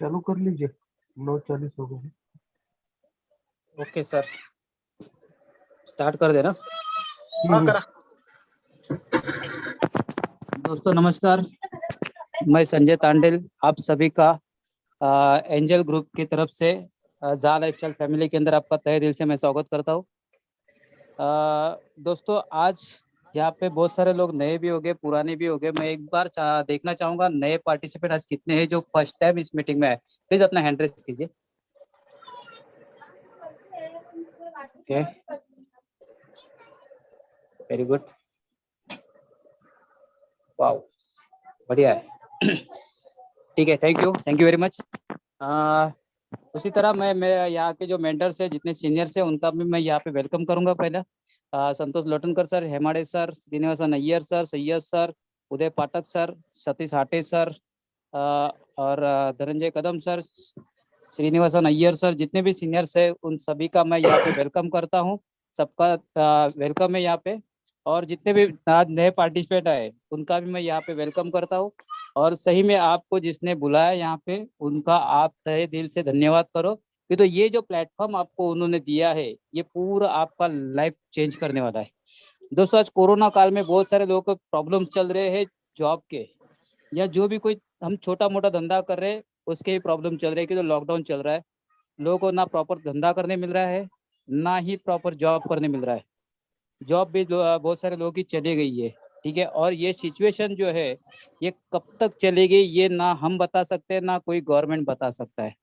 चालू कर लीजिए। 9:40 हो गए। ओके सर, स्टार्ट कर देना। हाँ करा। दोस्तों नमस्कार, मैं संजय तांडेल आप सभी का एंजल ग्रुप की तरफ से जा लाइफस्टाइल फैमिली के अंदर आपका तहे दिल से मैं स्वागत करता हूँ। दोस्तों आज यहाँ पे बहुत सारे लोग नए भी हो गए, पुराने भी हो गए। मैं एक बार देखना चाहूंगा नए पार्टिसिपेंट आज कितने हैं जो फर्स्ट टाइम इस मीटिंग में आए। प्लीज अपना हैंड रेस कीजिए। ओके, वेरी गुड, वाओ, बढ़िया है। ठीक है, थैंक यू वेरी मच। उसी तरह मैं यहाँ के जो मेंटर्स है, जितने सीनियर्स हैं, उनका भी मैं यहाँ पे वेलकम करूंगा। पहले Santosh Lotankar sir, Hemade sir, Srinivasan Iyer sir, Syed sir, Uday Pathak sir, Satish Hate sir, और धनंजय कदम सर, श्रीनिवासन अय्यर सर, जितने भी सीनियर्स है उन सभी का मैं यहाँ पे वेलकम करता हूँ। सबका वेलकम है यहाँ पे। और जितने भी आज नए पार्टिसिपेट आए उनका भी मैं यहाँ पे वेलकम करता हूँ। और सही में आपको जिसने बुलाया यहाँ पे, उनका आप तहे दिल से धन्यवाद करो। कि तो ये जो प्लेटफॉर्म आपको उन्होंने दिया है, ये पूरा आपका लाइफ चेंज करने वाला है। दोस्तों आज कोरोना काल में बहुत सारे लोगों को प्रॉब्लम्स चल रहे हैं जॉब के, या जो भी कोई हम छोटा मोटा धंधा कर रहे हैं उसके भी प्रॉब्लम चल रहे हैं। कि तो लॉकडाउन चल रहा है, लोगों को ना प्रॉपर धंधा करने मिल रहा है, ना ही प्रॉपर जॉब करने मिल रहा है। जॉब भी बहुत सारे लोगों की चली गई है। ठीक है, और ये सिचुएशन जो है ये कब तक चलेगी ये ना हम बता सकते हैं, ना कोई गवर्नमेंट बता सकता है।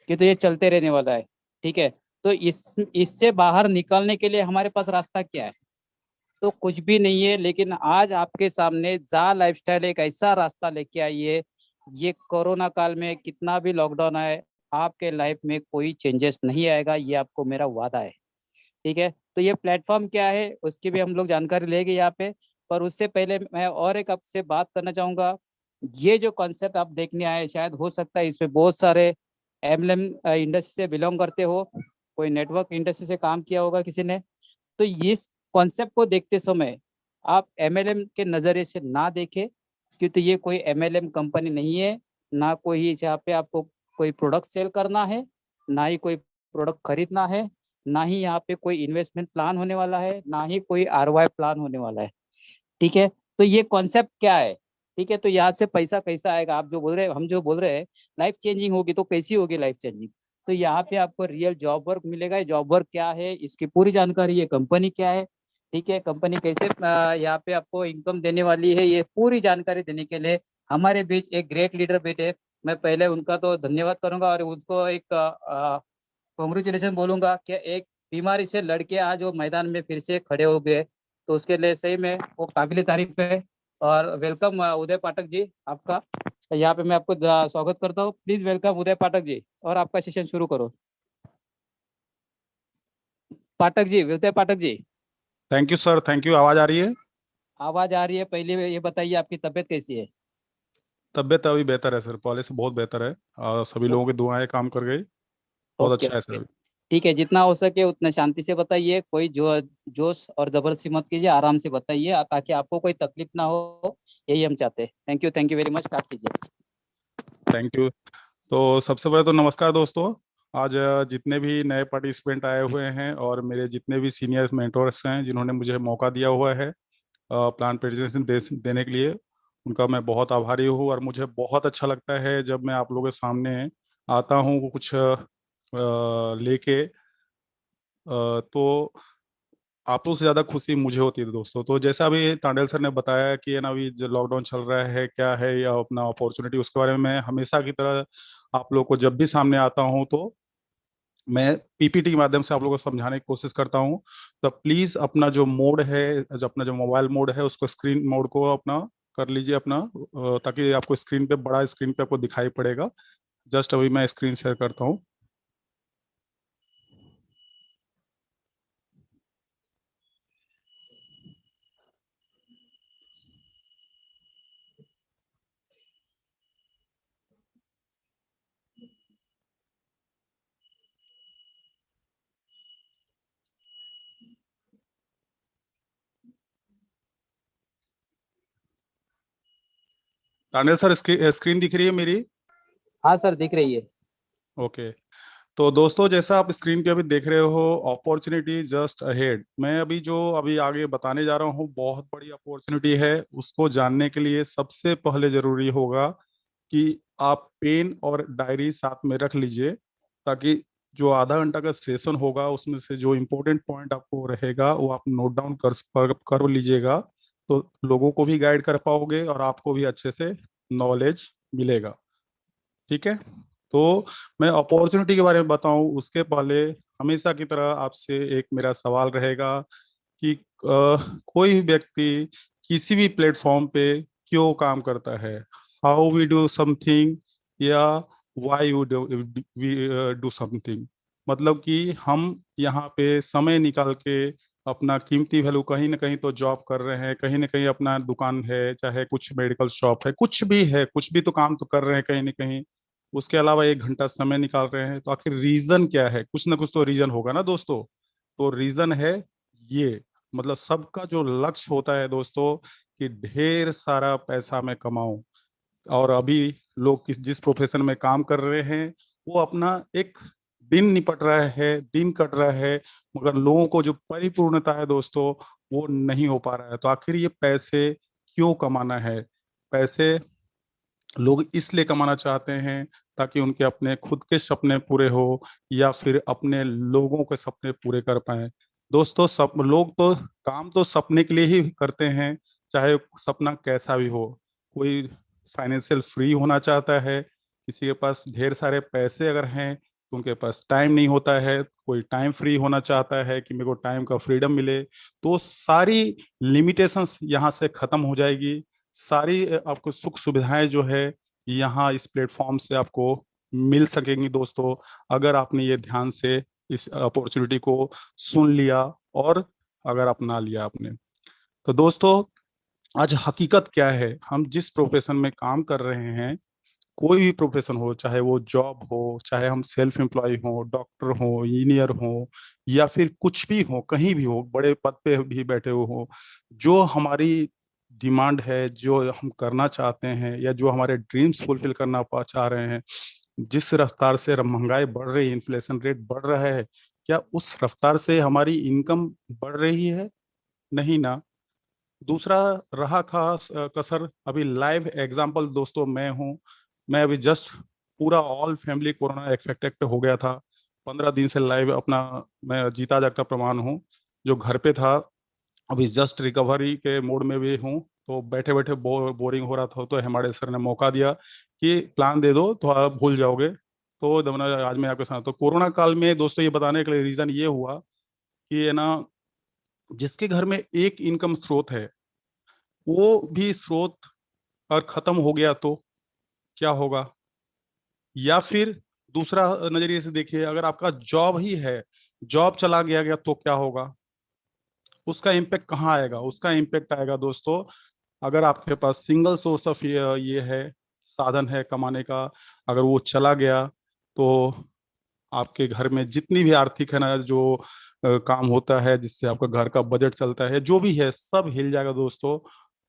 कि तो ये चलते रहने वाला है। ठीक है, तो इससे बाहर निकलने के लिए हमारे पास रास्ता क्या है? तो कुछ भी नहीं है। लेकिन आज आपके सामने जा लाइफस्टाइल एक ऐसा रास्ता लेके आई है। ये कोरोना काल में कितना भी लॉकडाउन आए, आपके लाइफ में कोई चेंजेस नहीं आएगा, ये आपको मेरा वादा है। ठीक है, तो ये प्लेटफॉर्म क्या है उसकी भी हम लोग जानकारी लेंगे यहाँ पे। पर उससे पहले मैं और एक आपसे बात करना चाहूँगा। ये जो कॉन्सेप्ट आप देखने आए, शायद हो सकता है इसमें बहुत सारे एमएलएम इंडस्ट्री से बिलोंग करते हो, कोई नेटवर्क इंडस्ट्री से काम किया होगा किसी ने। तो इस कॉन्सेप्ट को देखते समय आप एमएलएम के नज़रिए से ना देखें, क्योंकि ये कोई एमएलएम कंपनी नहीं है। ना कोई यहाँ पे आपको कोई प्रोडक्ट सेल करना है, ना ही कोई प्रोडक्ट खरीदना है, ना ही यहाँ पे कोई इन्वेस्टमेंट प्लान होने वाला है, ना ही कोई आरओआई प्लान होने वाला है। ठीक है, तो ये कॉन्सेप्ट क्या है? ठीक है, तो यहाँ से पैसा कैसा आएगा? आप जो बोल रहे हैं, हम जो बोल रहे हैं लाइफ चेंजिंग होगी, तो कैसी होगी लाइफ चेंजिंग? तो यहाँ पे आपको रियल जॉब वर्क मिलेगा। जॉब वर्क क्या है इसकी पूरी जानकारी, ये कंपनी क्या है, ठीक है, कंपनी कैसे यहाँ पे आपको इनकम देने वाली है, ये पूरी जानकारी देने के लिए हमारे बीच एक ग्रेट लीडर बैठे। मैं पहले उनका तो धन्यवाद करूंगा और उसको एक कॉन्ग्रेचुलेशन बोलूंगा कि एक बीमारी से लड़के आज वो मैदान में फिर से खड़े हो गए। तो उसके लिए सही में वो काबिल तारीफ है। और वेलकम उदय पाठक जी आपका। यहाँ पे मैं आपको स्वागत करता हूँ। प्लीज वेलकम उदय पाठक जी, और आपका सेशन शुरू करो। Pathak ji, Uday Pathak ji. Thank you sir, thank you. आवाज़ आ रही है? आवाज आ रही है। पहले ये बताइए आपकी तबीयत कैसी है? तबीयत अभी बेहतर है सर, पहले से बहुत बेहतर है। सभी लोगों की दुआएं काम कर गई। बहुत ओके अच्छा है सर ओके, अभी। ठीक है, जितना हो सके उतना शांति से बताइए। कोई जोश और जबरदस्ती मत कीजिए, आराम से बताइए ताकि आपको कोई तकलीफ ना हो। यही हम चाहते हैं। Thank you very much, start कीजिए। Thank you. तो सबसे पहले तो नमस्कार दोस्तों। आज जितने भी नए पार्टिसिपेंट आए हुए हैं और मेरे जितने भी सीनियर मेंटोर्स हैं जिन्होंने मुझे मौका दिया हुआ है प्लान प्रेजेंटेशन देने के लिए, उनका मैं बहुत आभारी हूँ। और मुझे बहुत अच्छा लगता है जब मैं आप लोगों के सामने आता हूँ कुछ लेके। तो आप लोग से ज़्यादा खुशी मुझे होती है दोस्तों। तो जैसा अभी तांडेल सर ने बताया कि है ना, अभी जो लॉकडाउन चल रहा है क्या है या अपना अपॉर्चुनिटी, उसके बारे में मैं हमेशा की तरह आप लोग को जब भी सामने आता हूँ तो मैं पीपीटी के माध्यम से आप लोगों को समझाने की कोशिश करता हूँ। तो प्लीज़ अपना जो मोड है, अपना जो मोबाइल मोड है, उसको स्क्रीन मोड को अपना कर लीजिए अपना, ताकि आपको स्क्रीन पे, बड़ा स्क्रीन पे आपको दिखाई पड़ेगा। जस्ट अभी मैं स्क्रीन शेयर करता हूँ। तांडेल सर, स्क्रीन दिख रही है मेरी? हाँ सर, दिख रही है। ओके। तो दोस्तों, जैसा आप स्क्रीन पे अभी देख रहे हो, अपॉर्चुनिटी जस्ट अहेड, मैं अभी आगे बताने जा रहा हूँ, बहुत बड़ी अपॉर्चुनिटी है। उसको जानने के लिए सबसे पहले जरूरी होगा कि आप पेन और डायरी साथ में रख लीजिए, ताकि जो आधा घंटा का सेशन होगा उसमें से जो इम्पोर्टेंट पॉइंट आपको रहेगा वो आप नोट डाउन कर लीजिएगा। तो लोगों को भी गाइड कर पाओगे और आपको भी अच्छे से नॉलेज मिलेगा। ठीक है। तो मैं अपॉर्चुनिटी के बारे में बताऊं उसके पहले हमेशा की तरह आपसे एक मेरा सवाल रहेगा कि कोई भी व्यक्ति किसी भी प्लेटफॉर्म पे क्यों काम करता है, हाउ वी डू समथिंग, या व्हाई यू डू समथिंग। मतलब कि हम यहाँ पे समय निकाल के अपना कीमती वैल्यू, कहीं ना कहीं तो जॉब कर रहे हैं, कहीं ना कहीं अपना दुकान है, चाहे कुछ मेडिकल शॉप है, कुछ भी है, कुछ भी तो काम तो कर रहे हैं कहीं ना कहीं। उसके अलावा 1 घंटा समय निकाल रहे हैं, तो आखिर रीजन क्या है? कुछ ना कुछ तो रीजन होगा ना दोस्तों। तो रीजन है ये, मतलब सबका जो लक्ष्य होता है दोस्तों कि ढेर सारा पैसा मैं कमाऊं। और अभी लोग जिस प्रोफेशन में काम कर रहे हैं वो अपना एक दिन निपट रहा है, दिन कट रहा है, मगर लोगों को जो परिपूर्णता है दोस्तों वो नहीं हो पा रहा है। तो आखिर ये पैसे क्यों कमाना है? पैसे लोग इसलिए कमाना चाहते हैं ताकि उनके अपने खुद के सपने पूरे हो, या फिर अपने लोगों के सपने पूरे कर पाए। दोस्तों, सब लोग तो काम तो सपने के लिए ही करते हैं, चाहे सपना कैसा भी हो। कोई फाइनेंशियल फ्री होना चाहता है, किसी के पास ढेर सारे पैसे अगर हैं तो उनके पास टाइम नहीं होता है, कोई टाइम फ्री होना चाहता है कि मेरे को टाइम का फ्रीडम मिले। तो सारी लिमिटेशंस यहाँ से खत्म हो जाएगी। सारी आपको सुख सुविधाएं जो है यहाँ इस प्लेटफॉर्म से आपको मिल सकेंगी दोस्तों, अगर आपने ये ध्यान से इस अपॉर्चुनिटी को सुन लिया और अगर अपना लिया आपने। तो दोस्तों, आज हकीकत क्या है, हम जिस प्रोफेशन में काम कर रहे हैं, कोई भी प्रोफेशन हो, चाहे वो जॉब हो, चाहे हम सेल्फ एम्प्लॉय हो, डॉक्टर हो, इंजीनियर हो, या फिर कुछ भी हो, कहीं भी हो, बड़े पद पे भी बैठे हुए हो, जो हमारी डिमांड है, जो हम करना चाहते हैं, या जो हमारे ड्रीम्स फुलफिल करना चाह रहे हैं, जिस रफ्तार से महंगाई बढ़ रही है, इन्फ्लेशन रेट बढ़ रहा है, क्या उस रफ्तार से हमारी इनकम बढ़ रही है? नहीं ना। दूसरा रहा खास कसर, अभी लाइव एग्जांपल दोस्तों मैं हूँ। मैं अभी जस्ट पूरा ऑल फैमिली कोरोना इफेक्टेड हो गया था। 15 दिन से लाइव अपना मैं जीता जागता प्रमाण हूँ, जो घर पे था। अभी जस्ट रिकवरी के मोड में भी हूँ। तो बैठे बैठे बोरिंग हो रहा था, तो हमारे सर ने मौका दिया कि प्लान दे दो तो आप भूल जाओगे। तो दमना आज मैं आपके साथ, तो कोरोना काल में दोस्तों ये बताने के लिए रीज़न ये हुआ कि है ना, जिसके घर में एक इनकम स्रोत है, वो भी स्रोत अगर खत्म हो गया तो क्या होगा? या फिर दूसरा नजरिए से देखिए, अगर आपका जॉब ही है, जॉब चला गया तो क्या होगा? उसका इम्पेक्ट कहाँ आएगा? उसका इम्पेक्ट आएगा दोस्तों, अगर आपके पास सिंगल सोर्स ऑफ ये है, साधन है कमाने का, अगर वो चला गया तो आपके घर में जितनी भी आर्थिक है ना, जो काम होता है जिससे आपका घर का बजट चलता है, जो भी है सब हिल जाएगा दोस्तों।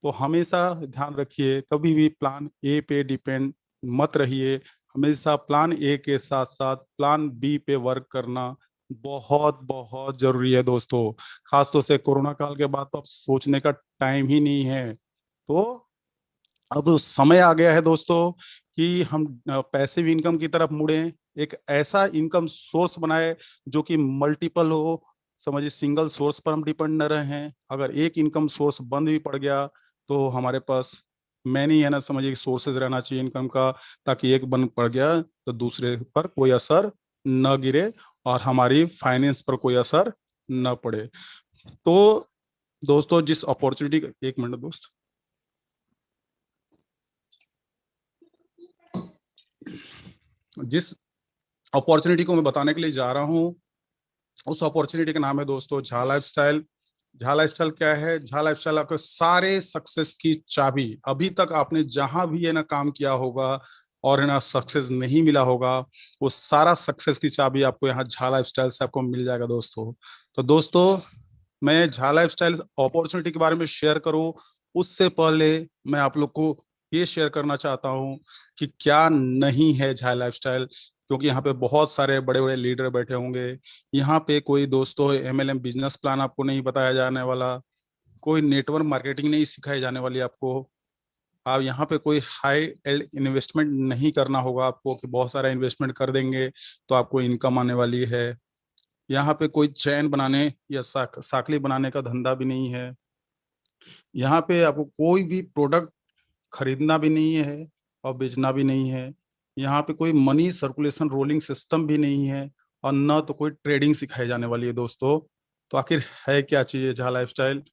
तो हमेशा ध्यान रखिए, कभी भी प्लान ए पे डिपेंड मत रहिए। हमेशा प्लान ए के साथ साथ प्लान बी पे वर्क करना बहुत बहुत जरूरी है दोस्तों। खासतौर से कोरोना काल के बाद तो अब सोचने का टाइम ही नहीं है। तो अब समय आ गया है दोस्तों कि हम पैसिव इनकम की तरफ मुड़ें, एक ऐसा इनकम सोर्स बनाए जो कि मल्टीपल हो। समझिए, सिंगल सोर्स पर हम डिपेंड न रहें। अगर एक इनकम सोर्स बंद भी पड़ गया तो हमारे पास मैनी है ना, समझिए सोर्सेज रहना चाहिए इनकम का, ताकि एक बंद पड़ गया तो दूसरे पर कोई असर न गिरे और हमारी फाइनेंस पर कोई असर न पड़े। तो दोस्तों, जिस अपॉर्चुनिटी, एक मिनट दोस्त, जिस अपॉर्चुनिटी को मैं बताने के लिए जा रहा हूँ, उस अपॉर्चुनिटी का नाम है दोस्तों झा लाइफस्टाइल। झा लाइफस्टाइल क्या है? झा लाइफस्टाइल आपके सारे सक्सेस की चाबी। अभी तक आपने जहां भी है ना काम किया होगा और है ना सक्सेस नहीं मिला होगा, वो सारा सक्सेस की चाबी आपको यहाँ झा लाइफस्टाइल से आपको मिल जाएगा दोस्तों। तो दोस्तों, मैं झा लाइफस्टाइल अपॉर्चुनिटी के बारे में शेयर करूं उससे पहले मैं आप लोग को ये शेयर करना चाहता हूँ कि क्या नहीं है झा लाइफस्टाइल, क्योंकि यहाँ पे बहुत सारे बड़े बड़े लीडर बैठे होंगे। यहाँ पे कोई दोस्तों MLM बिजनेस प्लान आपको नहीं बताया जाने वाला, कोई नेटवर्क मार्केटिंग नहीं सिखाई जाने वाली आपको। आप यहाँ पे कोई हाई एल्ड इन्वेस्टमेंट नहीं करना होगा आपको कि बहुत सारा इन्वेस्टमेंट कर देंगे तो आपको इनकम आने वाली है। यहाँ पे कोई चैन बनाने या साकली बनाने का धंधा भी नहीं है। यहाँ पे आपको कोई भी प्रोडक्ट खरीदना भी नहीं है और बेचना भी नहीं है। यहाँ पे कोई मनी सर्कुलेशन रोलिंग सिस्टम भी नहीं है और न तो कोई ट्रेडिंग सिखाई जाने वाली है दोस्तों। तो आखिर है क्या चीज़ है झा लाइफस्टाइल?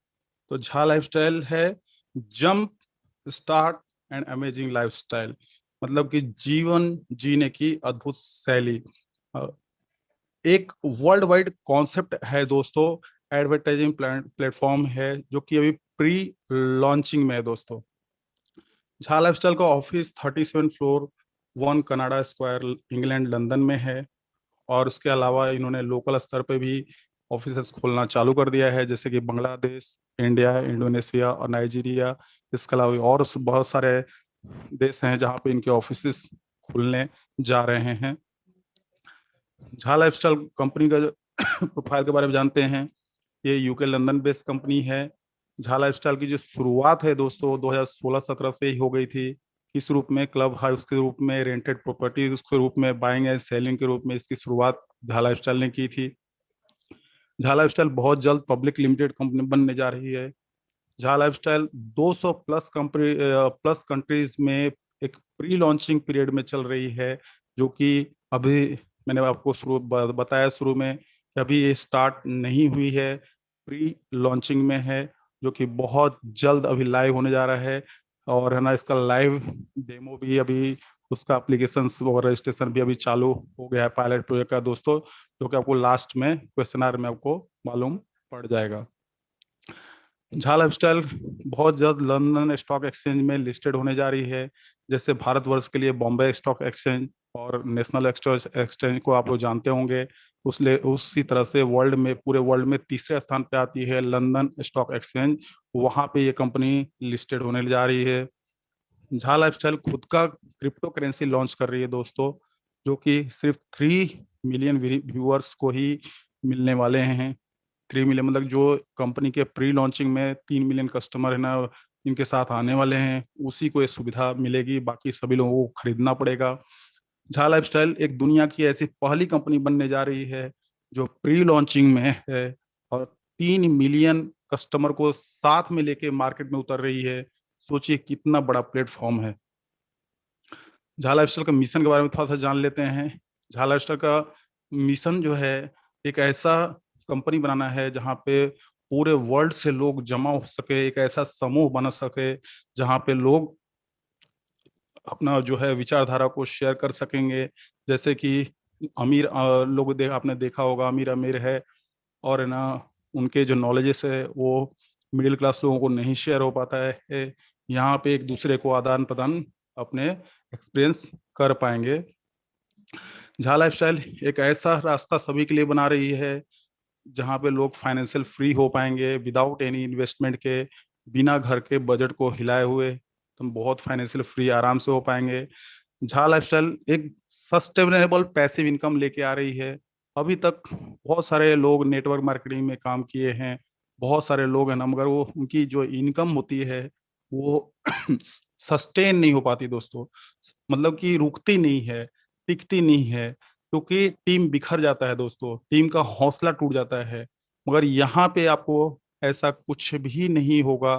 तो झा लाइफस्टाइल है jump start and amazing lifestyle, मतलब कि जीवन जीने की अद्भुत शैली। अ, एक वर्ल्ड वाइड कॉन्सेप्ट है दोस्तों, एडवर्टाइजिंग प्लेटफॉर्म है जो कि अभी प्री लॉन्चिंग में है दोस्तों। झा लाइफस्टाइल का office 37 floor 1 Canada square England London में है। और उसके अलावा इन्होंने लोकल स्तर पे भी ऑफिसेस खोलना चालू कर दिया है, जैसे कि बांग्लादेश, इंडिया, इंडोनेशिया और नाइजीरिया। इसके अलावा और बहुत सारे देश हैं जहाँ पे इनके ऑफिसेस खुलने जा रहे हैं। झा लाइफस्टाइल कंपनी का प्रोफाइल के बारे में जानते हैं। ये यूके लंदन बेस्ड कंपनी है। झा लाइफस्टाइल की जो शुरुआत है दोस्तों 2016-17 से ही हो गई थी। किस रूप में? क्लब हाउस के रूप में, रेंटेड प्रॉपर्टी के रूप में, बाइंग एंड सेलिंग के रूप में इसकी शुरुआत झा लाइफस्टाइल ने की थी। झा लाइफस्टाइल बहुत जल्द पब्लिक लिमिटेड कंपनी बनने जा रही है। झा लाइफस्टाइल 200 प्लस कंट्रीज में एक प्री लॉन्चिंग पीरियड में चल रही है, जो कि अभी मैंने आपको बताया शुरू में कि अभी ये स्टार्ट नहीं हुई है, प्री लॉन्चिंग में है, जो कि बहुत जल्द अभी लाइव होने जा रहा है। और है ना, इसका लाइव डेमो भी अभी, उसका एप्लीकेशन और रजिस्ट्रेशन भी अभी चालू हो गया है पायलट प्रोजेक्ट का दोस्तों, जो कि आपको लास्ट में क्वेश्चनर में आपको मालूम पड़ जाएगा। झा लाइफस्टाइल बहुत जल्द लंदन स्टॉक एक्सचेंज में लिस्टेड होने जा रही है। जैसे भारतवर्ष के लिए बॉम्बे स्टॉक एक्सचेंज और नेशनल एक्सचेंज को आप लोग जानते होंगे, उसी तरह से वर्ल्ड में, पूरे वर्ल्ड में तीसरे स्थान पे आती है लंदन स्टॉक एक्सचेंज। वहाँ पे ये कंपनी लिस्टेड होने जा रही है। झा लाइफस्टाइल खुद का क्रिप्टो करेंसी लॉन्च कर रही है दोस्तों, जो कि सिर्फ 3 मिलियन व्यूअर्स को ही मिलने वाले हैं। 3 मिलियन मतलब जो कंपनी के प्री लॉन्चिंग में 3 मिलियन कस्टमर है ना, इनके साथ आने वाले हैं, उसी को ये सुविधा मिलेगी, बाकी सभी लोगों को खरीदना पड़ेगा। झा लाइफस्टाइल एक दुनिया की ऐसी पहली कंपनी बनने जा रही है जो प्री लॉन्चिंग में है और 3 मिलियन कस्टमर को साथ में लेके मार्केट में उतर रही है। सोचिए कितना बड़ा प्लेटफॉर्म है। झा लाइफस्टाइल का मिशन के बारे में थोड़ा सा जान लेते हैं। झा लाइफस्टाइल का मिशन जो है, एक ऐसा कंपनी बनाना है जहाँ पे पूरे वर्ल्ड से लोग जमा हो सके, एक ऐसा समूह बना सके जहाँ पे लोग अपना जो है विचारधारा को शेयर कर सकेंगे। जैसे कि अमीर लोग आपने देखा होगा, अमीर अमीर है और है ना, उनके जो नॉलेजेस है वो मिडिल क्लास लोगों को नहीं शेयर हो पाता है। यहाँ पे एक दूसरे को आदान प्रदान अपने एक्सपीरियंस कर पाएंगे। झा लाइफस्टाइल एक ऐसा रास्ता सभी के लिए बना रही है जहाँ पे लोग फाइनेंशियल फ्री हो पाएंगे विदाउट एनी इन्वेस्टमेंट के, बिना घर के बजट को हिलाए हुए तुम बहुत फाइनेंशियल फ्री आराम से हो पाएंगे। झा लाइफस्टाइल एक सस्टेनेबल पैसिव इनकम लेके आ रही है। अभी तक बहुत सारे लोग नेटवर्क मार्केटिंग में काम किए हैं, बहुत सारे लोग हैं ना, मगर वो उनकी जो इनकम होती है वो सस्टेन नहीं हो पाती दोस्तों, मतलब कि रुकती नहीं है, टिकती नहीं है, क्योंकि टीम बिखर जाता है दोस्तों, टीम का हौसला टूट जाता है। मगर यहाँ पे आपको ऐसा कुछ भी नहीं होगा,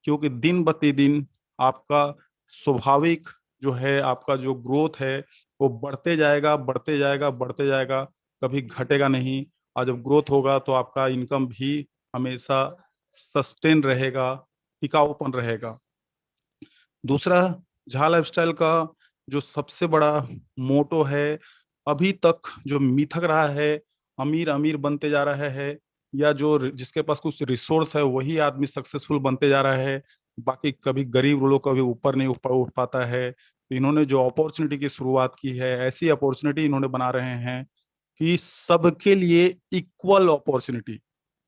क्योंकि दिन ब दिन आपका स्वाभाविक जो है, आपका जो ग्रोथ है वो बढ़ते जाएगा, बढ़ते जाएगा, बढ़ते जाएगा, कभी घटेगा नहीं। और जब ग्रोथ होगा तो आपका इनकम भी हमेशा सस्टेन रहेगा, टिकाऊपन रहेगा। दूसरा, झा लाइफस्टाइल का जो सबसे बड़ा मोटो है, अभी तक जो मिथक रहा है, अमीर अमीर बनते जा रहा है, या जो जिसके पास कुछ रिसोर्स है वही आदमी सक्सेसफुल बनते जा रहा है, बाकी कभी गरीब लोग कभी ऊपर नहीं उठ पाता है। तो इन्होंने जो अपॉर्चुनिटी की शुरुआत की है, ऐसी अपॉर्चुनिटी इन्होंने बना रहे हैं कि सबके लिए इक्वल अपॉर्चुनिटी,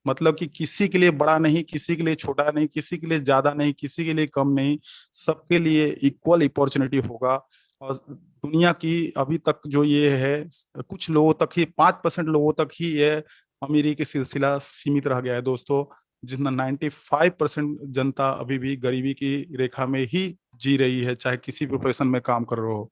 मतलब कि किसी के लिए बड़ा नहीं, किसी के लिए छोटा नहीं, किसी के लिए ज्यादा नहीं, किसी के लिए कम नहीं, सबके लिए इक्वल अपॉर्चुनिटी होगा। और दुनिया की अभी तक जो ये है, कुछ लोगों तक ही, 5% लोगों तक ही ये अमीरी के सिलसिला सीमित रह गया है दोस्तों, जितना 95% जनता अभी भी गरीबी की रेखा में ही जी रही है, चाहे किसी प्रोफेशन में काम कर रहे हो।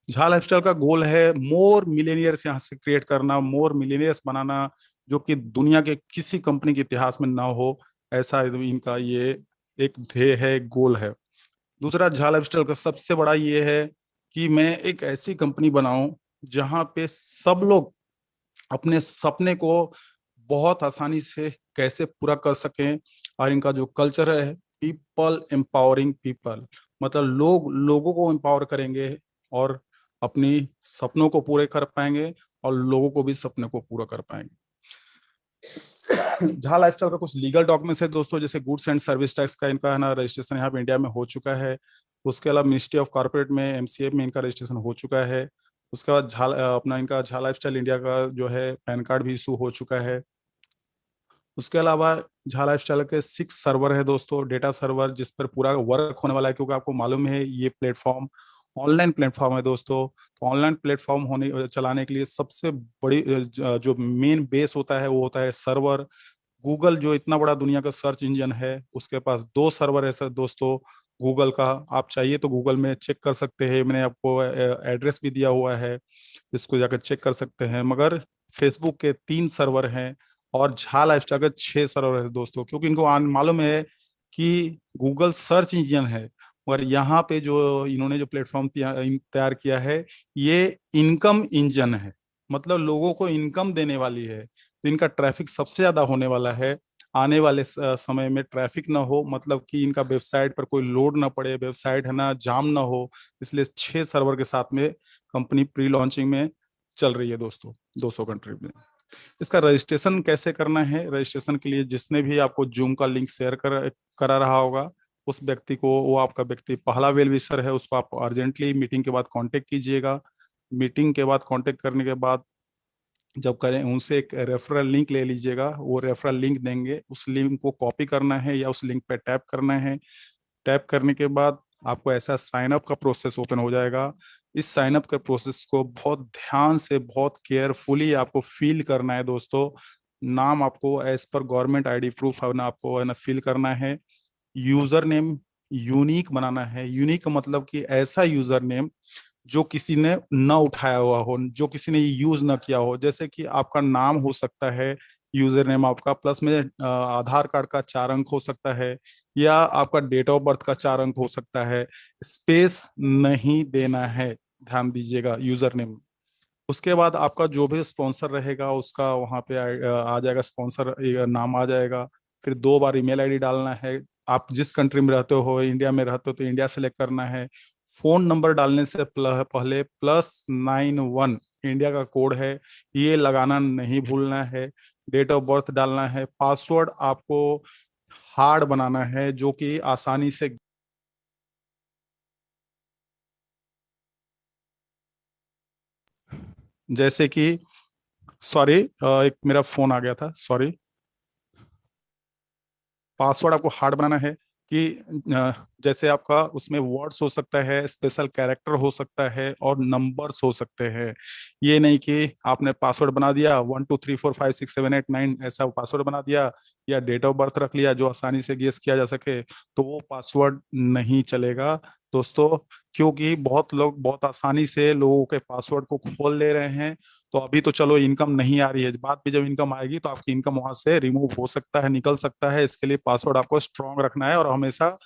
झा लाइफस्टाइल का गोल है मोर मिलेनियर्स यहाँ से क्रिएट करना, मोर मिलेनियर्स बनाना, जो कि दुनिया के किसी कंपनी के इतिहास में ना हो, ऐसा इनका ये एक ध्येय है, एक गोल है। दूसरा, झा लाइफस्टाइल का सबसे बड़ा ये है कि मैं एक ऐसी कंपनी बनाऊं जहां पे सब लोग अपने सपने को बहुत आसानी से कैसे पूरा कर सकें। और इनका जो कल्चर है, पीपल एम्पावरिंग पीपल, मतलब लोग लोगों को एम्पावर करेंगे और अपनी सपनों को पूरे कर पाएंगे और लोगों को भी सपने को पूरा कर पाएंगे। झा लाइफस्टाइल का कुछ लीगल डॉक्यूमेंट्स है दोस्तों, जैसे गुड्स एंड सर्विस टैक्स का इनका है ना रजिस्ट्रेशन यहाँ पे इंडिया में हो चुका है। उसके अलावा मिनिस्ट्री ऑफ कॉर्पोरेट में, एमसीए में इनका रजिस्ट्रेशन हो चुका है। उसके बाद अपना इनका झा लाइफस्टाइल इंडिया का जो है पैन कार्ड भी इशू हो चुका है। उसके अलावा झा लाइफस्टाइल के 6 सर्वर है दोस्तों, डेटा सर्वर, जिस पर पूरा वर्क होने वाला है, क्योंकि आपको मालूम है ये प्लेटफॉर्म ऑनलाइन प्लेटफॉर्म है दोस्तों। तो ऑनलाइन प्लेटफॉर्म होने चलाने के लिए सबसे बड़ी जो मेन बेस होता है वो होता है सर्वर। गूगल जो इतना बड़ा दुनिया का सर्च इंजन है, उसके पास 2 सर्वर है सर दोस्तों गूगल का। आप चाहिए तो गूगल में चेक कर सकते हैं, मैंने आपको एड्रेस भी दिया हुआ है, इसको जाकर चेक कर सकते हैं। मगर फेसबुक के 3 सर्वर हैं और झा लाइफस्टाइल के 6 सर्वर है दोस्तों, क्योंकि इनको मालूम है कि गूगल सर्च इंजन है, और यहाँ पे जो इन्होंने जो प्लेटफॉर्म तैयार किया है ये इनकम इंजन है, मतलब लोगों को इनकम देने वाली है। तो इनका ट्रैफिक सबसे ज्यादा होने वाला है। आने वाले समय में ट्रैफिक ना हो, मतलब कि इनका वेबसाइट पर कोई लोड ना पड़े, वेबसाइट है ना जाम ना हो, इसलिए 6 सर्वर के साथ में कंपनी प्री लॉन्चिंग में चल रही है दोस्तों 200 कंट्री में। इसका रजिस्ट्रेशन कैसे करना है? रजिस्ट्रेशन के लिए जिसने भी आपको जूम का लिंक शेयर करा रहा होगा, उस व्यक्ति को, वो आपका व्यक्ति पहला वेल विशर है, उसको आप अर्जेंटली मीटिंग के बाद कांटेक्ट कीजिएगा। मीटिंग के बाद कांटेक्ट करने के बाद जब करें, उनसे एक रेफरल लिंक ले लीजिएगा, वो रेफरल लिंक देंगे, उस लिंक को कॉपी करना है या उस लिंक पे टैप करना है। टैप करने के बाद आपको ऐसा साइन अप का प्रोसेस ओपन हो जाएगा। इस साइन अप के प्रोसेस को बहुत ध्यान से, बहुत केयरफुली आपको फिल करना है दोस्तों। नाम आपको as per government ID proof है ना, आपको है ना फिल करना है। यूजर नेम यूनिक बनाना है। यूनिक मतलब कि ऐसा यूजर नेम जो किसी ने न उठाया हुआ हो, जो किसी ने यूज न किया हो। जैसे कि आपका नाम हो सकता है यूजर नेम आपका, प्लस में आधार कार्ड का 4 अंक हो सकता है, या आपका डेट ऑफ बर्थ का 4 अंक हो सकता है। स्पेस नहीं देना है, ध्यान दीजिएगा यूजर नेम। उसके बाद आपका जो भी स्पॉन्सर रहेगा उसका वहाँ पे आ जाएगा, स्पॉन्सर नाम आ जाएगा। फिर 2 बार ईमेल आईडी डालना है। आप जिस कंट्री में रहते हो, इंडिया में रहते हो तो इंडिया सेलेक्ट करना है। फोन नंबर डालने से पहले +91 इंडिया का कोड है, ये लगाना नहीं भूलना है। डेट ऑफ बर्थ डालना है। पासवर्ड आपको हार्ड बनाना है, जो कि आसानी से, जैसे कि, सॉरी एक मेरा फोन आ गया था, सॉरी। पासवर्ड आपको हार्ड बनाना है कि जैसे आपका उसमें वर्ड्स हो सकता है, स्पेशल कैरेक्टर हो सकता है और नंबर्स हो सकते हैं। ये नहीं कि आपने पासवर्ड बना दिया 1 2 3 4 5 6 7 8 9 ऐसा पासवर्ड बना दिया, या डेट ऑफ बर्थ रख लिया जो आसानी से गेस किया जा सके, तो वो पासवर्ड नहीं चलेगा दोस्तों। क्योंकि बहुत लोग बहुत आसानी से लोगों के पासवर्ड को खोल ले रहे हैं। तो अभी तो चलो इनकम नहीं आ रही है, बाद में जब इनकम आएगी तो आपकी इनकम वहां से रिमूव हो सकता है, निकल सकता है। इसके लिए पासवर्ड आपको स्ट्रॉन्ग रखना है और हमेशा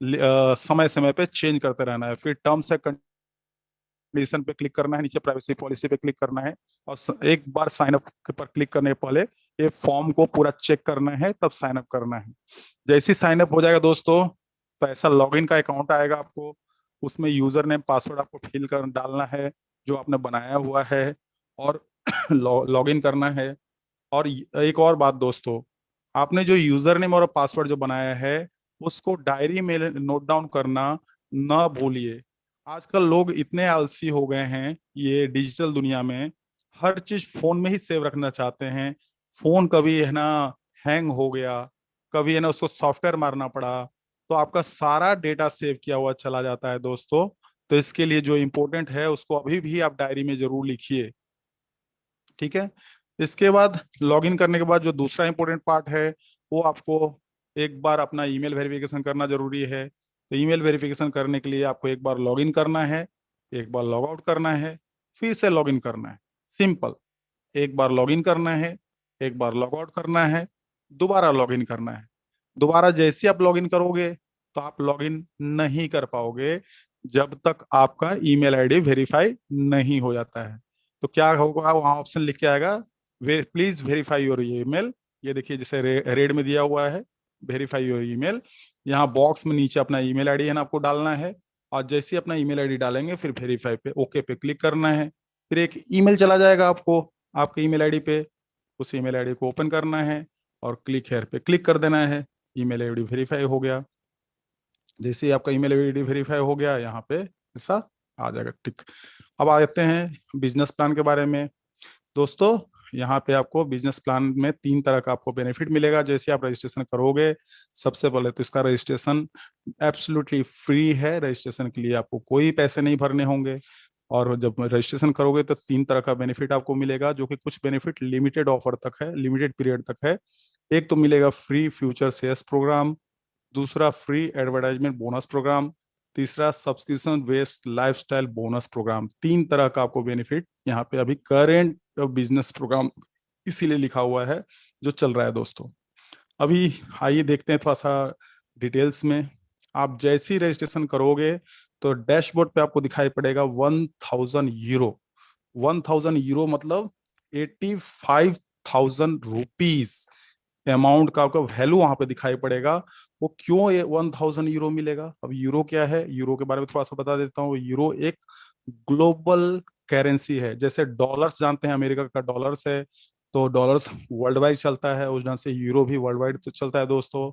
समय समय पे चेंज करते रहना है। फिर टर्म्स एंड कंडीशन पे क्लिक करना है, नीचे प्राइवेसी पॉलिसी पे क्लिक करना है, और एक बार साइन अप पर क्लिक करने के पहले ये फॉर्म को पूरा चेक करना है, तब साइन अप करना है। जैसे ही साइन अप हो जाएगा दोस्तों, तो ऐसा लॉगिन का अकाउंट आएगा आपको। उसमें यूजर नेम पासवर्ड आपको फिल कर डालना है जो आपने बनाया हुआ है, और लॉगिन करना है। और एक और बात दोस्तों, आपने जो यूजर नेम और पासवर्ड जो बनाया है उसको डायरी में नोट डाउन करना ना भूलिए। आजकल लोग इतने आलसी हो गए हैं, ये डिजिटल दुनिया में हर चीज फोन में ही सेव रखना चाहते हैं। फोन कभी है ना हैंग हो गया, कभी है ना उसको सॉफ्टवेयर मारना पड़ा, तो आपका सारा डेटा सेव किया हुआ चला जाता है दोस्तों। तो इसके लिए जो इम्पोर्टेंट है उसको अभी भी आप डायरी में जरूर लिखिए, ठीक है। इसके बाद लॉगिन करने के बाद जो दूसरा इंपॉर्टेंट पार्ट है, वो आपको एक बार अपना ईमेल वेरिफिकेशन करना जरूरी है। तो ईमेल वेरिफिकेशन करने के लिए आपको एक बार लॉगिन करना है, एक बार लॉग आउट करना है, फिर से लॉगिन करना है। सिंपल, एक बार लॉगिन करना है, एक बार लॉग आउट करना है, दोबारा लॉगिन करना है। दोबारा जैसे आप लॉगिन करोगे तो आप लॉगिन नहीं कर पाओगे जब तक आपका ईमेल आईडी वेरीफाई नहीं हो जाता है। तो क्या होगा, वहां ऑप्शन लिख के आएगा प्लीज वेरीफाई योर ईमेल। ये देखिए जैसे रेड में दिया हुआ है वेरीफाई योर ईमेल। यहाँ बॉक्स में नीचे अपना ईमेल आईडी है ना आपको डालना है, और जैसे ही अपना ईमेल आईडी डालेंगे फिर वेरीफाई पे ओके पे क्लिक करना है। फिर एक ईमेल चला जाएगा आपको आपके ईमेल आईडी पे, उस ईमेल आईडी को ओपन करना है और क्लिक हेयर पे क्लिक कर देना है। ईमेल आईडी वेरीफाई हो गया। जैसे ही आपका ईमेल आईडी वेरीफाई हो गया, यहाँ पे ऐसा आ जाएगा टिक। अब आ जाते हैं बिजनेस प्लान के बारे में दोस्तों। यहाँ पे आपको बिजनेस प्लान में 3 तरह का आपको बेनिफिट मिलेगा जैसे आप रजिस्ट्रेशन करोगे। सबसे पहले तो इसका रजिस्ट्रेशन एब्सोल्युटली फ्री है, रजिस्ट्रेशन के लिए आपको कोई पैसे नहीं भरने होंगे। और जब रजिस्ट्रेशन करोगे तो 3 तरह का बेनिफिट आपको मिलेगा, जो कि कुछ बेनिफिट लिमिटेड ऑफर तक है, लिमिटेड पीरियड तक है। एक तो मिलेगा फ्री फ्यूचर शेयर्स प्रोग्राम, दूसरा फ्री एडवर्टाइजमेंट बोनस प्रोग्राम, तीसरा subscription based lifestyle bonus program. 3 तरह का आपको बेनिफिट यहाँ पे अभी करेंट बिजनेस प्रोग्राम इसीलिए लिखा हुआ है जो चल रहा है दोस्तों। अभी आइए देखते हैं थोड़ा सा डिटेल्स में। आप जैसे ही रजिस्ट्रेशन करोगे तो डैशबोर्ड पे आपको दिखाई पड़ेगा 1000 यूरो। 1000 यूरो मतलब 85,000 रुपीज अमाउंट का आपका वैल्यू वहां पे दिखाई पड़ेगा। वो क्यों ये 1000 यूरो मिलेगा? अब यूरो क्या है, यूरो के बारे में थोड़ा सा बता देता हूँ। यूरो एक ग्लोबल करेंसी है। जैसे डॉलर्स जानते हैं, अमेरिका का डॉलर्स है, तो डॉलर्स वर्ल्ड वाइड चलता है, उस ढंग से यूरो भी वर्ल्ड वाइड तो चलता है दोस्तों।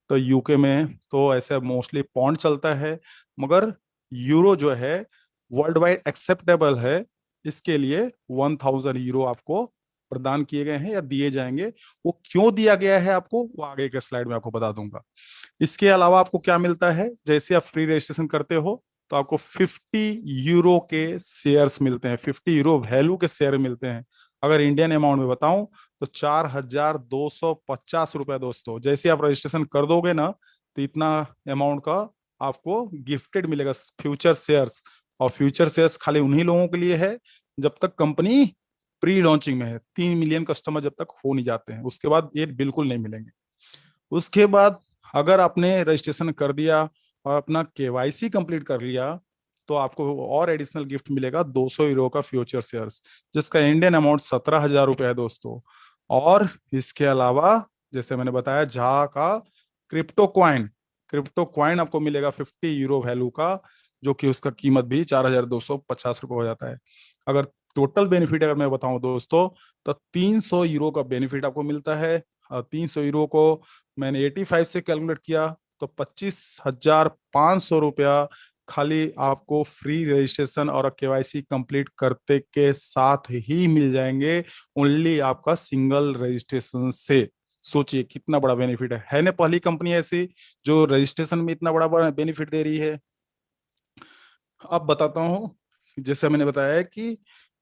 तो यूके में तो ऐसे मोस्टली पॉन्ड चलता है, मगर यूरो जो है वर्ल्ड वाइड एक्सेप्टेबल है। इसके लिए 1000 यूरो आपको प्रदान किए गए हैं या दिए जाएंगे। वो क्यों दिया गया है आपको, वो आगे के स्लाइड में आपको बता दूंगा। इसके अलावा आपको क्या मिलता है, जैसे आप फ्री रजिस्ट्रेशन करते हो तो आपको 50 यूरो के शेयर्स मिलते हैं, 50 यूरो वैल्यू के शेयर मिलते हैं। अगर इंडियन अमाउंट में बताऊं तो 4250 रुपए दोस्तों। जैसे आप रजिस्ट्रेशन कर दोगे ना तो इतना अमाउंट का आपको गिफ्टेड मिलेगा फ्यूचर शेयर्स। और फ्यूचर शेयर्स खाली उन्हीं लोगों के लिए है जब तक कंपनी प्री लॉन्चिंग में है। 3 मिलियन कस्टमर जब तक हो नहीं जाते हैं उसके बाद ये बिल्कुल नहीं मिलेंगे। उसके बाद अगर आपने रजिस्ट्रेशन कर दिया और अपना केवाईसी कंप्लीट कर लिया तो आपको और एडिशनल गिफ्ट मिलेगा 200 यूरो का फ्यूचर शेयर्स, जिसका इंडियन अमाउंट 17,000 रुपए है दोस्तों। और इसके अलावा जैसे मैंने बताया जहा का क्रिप्टो क्वाइन आपको मिलेगा 50 यूरो वैल्यू का, जो कि उसका कीमत भी 4,250 रुपये हो जाता है। अगर टोटल बेनिफिट अगर मैं बताऊं दोस्तों तो 300 यूरो का बेनिफिट आपको मिलता है। 300 यूरो को मैंने 85 से कैलकुलेट किया तो 25,500 रुपया खाली आपको फ्री रजिस्ट्रेशन और केवाईसी कंप्लीट करते के साथ ही मिल जाएंगे, ओनली आपका सिंगल रजिस्ट्रेशन से। सोचिए कितना बड़ा बेनिफिट है ना, पहली कंपनी ऐसी जो रजिस्ट्रेशन में इतना बड़ा बेनिफिट दे रही है। अब बताता हूँ, जैसे मैंने बताया है कि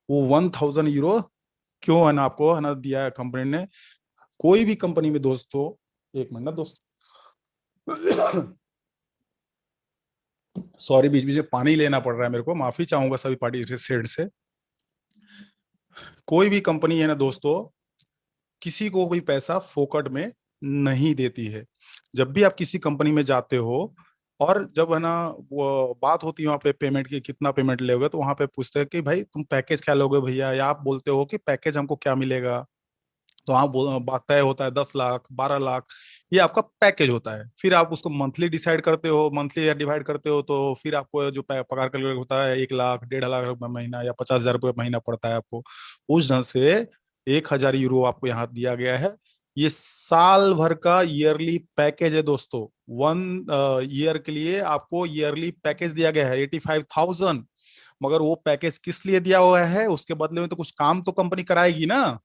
वो 1000 यूरो क्यों है ना आपको है ना दिया है कंपनी ने। कोई भी कंपनी में दोस्तों, एक मिनट ना दोस्तों, सॉरी बीच बीच में पानी लेना पड़ रहा है मेरे को, माफी चाहूंगा सभी पार्टिसिपेंट से। कोई भी कंपनी है ना दोस्तों किसी को भी पैसा फोकट में नहीं देती है। जब भी आप किसी कंपनी में जाते हो और जब है ना वो बात होती है वहाँ पे पेमेंट की, कितना पेमेंट लोगे, तो वहाँ पे पूछते हैं कि भाई तुम पैकेज क्या लोगे भैया, या आप बोलते हो कि पैकेज हमको क्या मिलेगा। तो हाँ बात तय होता है 10 लाख 12 लाख, ये आपका पैकेज होता है। फिर आप उसको मंथली डिसाइड करते हो, मंथली या डिवाइड करते हो, तो फिर आपको जो पगार कैलकुलेट होता है 1 लाख 1.5 लाख महीना या 50,000 रुपये महीना पड़ता है आपको। उस ढंग से 1,000 यूरो आपको यहाँ दिया गया है। ये साल भर का ईयरली पैकेज है दोस्तों। 1 ईयर के लिए आपको ईयरली पैकेज दिया गया है 85,000। मगर वो पैकेज किस लिए दिया हुआ है, उसके बदले में तो कुछ काम तो कंपनी कराएगी ना।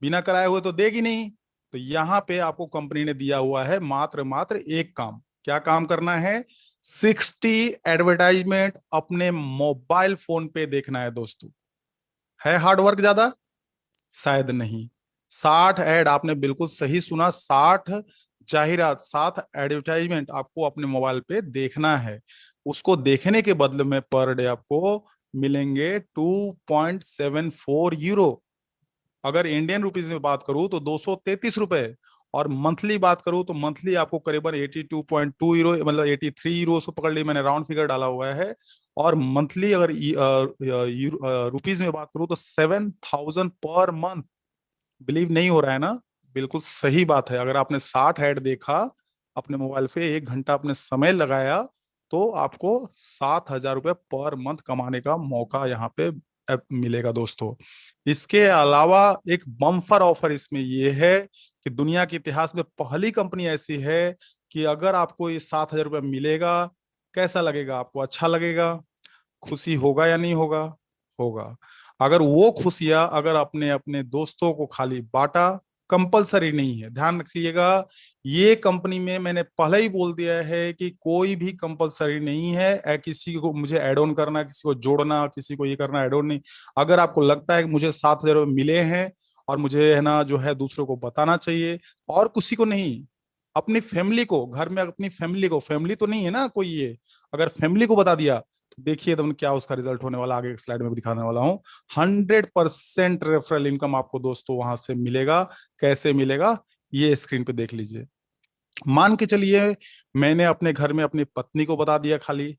बिना कराए हुए तो देगी नहीं। तो यहाँ पे आपको कंपनी ने दिया हुआ है मात्र मात्र एक काम। क्या काम करना है? 60 एडवर्टाइजमेंट अपने मोबाइल फोन पे देखना है दोस्तों। है हार्डवर्क ज्यादा? शायद नहीं। 60 ऐड, आपने बिल्कुल सही सुना, 60 जाहिरात, 60 एडवर्टाइजमेंट आपको अपने मोबाइल पे देखना है। उसको देखने के बदले में पर डे आपको मिलेंगे 2.74 यूरो। अगर इंडियन रुपीज में बात करूं तो 233 रुपए। और मंथली बात करूं तो मंथली आपको करीबन 82.2 यूरो, मतलब 83 यूरो को पकड़ ली, मैंने राउंड फिगर डाला हुआ है। और मंथली अगर रुपीज में बात करूं तो 7,000 पर मंथ। बिलीव नहीं हो रहा है ना? बिल्कुल सही बात है। अगर आपने 60 ऐड देखा अपने मोबाइल पे, 1 घंटा आपने समय लगाया, तो आपको 7,000 रुपये पर मंथ कमाने का मौका यहाँ पे मिलेगा दोस्तों। इसके अलावा एक बम्पर ऑफर इसमें ये है कि दुनिया के इतिहास में पहली कंपनी ऐसी है कि अगर आपको ये 7,000 रुपये मिलेगा, कैसा लगेगा आपको? अच्छा लगेगा? खुशी होगा या नहीं होगा? होगा। अगर वो खुशियां अगर अपने अपने दोस्तों को खाली बांटा, कंपलसरी नहीं है, ध्यान रखिएगा। ये कंपनी में मैंने पहले ही बोल दिया है कि कोई भी कंपलसरी नहीं है किसी को मुझे ऐड ऑन करना, किसी को जोड़ना, किसी को ये करना, ऐड ऑन नहीं। अगर आपको लगता है कि मुझे 7,000 रुपये मिले हैं और मुझे है ना जो है दूसरों को बताना चाहिए, और किसी को नहीं, अपनी फैमिली को, घर में अपनी फैमिली को, फैमिली तो नहीं है ना कोई ये, अगर फैमिली को बता दिया तो देखिए तुम क्या उसका रिजल्ट होने वाला, आगे एक स्लाइड में भी दिखाने वाला हूं। 100% रेफरल इनकम आपको दोस्तों वहां से मिलेगा। कैसे मिलेगा ये स्क्रीन पे देख लीजिए। मान के चलिए मैंने अपने घर में अपनी पत्नी को बता दिया खाली,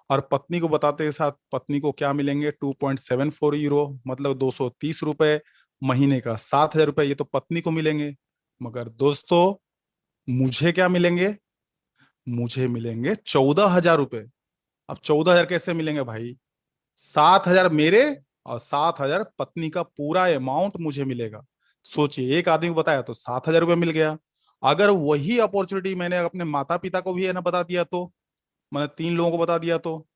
और पत्नी को बताते के साथ पत्नी को क्या मिलेंगे? 2.74 यूरो, मतलब 230 रुपए महीने का, 7,000 रुपए ये तो पत्नी को मिलेंगे। मगर दोस्तों मुझे क्या मिलेंगे? मुझे मिलेंगे 14,000 रुपए। अब 14,000 कैसे मिलेंगे भाई? 7,000 मेरे और 7,000 पत्नी का पूरा अमाउंट मुझे मिलेगा। सोचिए, एक आदमी को बताया तो 7,000 रुपये मिल गया। अगर वही अपॉर्चुनिटी मैंने अपने माता पिता को भी है ना बता दिया, तो मैंने 3 लोगों को बता दिया, तो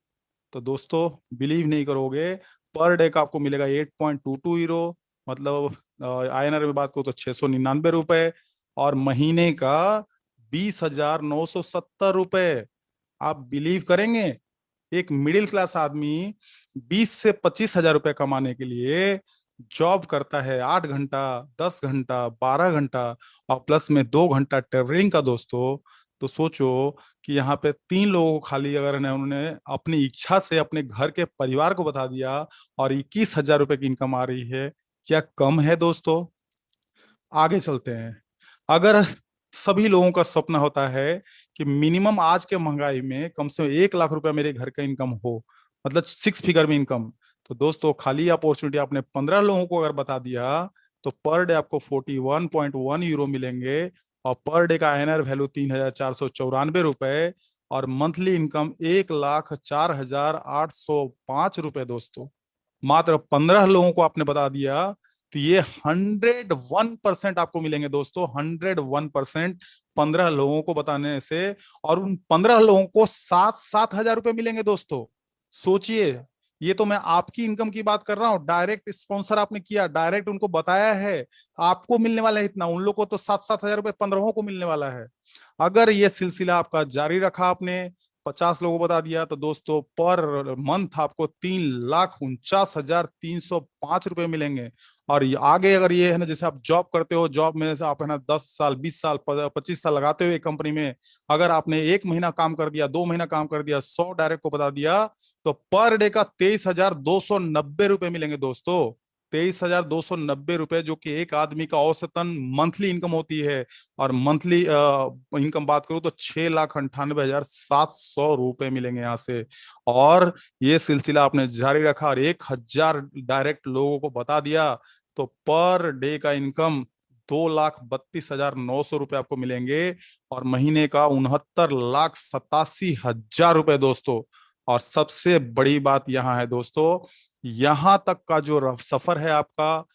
दोस्तों बिलीव नहीं करोगे, पर डे का आपको मिलेगा 8.22 यूरो, मतलब INR में बात करो तो 699 रुपए, और महीने का 20,970 रुपए। आप बिलीव करेंगे? एक मिडिल क्लास आदमी 20 से 25 हजार रुपए कमाने के लिए जॉब करता है, 8 घंटा, 10 घंटा, 12 घंटा, और प्लस में 2 घंटा ट्रेवलिंग का दोस्तों। तो सोचो कि यहाँ पे 3 लोगों को खाली अगर उन्होंने अपनी इच्छा से अपने घर के परिवार को बता दिया और 21,000 रुपए की इनकम आ रही है, क्या कम है दोस्तों? आगे चलते हैं। अगर सभी लोगों का सपना होता है कि मिनिमम आज के महंगाई में कम से कम 1 लाख रुपया मेरे घर का इनकम हो, मतलब 6 फिगर में इनकम, तो दोस्तों खाली अपॉर्चुनिटी आपने 15 लोगों को अगर बता दिया तो पर डे आपको 41.1 यूरो मिलेंगे, और पर डे का INR वैल्यू 3,494 रुपए, और मंथली इनकम 1,04,805 रुपए दोस्तों। मात्र 15 लोगों को आपने बता दिया तो ये 101% आपको मिलेंगे दोस्तों, 101% 15 लोगों को बताने से। और उन 15 लोगों को 7,000 रुपए मिलेंगे दोस्तों। सोचिए, ये तो मैं आपकी इनकम की बात कर रहा हूं, डायरेक्ट स्पॉन्सर आपने किया, डायरेक्ट उनको बताया है आपको मिलने वाला है इतना, उन लोगों को तो 7,000 रुपए 15 को मिलने वाला है। अगर ये सिलसिला आपका जारी रखा, आपने 50 लोगों को बता दिया, तो दोस्तों पर मंथ आपको 3,49,305 रुपए मिलेंगे। और आगे अगर ये है ना, जैसे आप जॉब करते हो, जॉब में से आप है ना 10 साल, 20 साल, 25 साल लगाते हो एक कंपनी में, अगर आपने 1 महीना काम कर दिया, 2 महीना काम कर दिया, 100 डायरेक्ट को बता दिया, तो पर डे का 23,290 रुपए मिलेंगे दोस्तों। 23,290 रुपए, जो कि एक आदमी का औसतन मंथली इनकम होती है। और मंथली इनकम बात करूं तो 6,98,700 रुपए मिलेंगे यहाँ से। और ये सिलसिला आपने जारी रखा और 1,000 डायरेक्ट लोगों को बता दिया, तो पर डे का इनकम 2,32,900 रुपए आपको मिलेंगे, और महीने का 69,87,000 रुपए दोस्तों। और सबसे बड़ी बात यहाँ है दोस्तों, यहां तक का जो सफर है आपका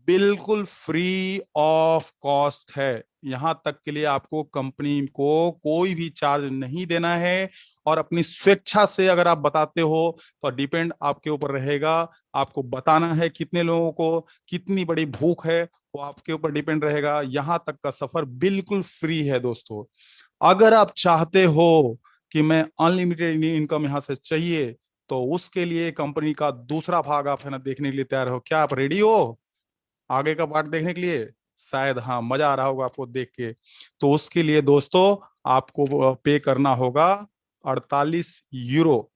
बिल्कुल फ्री ऑफ कॉस्ट है। यहाँ तक के लिए आपको कंपनी को कोई भी चार्ज नहीं देना है, और अपनी स्वेच्छा से अगर आप बताते हो तो डिपेंड आपके ऊपर रहेगा। आपको बताना है कितने लोगों को, कितनी बड़ी भूख है, वो आपके ऊपर डिपेंड रहेगा। यहाँ तक का सफर बिल्कुल फ्री है दोस्तों। अगर आप चाहते हो कि मैं अनलिमिटेड इनकम यहाँ से चाहिए, तो उसके लिए कंपनी का दूसरा भाग आप है ना देखने के लिए तैयार हो क्या? आप रेडी हो आगे का पार्ट देखने के लिए? शायद हाँ, मजा आ रहा होगा आपको देख के। तो उसके लिए दोस्तों आपको पे करना होगा 48 यूरो।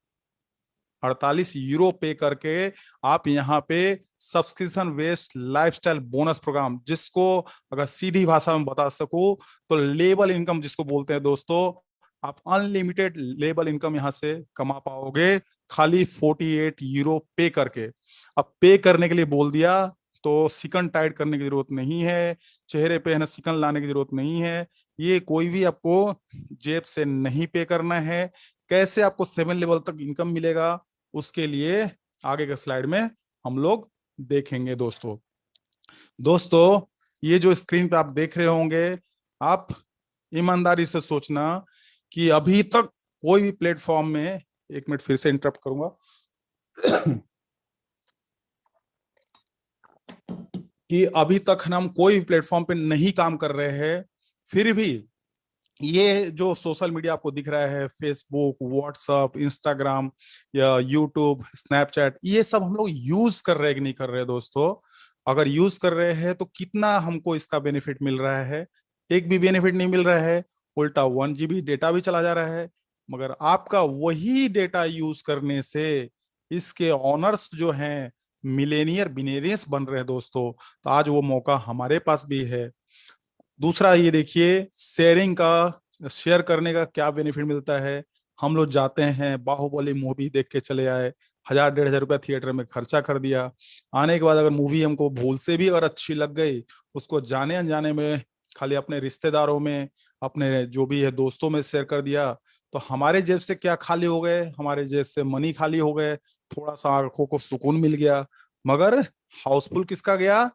48 यूरो पे करके आप यहाँ पे subscription based lifestyle bonus program, जिसको अगर सीधी भाषा में बता सकूं तो लेबल इनकम जिसको बोलते हैं दोस्तों, आप अनलिमिटेड लेबल इनकम यहाँ से कमा पाओगे खाली 48 यूरो पे करके। अब पे करने के लिए बोल दिया तो सिकन टाइट करने की जरूरत नहीं है, चेहरे पे है ना सिकन लाने की जरूरत नहीं है। ये कोई भी आपको जेब से नहीं पे करना है। कैसे आपको 7 लेवल तक इनकम मिलेगा, उसके लिए आगे के स्लाइड में हम लोग देखेंगे दोस्तों। दोस्तों ये जो स्क्रीन पे आप देख रहे होंगे, आप ईमानदारी से सोचना कि अभी तक कोई भी प्लेटफॉर्म में, एक मिनट फिर से इंटरप्ट करूंगा कि अभी तक हम कोई भी प्लेटफॉर्म पे नहीं काम कर रहे हैं, फिर भी ये जो सोशल मीडिया आपको दिख रहा है, फेसबुक, व्हाट्सअप, इंस्टाग्राम या यूट्यूब, स्नैपचैट, ये सब हम लोग यूज कर रहे हैं कि नहीं कर रहे हैं दोस्तों? अगर यूज कर रहे हैं तो कितना हमको इसका बेनिफिट मिल रहा है? एक भी बेनिफिट नहीं मिल रहा है, उल्टा 1 GB डेटा भी चला जा रहा है। मगर आपका वही डेटा यूज करने से इसके ऑनर्स जो हैं मिलेनियर बिनेरियस बन रहे हैं दोस्तों। तो आज वो मौका हमारे पास भी है। दूसरा ये देखिए, शेयरिंग का, शेयर करने का क्या बेनिफिट मिलता है। हम लोग जाते हैं बाहुबली मूवी देख के चले आए, 1000-1500 रुपया थिएटर में खर्चा कर दिया। आने के बाद अगर मूवी हमको भूल से भी अगर अच्छी लग गई, उसको जाने अनजाने में खाली अपने रिश्तेदारों में, अपने जो भी है दोस्तों में शेयर कर दिया, तो हमारे जेब से क्या खाली हो गए? हमारे जेब से मनी खाली हो गए, थोड़ा सा आंखों को सुकून मिल गया। मगर हाउसफुल किसका गया?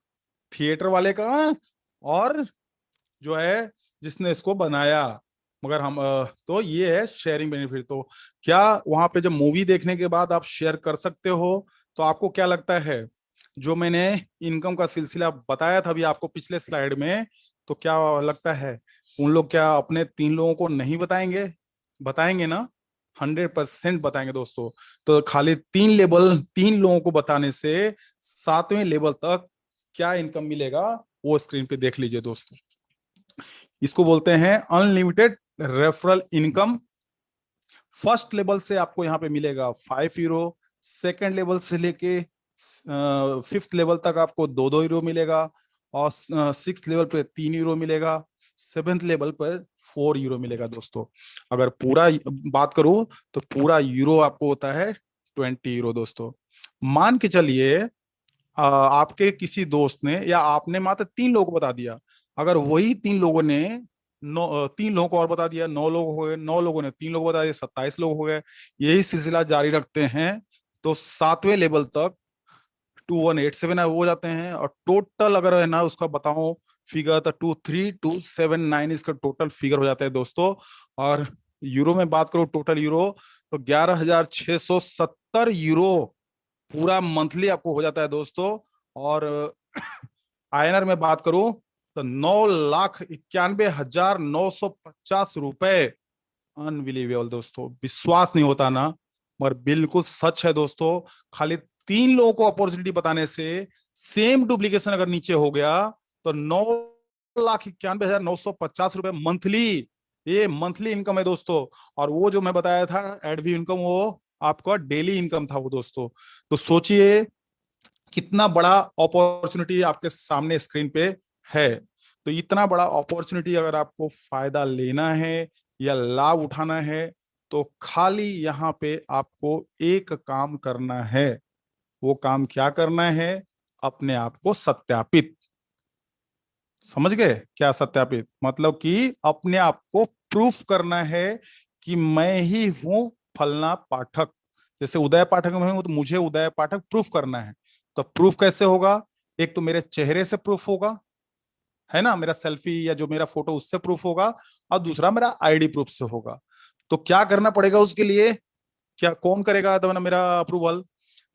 थिएटर वाले का, और जो है जिसने इसको बनाया। मगर हम तो ये है शेयरिंग बेनिफिट। तो क्या वहां पे जब मूवी देखने के बाद आप शेयर कर सकते हो, तो आपको क्या लगता है जो मैंने इनकम का सिलसिला बताया था अभी आपको पिछले स्लाइड में, तो क्या लगता है उन लोग क्या अपने 3 लोगों को नहीं बताएंगे? बताएंगे ना, 100% बताएंगे दोस्तों। तो खाली 3 लेवल, 3 लोगों को बताने से 7वें लेवल तक क्या इनकम मिलेगा वो स्क्रीन पे देख लीजिए दोस्तों। इसको बोलते हैं unlimited referral income. First level से आपको यहाँ पे मिलेगा 5 यूरो, सेकेंड लेवल से लेके 5th लेवल तक आपको 2-2 यूरो मिलेगा, और 6th लेवल पे 3 यूरो मिलेगा, 7th लेवल पर 4 यूरो मिलेगा दोस्तों। अगर पूरा बात करूं तो पूरा यूरो आपको होता है 20 यूरो दोस्तों। मान के चलिए आपके किसी दोस्त ने या आपने मात्र 3 लोगों को बता दिया, अगर वही 3 लोगों ने 3 लोगों को और बता दिया, 9 लोग हो गए, 9 लोगों ने 3 लोग बता दिया, 27 लोग हो गए। यही सिलसिला जारी रखते हैं तो 7वें लेवल तक 2187 हो जाते हैं। और टोटल अगर है ना उसका बताऊं फिगर, तो 23279 इसका टोटल फिगर हो जाता है दोस्तों। और यूरो में बात करूं, टोटल यूरो तो 11,670 यूरो पूरा मंथली आपको हो जाता है दोस्तों। और आईएनआर में बात करूं तो 9,91,950 रुपए। अनबिलीवेबल दोस्तों, विश्वास नहीं होता ना, मगर बिल्कुल सच है दोस्तों। खाली 3 लोगों को अपॉर्चुनिटी बताने से सेम डुप्लीकेशन अगर नीचे हो गया तो 9,91,950 रुपए मंथली, ये मंथली इनकम है दोस्तों। और वो जो मैं बताया था एडवी इनकम, वो आपका डेली इनकम था वो दोस्तों। तो सोचिए कितना बड़ा अपॉर्चुनिटी आपके सामने स्क्रीन पे है। तो इतना बड़ा अपॉर्चुनिटी अगर आपको फायदा लेना है या लाभ उठाना है, तो खाली यहाँ पे आपको एक काम करना है। वो काम क्या करना है? अपने आप को सत्यापित। समझ गए क्या सत्यापित मतलब? कि अपने आप को प्रूफ करना है कि मैं ही हूं फलना पाठक। जैसे उदय पाठक में हूं तो मुझे उदय पाठक प्रूफ करना है। तो प्रूफ कैसे होगा? एक तो मेरे चेहरे से प्रूफ होगा, है ना, मेरा सेल्फी या जो मेरा फोटो उससे प्रूफ होगा, और दूसरा मेरा आईडी प्रूफ से होगा। तो क्या करना पड़ेगा उसके लिए, क्या कौन करेगा तो मेरा अप्रूवल?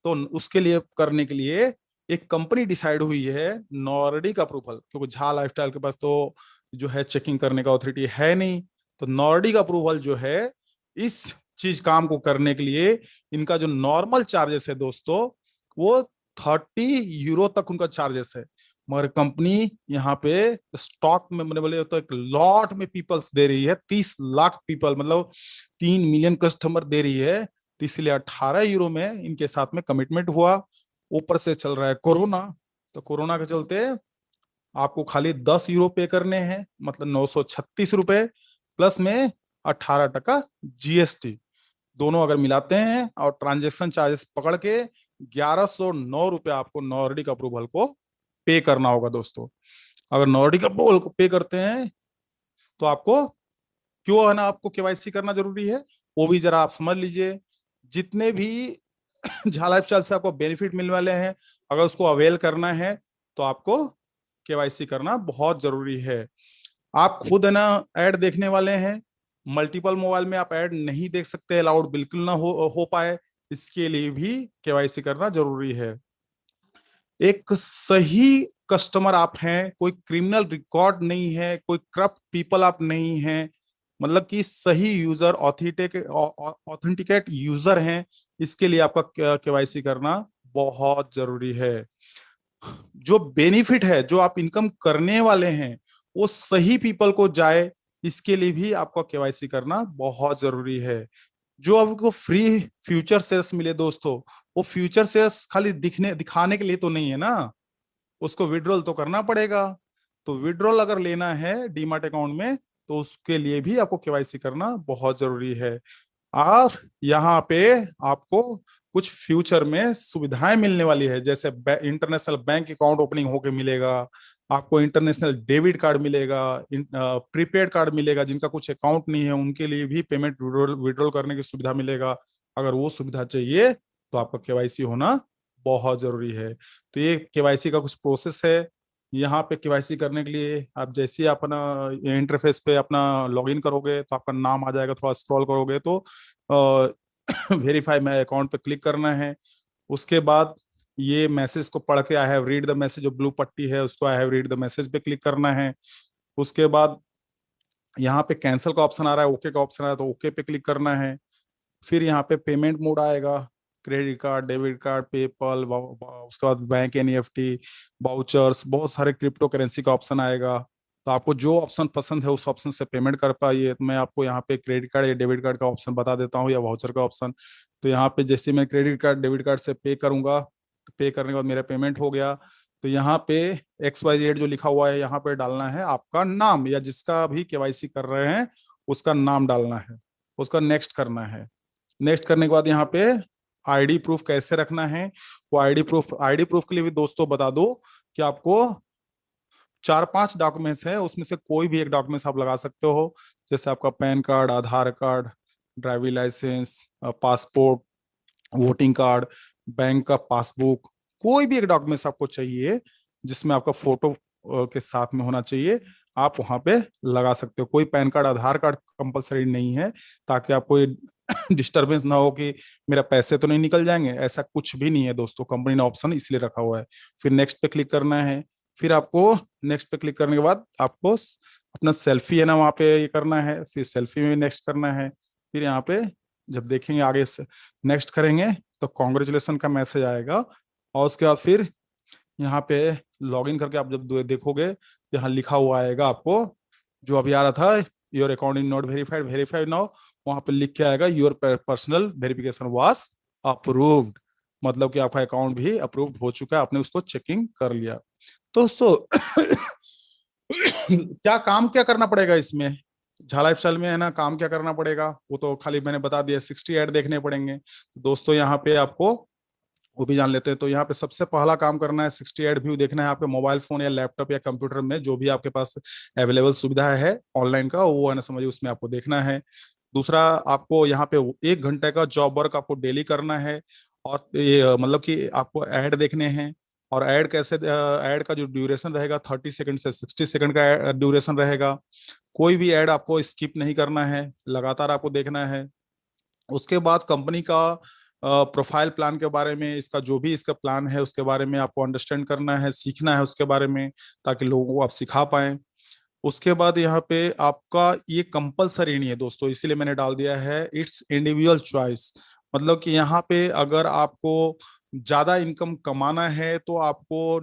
तो उसके लिए करने के लिए एक कंपनी डिसाइड हुई है, नॉर्डिक अप्रूवल, क्योंकि झा लाइफस्टाइल के पास तो जो है चेकिंग करने का अथॉरिटी है नहीं। तो नॉर्डिक अप्रूवल जो है इस चीज काम को करने के लिए, इनका जो नॉर्मल चार्जेस है दोस्तों, वो 30 यूरो तक उनका चार्जेस है। मगर कंपनी यहाँ पे स्टॉक में मैंने बोले तो एक लॉट में पीपल्स दे रही है, 30 लाख पीपल, मतलब 3 मिलियन कस्टमर दे रही है। तो इसलिए 18 यूरो में इनके साथ में कमिटमेंट हुआ। ऊपर से चल रहा है कोरोना, तो कोरोना के चलते आपको खाली 10 यूरो पे करने हैं, मतलब 936 रुपए, प्लस में 18 टका जीएसटी, दोनों अगर मिलाते हैं और ट्रांजेक्शन चार्जेस पकड़ के 1109 रुपए आपको नॉर्डिक अप्रूवल को पे करना होगा दोस्तों। अगर नॉर्डिक अप्रूवल को पे करते हैं तो आपको, क्यों है ना आपको केवाईसी करना जरूरी है, वो भी जरा आप समझ लीजिए। जितने भी झा लाइफस्टाइल से आपको बेनिफिट मिलने वाले हैं, अगर उसको अवेल करना है तो आपको केवाईसी करना बहुत जरूरी है। आप खुद है ना ऐड देखने वाले हैं, मल्टीपल मोबाइल में आप ऐड नहीं देख सकते, अलाउड बिल्कुल ना हो पाए, इसके लिए भी केवाईसी करना जरूरी है। एक सही कस्टमर आप हैं, कोई क्रिमिनल रिकॉर्ड नहीं है, कोई करप्ट पीपल आप नहीं हैं, मतलब कि सही यूजर, ऑथेंटिकेट यूजर हैं, इसके लिए आपका केवाईसी करना बहुत जरूरी है। जो बेनिफिट है, जो आप इनकम करने वाले हैं, वो सही पीपल को जाए, इसके लिए भी आपको केवाईसी करना बहुत जरूरी है। जो आपको फ्री फ्यूचर शेयर्स मिले दोस्तों, वो फ्यूचर शेयर्स खाली दिखाने के लिए तो नहीं है ना, उसको विड्रॉल तो करना पड़ेगा। तो विड्रॉल अगर लेना है डीमार्ट अकाउंट में, तो उसके लिए भी आपको केवाईसी करना बहुत जरूरी है। और यहाँ पे आपको कुछ फ्यूचर में सुविधाएं मिलने वाली है, जैसे इंटरनेशनल बैंक अकाउंट ओपनिंग होके मिलेगा, आपको इंटरनेशनल डेबिट कार्ड मिलेगा, प्रीपेड कार्ड मिलेगा, जिनका कुछ अकाउंट नहीं है उनके लिए भी पेमेंट विड्रॉल करने की सुविधा मिलेगा। अगर वो सुविधा चाहिए तो आपका केवाईसी होना बहुत जरूरी है। तो ये केवाईसी का कुछ प्रोसेस है। यहाँ पे केवाईसी करने के लिए आप जैसे ही अपना इंटरफेस पे अपना लॉगिन करोगे तो आपका नाम आ जाएगा, थोड़ा स्क्रॉल करोगे तो वेरीफाई माय अकाउंट पे क्लिक करना है। उसके बाद ये मैसेज को पढ़ के I have read the message, जो ब्लू पट्टी है उसको I have read the message पे क्लिक करना है। उसके बाद यहाँ पे कैंसिल का ऑप्शन आ रहा है, ओके का ऑप्शन आ रहा है, तो ओके पे क्लिक करना है। फिर यहाँ पे पेमेंट मोड आएगा, credit card, debit card, PayPal, उसके बाद बैंक एनईएफटी, वाउचर्स, बहुत सारे क्रिप्टो करेंसी का ऑप्शन आएगा। तो आपको जो ऑप्शन पसंद है उस ऑप्शन से पेमेंट कर पाइए। तो मैं आपको यहाँ पे क्रेडिट कार्ड या डेबिट कार्ड का ऑप्शन बता देता हूँ, या वाउचर का ऑप्शन। तो यहाँ पे जैसे मैं क्रेडिट कार्ड डेबिट कार्ड से पे करूंगा, तो पे करने के बाद मेरा पेमेंट हो गया। तो यहाँ पे XYZ जो लिखा हुआ है, यहाँ पे डालना है आपका नाम, या जिसका भी केवाईसी कर रहे हैं उसका नाम डालना है। उसका नेक्स्ट करना है। नेक्स्ट करने के बाद यहाँ पे आईडी प्रूफ कैसे रखना है, वो आईडी प्रूफ के लिए भी दोस्तों बता दो कि आपको 4-5 डॉक्यूमेंट्स है, उसमें से कोई भी एक डॉक्यूमेंट्स आप लगा सकते हो। जैसे आपका PAN card, Aadhaar card, driving licence, passport, voting card, bank का पासबुक, कोई भी एक डॉक्यूमेंट्स आपको चाहिए जिसमें आपका फोटो के साथ में होना चाहिए, आप वहां पे लगा सकते हो। कोई pan card, Aadhaar card compulsory नहीं है, ताकि आपको डिस्टरबेंस ना हो कि मेरा पैसे तो नहीं निकल जाएंगे, ऐसा कुछ भी नहीं है दोस्तों। कंपनी ने ऑप्शन इसलिए रखा हुआ है। फिर नेक्स्ट पे क्लिक करना है। फिर आपको नेक्स्ट पे क्लिक करने के बाद आपको अपना सेल्फी है ना वहाँ पे ये करना है, फिर सेल्फी में नेक्स्ट करना है। फिर यहाँ पे जब देखेंगे आगे से नेक्स्ट करेंगे तो कॉन्ग्रेचुलेसन का मैसेज आएगा। और उसके बाद फिर यहाँ पे लॉगिन करके आप जब देखोगे, यहाँ लिखा हुआ आएगा आपको, जो अभी आ रहा था, your account is not verified, verified now, वहां पे लिख के आएगा your personal verification was approved, मतलब कि आपका अकाउंट भी अप्रूव्ड हो चुका है, आपने उसको चेकिंग कर लिया। दोस्तों क्या करना पड़ेगा इसमें, झा लाइफस्टाइल में है ना, काम क्या करना पड़ेगा वो तो खाली मैंने बता दिया, 60 ऐड देखने पड़ेंगे दोस्तों। यहाँ पे आपको वो भी जान लेते हैं। तो यहाँ पे सबसे पहला काम करना है, 68 व्यू देखना है आपके मोबाइल फोन या लैपटॉप या कंप्यूटर में, जो भी आपके पास अवेलेबल सुविधा है ऑनलाइन का, वो है ना समझिए उसमें आपको देखना है। दूसरा, आपको यहाँ पे 1 घंटे का जॉब वर्क आपको डेली करना है, और ये मतलब कि आपको ऐड देखने हैं। और ऐड कैसे, ऐड का जो ड्यूरेशन रहेगा 30 सेकंड से 60 सेकंड का ड्यूरेशन रहेगा। कोई भी ऐड आपको स्किप नहीं करना है, लगातार आपको देखना है। उसके बाद कंपनी का प्रोफाइल प्लान के बारे में, इसका जो भी इसका प्लान है उसके बारे में आपको अंडरस्टैंड करना है, सीखना है उसके बारे में, ताकि लोगों को आप सिखा पाएं। उसके बाद यहाँ पे आपका ये कंपलसरी नहीं है दोस्तों, इसीलिए मैंने डाल दिया है इट्स इंडिविजुअल चॉइस। मतलब कि यहाँ पे अगर आपको ज्यादा इनकम कमाना है तो आपको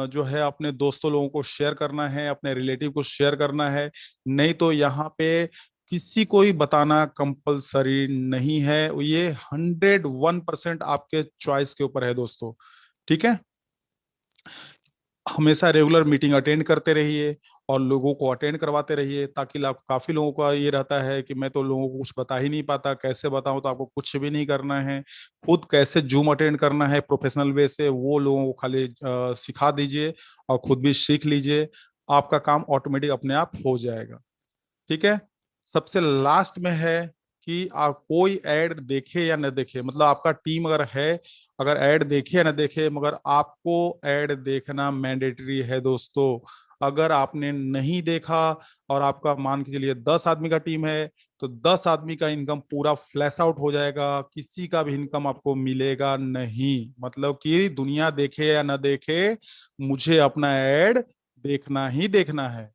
जो है अपने दोस्तों लोगों को शेयर करना है, अपने रिलेटिव को शेयर करना है। नहीं तो यहाँ पे किसी को ही बताना कंपलसरी नहीं है, ये 101% आपके चॉइस के ऊपर है दोस्तों। ठीक है, हमेशा रेगुलर मीटिंग अटेंड करते रहिए और लोगों को अटेंड करवाते रहिए, ताकि काफी लोगों का ये रहता है कि मैं तो लोगों को कुछ बता ही नहीं पाता, कैसे बताऊं। तो आपको कुछ भी नहीं करना है, खुद कैसे जूम अटेंड करना है प्रोफेशनल वे से, वो लोगों को खाली सिखा दीजिए और खुद भी सीख लीजिए। आपका काम ऑटोमेटिक अपने आप हो जाएगा। ठीक है, सबसे लास्ट में है कि आप कोई ऐड देखे या न देखे, मतलब आपका टीम अगर है, अगर ऐड देखे या न देखे, मगर आपको ऐड देखना मैंडेटरी है दोस्तों। अगर आपने नहीं देखा और आपका मान के चलिए 10 आदमी का टीम है, तो 10 आदमी का इनकम पूरा फ्लैश आउट हो जाएगा, किसी का भी इनकम आपको मिलेगा नहीं। मतलब कि दुनिया देखे या न देखे, मुझे अपना ऐड देखना ही देखना है।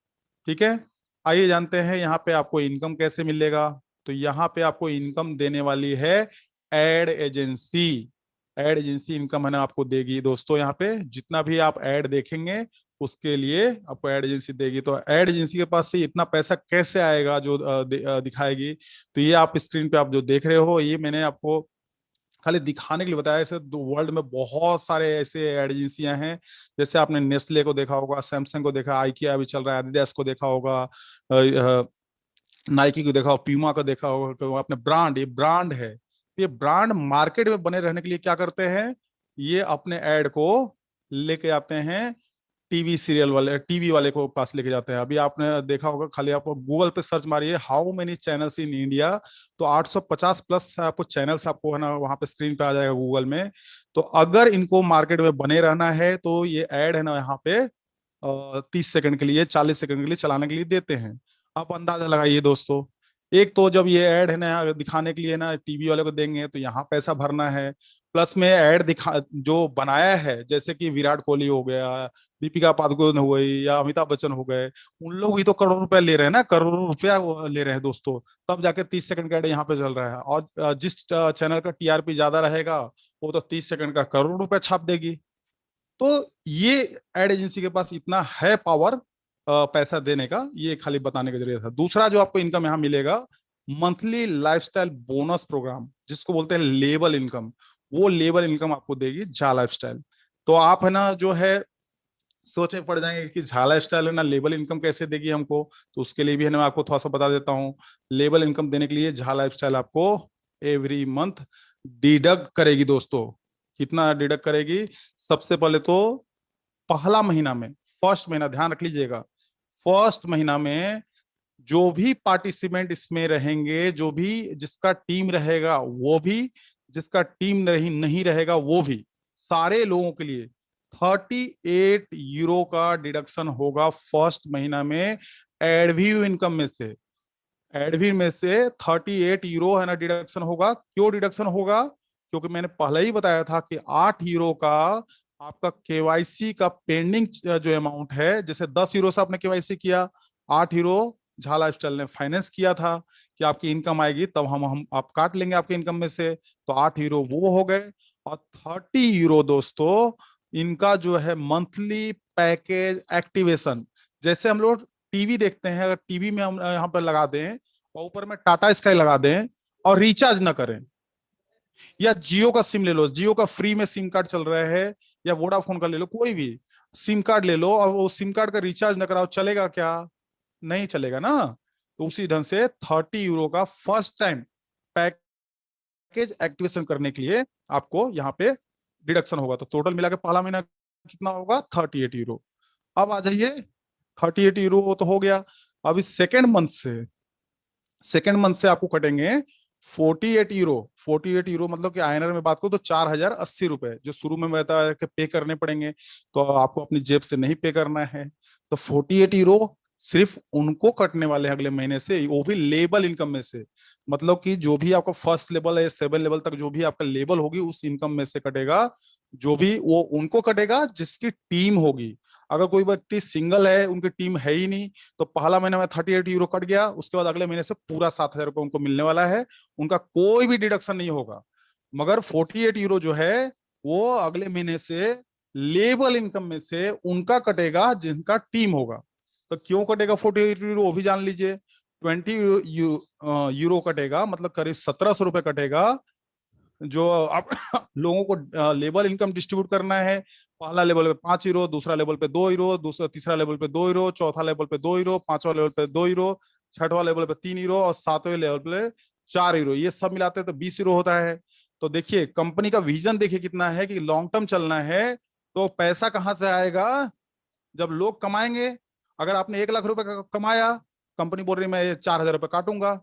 ठीक है, आइए जानते हैं यहाँ पे आपको इनकम कैसे मिलेगा। तो यहाँ पे आपको इनकम देने वाली है ad agency. Ad agency income है ना आपको देगी दोस्तों। यहाँ पे जितना भी आप ऐड देखेंगे उसके लिए आपको एड एजेंसी देगी। तो एड एजेंसी के पास से इतना पैसा कैसे आएगा जो दिखाएगी। तो ये आप स्क्रीन पे आप जो देख रहे हो, ये मैंने आपको खाली दिखाने के लिए बताया। ऐसे वर्ल्ड में बहुत सारे ऐसे एड एजेंसियां हैं, जैसे आपने नेस्ले को देखा होगा, सैमसंग को देखा, आइकिया अभी चल रहा है, एडिडास को देखा होगा, नाइकी को देखा होगा, प्यूमा को देखा होगा। तो अपने ब्रांड, ये ब्रांड है। ये ब्रांड मार्केट में बने रहने के लिए क्या करते हैं, ये अपने ऐड को लेके आते हैं टीवी सीरियल वाले, टीवी वाले को पास लेके जाते हैं। अभी आपने देखा होगा, खाली आप गूगल पे सर्च मारिए how many channels in India, तो 850 प्लस आपको चैनल्स आपको है ना वहां पे स्क्रीन पे आ जाएगा गूगल में। तो अगर इनको मार्केट में बने रहना है तो ये ऐड है ना यहाँ पे 30 सेकंड के लिए, 40 सेकंड के लिए चलाने के लिए देते हैं। आप अंदाजा लगाइए दोस्तों। एक तो जब ये ऐड है ना दिखाने के लिए ना टीवी वाले को देंगे तो यहाँ पैसा भरना है, प्लस में ऐड दिखा जो बनाया है, जैसे कि विराट कोहली हो गया, दीपिका पादुकोण हो गई, या अमिताभ बच्चन हो गए, उन लोग भी तो करोड़ रुपया ले रहे हैं ना, करोड़ों रुपया वो ले रहे हैं दोस्तों। तब जाके 30 सेकंड का ऐड यहाँ पे चल रहा है। और जिस चैनल का टीआरपी ज्यादा रहेगा वो तो 30 सेकंड का करोड़ रुपया छाप देगी। तो ये एड एजेंसी के पास इतना है पावर पैसा देने का, ये खाली बताने का जरिया था। दूसरा जो आपको इनकम यहाँ मिलेगा, मंथली लाइफस्टाइल बोनस प्रोग्राम, जिसको बोलते हैं लेबल इनकम। वो लेबल इनकम आपको देगी झा लाइफस्टाइल। तो आप है ना जो है सोच में पड़ जाएंगे कि झा लाइफस्टाइल है ना लेबल इनकम कैसे देगी हमको। तो उसके लिए भी है ना मैं आपको थोड़ा सा बता देता हूँ। लेबल इनकम देने के लिए झा लाइफस्टाइल आपको एवरी मंथ डिडक्ट करेगी दोस्तों। कितना डिडक्ट करेगी, सबसे पहले तो पहला महीना में, फर्स्ट महीना ध्यान रख लीजिएगा, फर्स्ट महीना में जो भी पार्टिसिपेंट इसमें रहेंगे, जो भी जिसका टीम रहेगा वो भी, जिसका टीम नहीं रहेगा वो भी, सारे लोगों के लिए 38 यूरो का डिडक्शन होगा फर्स्ट महीना में एडव्यू इनकम में से। एडव्यू में से 38 यूरो है ना डिडक्शन होगा। क्यों डिडक्शन होगा, क्योंकि मैंने पहले ही बताया था कि 8 यूरो का आपका केवाईसी का पेंडिंग जो अमाउंट है, जैसे 10 यूरो से आपने केवाईसी किया, 8 यूरो झा लाइफस्टाइल ने फाइनेंस किया था कि आपकी इनकम आएगी तब हम आप काट लेंगे आपके इनकम में से। तो 8 यूरो वो हो गए। और 30 यूरो दोस्तों इनका जो है मंथली पैकेज एक्टिवेशन। जैसे हम लोग टीवी देखते हैं, अगर टीवी में हम यहाँ पर लगा दें और ऊपर में टाटा स्काई लगा दें और रिचार्ज ना करें, या जियो का सिम ले लो, जियो का फ्री में सिम कार्ड चल रहा है, या वोडाफोन का ले लो, कोई भी सिम कार्ड ले लो और वो सिम कार्ड का रिचार्ज ना कराओ, चलेगा क्या, नहीं चलेगा ना। तो उसी ढंग से 30 यूरो का फर्स्ट टाइम पैकेज एक्टिवेशन करने के लिए आपको यहाँ पे डिडक्शन होगा। तो टोटल मिला के पहला महीना कितना होगा, 38 यूरो। अब आ जाइए, 38 यूरो तो हो गया। अब इस सेकेंड मंथ से आपको कटेंगे 48 यूरो, 48 यूरो मतलब कि आईएनआर में बात करो तो 4080 रुपए जो शुरू में बताया कि पे करने पड़ेंगे, तो आपको अपनी जेब से नहीं पे करना है। तो 48 यूरो सिर्फ उनको कटने वाले हैं अगले महीने से, वो भी लेबल इनकम में से। मतलब कि जो भी आपका फर्स्ट लेवल है 7 लेवल तक जो भी आपका लेवल होगी उस इनकम में से कटेगा, जो भी वो उनको कटेगा जिसकी टीम होगी। अगर कोई व्यक्ति सिंगल है, उनकी टीम है ही नहीं, तो पहला महीना में 38 यूरो कट गया, उसके बाद अगले महीने से पूरा 7000 रुपये उनको मिलने वाला है, उनका कोई भी डिडक्शन नहीं होगा। मगर 48 यूरो जो है वो अगले महीने से लेबल इनकम में से उनका कटेगा जिनका टीम होगा। तो क्यों कटेगा 48 यूरो वो भी जान लीजिए। 20 यूरो कटेगा, मतलब करीब 1700 रुपये कटेगा, जो आप लोगों को लेवल इनकम डिस्ट्रीब्यूट करना है। पहला लेवल पे 5 यूरो, दूसरा लेवल पे 2 यूरो, दूसरा तीसरा लेवल पे 2 यूरो, चौथा लेवल पे 2 यूरो, पांचवा लेवल पे 2 यूरो, छठवां लेवल पे 3 यूरो और सातवें लेवल पे 4 यूरो। ये सब मिलाते हैं तो 20 यूरो होता है। तो देखिए कंपनी का विजन देखिए कितना है कि लॉन्ग टर्म चलना है। तो पैसा कहाँ से आएगा? जब लोग कमाएंगे। अगर आपने 1 लाख रुपए का कमाया, कंपनी बोल रही है मैं 4000 रुपये काटूंगा,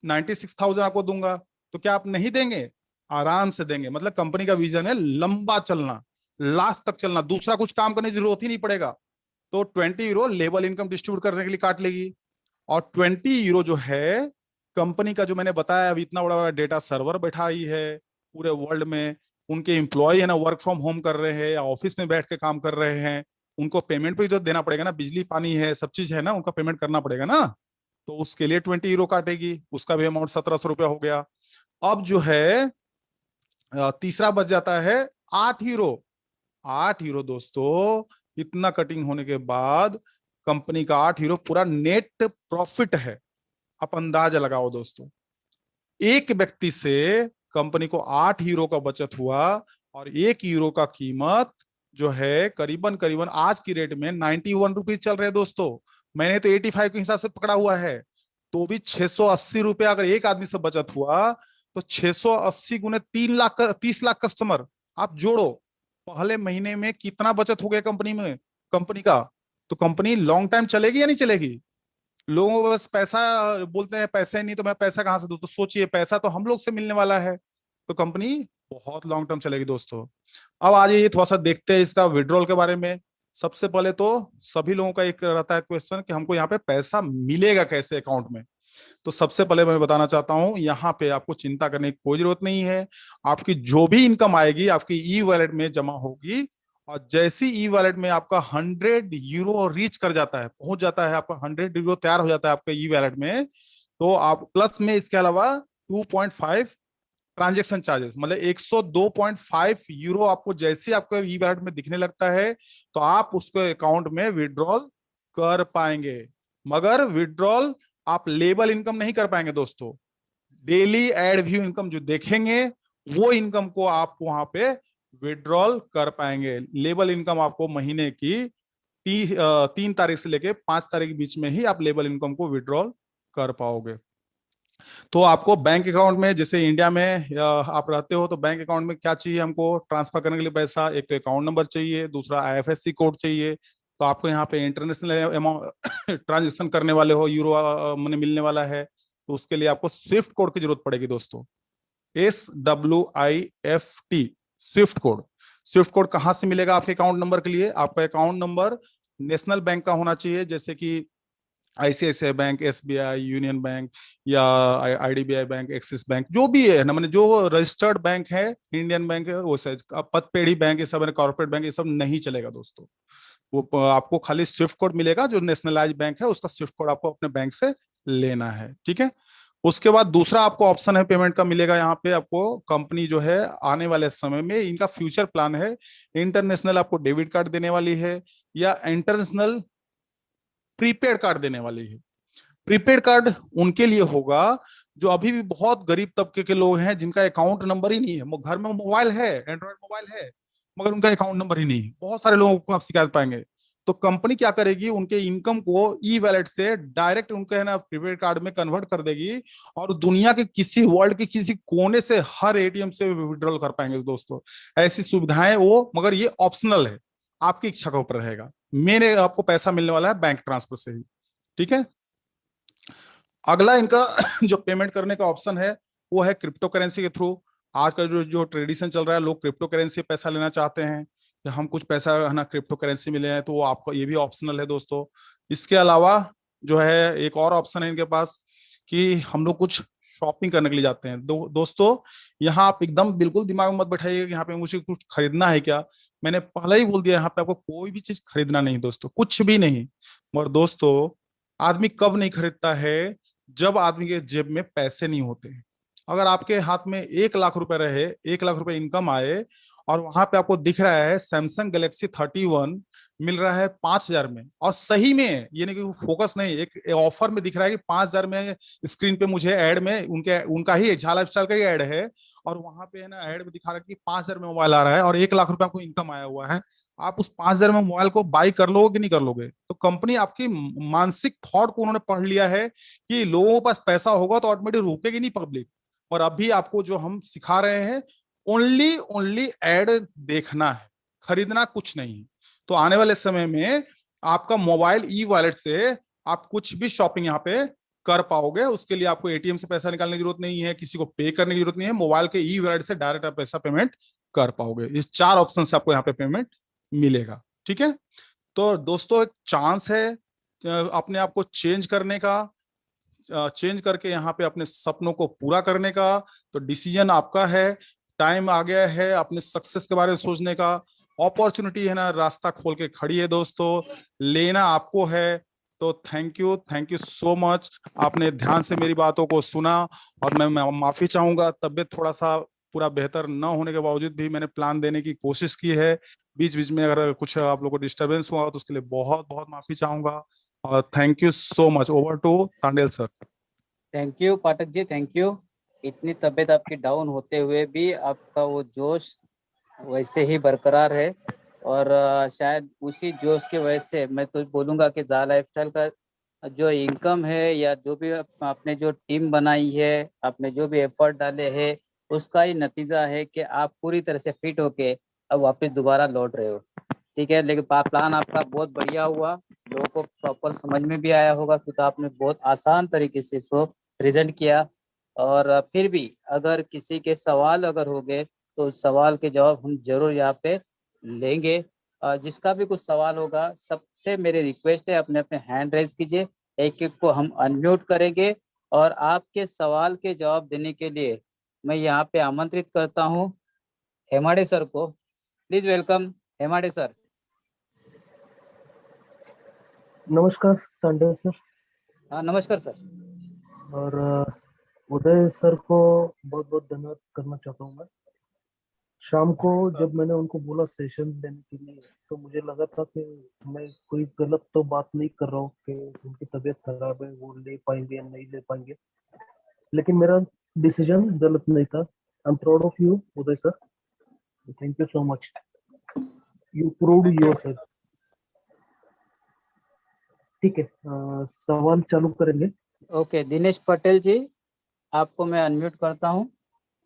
96,000 आपको दूंगा, तो क्या आप नहीं देंगे? आराम से देंगे। मतलब कंपनी का विजन है लंबा चलना, लास्ट तक चलना, दूसरा कुछ काम करने की जरूरत ही नहीं पड़ेगा। तो 20 यूरो लेवल इनकम डिस्ट्रीब्यूट करने के लिए काट लेगी, और 20 यूरो जो है कंपनी का, जो मैंने बताया अभी इतना बड़ा बड़ा डेटा सर्वर बैठा ही है पूरे वर्ल्ड में, उनके एम्प्लॉय है ना वर्क फ्रॉम होम कर रहे हैं या ऑफिस में बैठ के काम कर रहे हैं, उनको पेमेंट भी तो देना पड़ेगा ना, बिजली पानी है सब चीज है ना, उनका पेमेंट करना पड़ेगा ना। तो उसके लिए 20 यूरो काटेगी, उसका भी अमाउंट 1700 रुपया हो गया। अब जो है तीसरा बच जाता है 8 यूरो। 8 यूरो दोस्तों, इतना कटिंग होने के बाद कंपनी का 8 यूरो पूरा नेट प्रॉफिट है। आप अंदाजा लगाओ दोस्तों, एक व्यक्ति से कंपनी को 8 यूरो का बचत हुआ, और 1 यूरो का कीमत जो है करीबन करीबन आज की रेट में 91 रुपीज चल रहे हैं दोस्तों। मैंने तो 85 के हिसाब से पकड़ा हुआ है, तो भी 680 रुपया अगर एक आदमी से बचत हुआ, तो 680 गुने 3 लाख, 30 लाख कस्टमर आप जोड़ो, पहले महीने में कितना बचत हो गया कंपनी में, कंपनी का। तो कंपनी लॉन्ग टाइम चलेगी या नहीं चलेगी? लोगों को बस पैसा बोलते हैं, पैसे नहीं तो मैं पैसा कहां से दूं, तो सोचिए पैसा तो हम लोग से मिलने वाला है, तो कंपनी बहुत लॉन्ग टर्म चलेगी दोस्तों। अब आज ये थोड़ा सा देखते हैं इसका विड्रॉल के बारे में। सबसे पहले तो सभी लोगों का एक रहता है क्वेश्चन कि हमको यहाँ पे पैसा मिलेगा कैसे अकाउंट में। तो सबसे पहले मैं बताना चाहता हूं, यहाँ पे आपको चिंता करने की कोई जरूरत नहीं है। आपकी जो भी इनकम आएगी आपकी ई वॉलेट में जमा होगी, और जैसी ई वॉलेट में आपका 100 यूरो रीच कर जाता है, पहुंच जाता है, आपका 100 यूरो तैयार हो जाता है आपका ई वॉलेट में, तो आप प्लस में इसके अलावा 2.5 ट्रांजेक्शन चार्जेस, मतलब 102.5 यूरो आपको जैसे आपको ई वॉलेट में दिखने लगता है, तो आप उसको अकाउंट में विड्रॉल कर पाएंगे। मगर विड्रॉल आप लेबल इनकम नहीं कर पाएंगे दोस्तों। डेली एड व्यू इनकम जो देखेंगे वो इनकम को आप वहां पे विड्रॉल कर पाएंगे। लेबल इनकम आपको महीने की 3 तारीख से लेके 5 तारीख के बीच में ही आप लेबल इनकम को विड्रॉल कर पाओगे। तो आपको बैंक अकाउंट में, जैसे इंडिया में आप रहते हो, तो बैंक अकाउंट में क्या चाहिए हमको ट्रांसफर करने के लिए पैसा? एक तो अकाउंट नंबर चाहिए, दूसरा आईएफएससी कोड चाहिए। तो आपको यहाँ पे इंटरनेशनल अमाउंट ट्रांजेक्शन करने वाले हो, यूरो मनी मिलने वाला है, तो उसके लिए आपको स्विफ्ट कोड की जरूरत पड़ेगी दोस्तों। SWIFT Swift code. Swift code कहाँ से मिलेगा आपके अकाउंट नंबर के लिए? आपका अकाउंट नंबर नेशनल बैंक का होना चाहिए, जैसे कि ICICI bank, SBI, union bank, या आईडीबीआई बैंक, एक्सिस बैंक, जो भी है ना, मैंने जो रजिस्टर्ड बैंक है, इंडियन बैंक है, वो पतपेढ़ी बैंक, ये सब कॉर्पोरेट बैंक, ये सब नहीं चलेगा दोस्तों। वो आपको खाली स्विफ्ट कोड मिलेगा, जो नेशनलाइज बैंक है उसका स्विफ्ट कोड आपको अपने बैंक से लेना है, ठीक है। उसके बाद दूसरा आपको ऑप्शन है पेमेंट का मिलेगा। यहाँ पे आपको कंपनी जो है आने वाले समय में, इनका फ्यूचर प्लान है, इंटरनेशनल आपको डेबिट कार्ड देने वाली है, या इंटरनेशनल प्रीपेड कार्ड देने वाली है। प्रीपेड कार्ड उनके लिए होगा जो अभी भी बहुत गरीब तबके के लोग हैं, जिनका अकाउंट नंबर ही नहीं है। घर में मोबाइल है, एंड्रॉइड मोबाइल है, मगर उनका अकाउंट नंबर ही नहीं है। बहुत सारे लोगों को आप शिकायत पाएंगे। तो कंपनी क्या करेगी, उनके इनकम को ई वैलेट से डायरेक्ट उनके है ना प्रीपेड कार्ड में कन्वर्ट कर देगी, और दुनिया के किसी, वर्ल्ड के किसी कोने से हर एटीएम से विड्रॉल कर पाएंगे दोस्तों। ऐसी सुविधाएं वो, मगर ये ऑप्शनल है, आपकी इच्छा के ऊपर रहेगा। मेरे आपको पैसा मिलने वाला है बैंक ट्रांसफर से ही, ठीक है। अगला इनका जो पेमेंट करने का ऑप्शन है, वो है क्रिप्टो करेंसी के थ्रू। आज का जो जो ट्रेडिशन चल रहा है, लोग क्रिप्टो करेंसी पैसा लेना चाहते हैं कि हम कुछ पैसा है ना क्रिप्टो करेंसी में ले आए, तो वो आपको ये भी ऑप्शनल है दोस्तों। इसके अलावा जो है एक और ऑप्शन है इनके पास कि हम लोग कुछ शॉपिंग करने के लिए जाते हैं। दोस्तों यहाँ आप एकदम बिल्कुल दिमाग में मत बैठाइए कि यहाँ पे मुझे कुछ खरीदना है क्या। मैंने पहले ही बोल दिया, यहाँ पे आपको कोई भी चीज खरीदना नहीं दोस्तों, कुछ भी नहीं। मगर दोस्तों आदमी कब नहीं खरीदता है, जब आदमी के जेब में पैसे नहीं होते। अगर आपके हाथ में 1 लाख रुपए रहे, 1 लाख रुपए इनकम आए, और वहां पे आपको दिख रहा है सैमसंग गैलेक्सी 31 मिल रहा है 5,000 में, और सही में ये नहीं कि फोकस नहीं, एक ऑफर में दिख रहा है कि 5,000 में, स्क्रीन पे मुझे ऐड में उनके उनका ही झा लाइफस्टाइल का ही ऐड है, और वहां पे है ना ऐड में दिखा रहा है कि 5,000 में मोबाइल आ रहा है और 1 लाख रुपए आपको इनकम आया हुआ है। आप उस 5,000 में मोबाइल को बाई कर लोगे कि नहीं कर लोगे? तो कंपनी आपकी मानसिक थॉट को उन्होंने पढ़ लिया है कि लोगों के पास पैसा होगा तो ऑटोमेटिक रुकेगी नहीं पब्लिक। और अभी आपको जो हम सिखा रहे हैं, ओनली ओनली एड देखना है, खरीदना कुछ नहीं। तो आने वाले समय में आपका मोबाइल ई वॉलेट से आप कुछ भी शॉपिंग यहाँ पे कर पाओगे। उसके लिए आपको एटीएम से पैसा निकालने की जरूरत नहीं है, किसी को पे करने की जरूरत नहीं है, मोबाइल के ई वॉलेट से डायरेक्ट आप पैसा पेमेंट कर पाओगे। इस 4 ऑप्शन से आपको यहाँ पे पेमेंट मिलेगा। ठीक है, तो दोस्तों एक चांस है अपने आप को चेंज करने का, चेंज करके यहाँ पे अपने सपनों को पूरा करने का। तो डिसीजन आपका है, टाइम आ गया है अपने सक्सेस के बारे में सोचने का। अपॉर्चुनिटी है ना रास्ता खोल के खड़ी है दोस्तों, लेना आपको है। तो थैंक यू सो मच, आपने ध्यान से मेरी बातों को सुना। और मैं माफी चाहूंगा, तबीयत थोड़ा सा पूरा बेहतर न होने के बावजूद भी मैंने प्लान देने की कोशिश की है। बीच बीच में अगर कुछ आप लोगों को डिस्टरबेंस हुआ तो उसके लिए बहुत बहुत माफी चाहूंगा। और thank you so much. Over to Tandel sir. Thank you Pathak ji, thank you. इतनी तबीयत आपकी डाउन होते हुए भी आपका वो जोश वैसे ही बरकरार है। और शायद उसी जोश की वजह से मैं तो बोलूँगा कि ज़ा लाइफस्टाइल का जो इनकम है, या जो भी आपने जो टीम बनाई है, आपने जो भी एफर्ट डाले हैं, उसका ही नतीजा है कि आप पूरी तरह से फिट होके अब वापस दोबारा लौट रहे हो। ठीक है, लेकिन प्लान आपका बहुत बढ़िया हुआ, लोगों को प्रॉपर समझ में भी आया होगा, क्योंकि आपने बहुत आसान तरीके से इसको प्रेजेंट किया। और फिर भी अगर किसी के सवाल अगर हो गए तो सवाल के जवाब हम जरूर यहाँ पे लेंगे। जिसका भी कुछ सवाल होगा, सबसे मेरी रिक्वेस्ट है अपने अपने हैंड रेज कीजिए, एक एक को हम अनम्यूट करेंगे। और आपके सवाल के जवाब देने के लिए मैं यहाँ पे आमंत्रित करता हूँ हेमाडे सर को। Please welcome Hemade sir. नमस्कार तांडव सर। हाँ नमस्कार सर। और उदय सर को बहुत बहुत धन्यवाद करना चाहता हूँ मैं। शाम को जब मैंने उनको बोला सेशन देने के लिए, तो मुझे लगा था कि मैं कोई गलत तो बात नहीं कर रहा हूँ कि उनकी तबीयत खराब है, वो ले पाएंगे या नहीं ले पाएंगे। लेकिन मेरा डिसीजन गलत नहीं था। I am proud of you Uday sir, thank you so much, you proved yourself. ठीक है, सवाल चालू करेंगे। ओके दिनेश पटेल जी, आपको मैं अनम्यूट करता हूँ।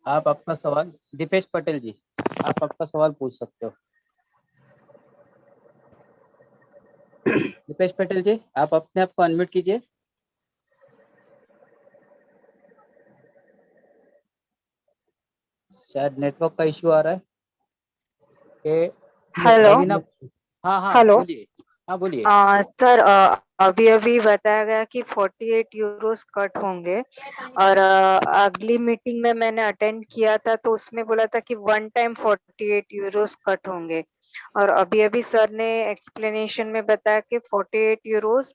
आप आपका सवाल, दीपेश पटेल जी, आप आपका सवाल पूछ सकते हो। दीपेश पटेल जी, आप अपने आप को अनम्यूट कीजिए। शायद नेटवर्क का इश्यू आ रहा है कि हेलो। रवीना। हाँ हाँ हेलो। बोलिए, हाँ बोलिए। सर अभी अभी बताया गया कि 48 यूरोस कट होंगे, और अगली मीटिंग में मैंने अटेंड किया था तो उसमें बोला था कि वन टाइम 48 यूरोस कट होंगे, और अभी अभी सर ने एक्सप्लेनेशन में बताया कि 48 यूरोस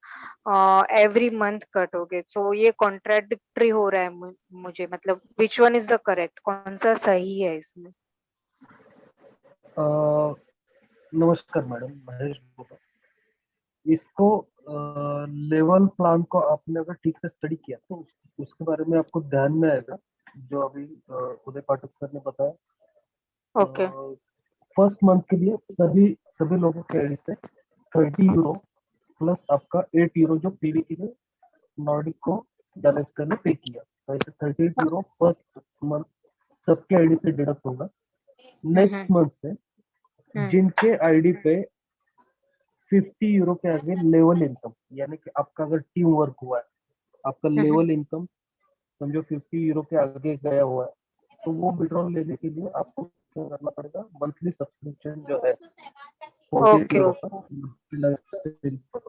एवरी मंथ कट होंगे। तो ये कॉन्ट्राडिक्टरी हो रहा है मुझे, मतलब which one is the correct, कौन सा सही है इसमें? नमस्कार मैडम, महेश बोल रहा हूँ। इसको लेवल प्लान को आपने अगर ठीक से स्टडी किया तो उसके बारे में आपको ध्यान में आएगा जो अभी उदय पाठक सर ने बताया। ओके। फर्स्ट मंथ के लिए सभी सभी लोगों के एंड से 30 यूरो प्लस आपका 8 यूरो जो पीवीटी ने नॉर्डिक को डायरेक्ट करने पे किया, तो ऐसे 38 यूरो फर्स्ट मंथ सबके आईडी से डिडक्ट होगा। नेक्स्ट मंथ से जिनके आईडी पे 50 यूरो के आगे लेवल इनकम, यानी कि आपका अगर टीम वर्क हुआ है, आपका लेवल इनकम समझो 50 यूरो के आगे गया हुआ है, तो वो विड्रॉल लेने के लिए आपको क्या करना पड़ेगा, मंथली सब्सक्रिप्शन जो है 48 ओके यूरो ओके का,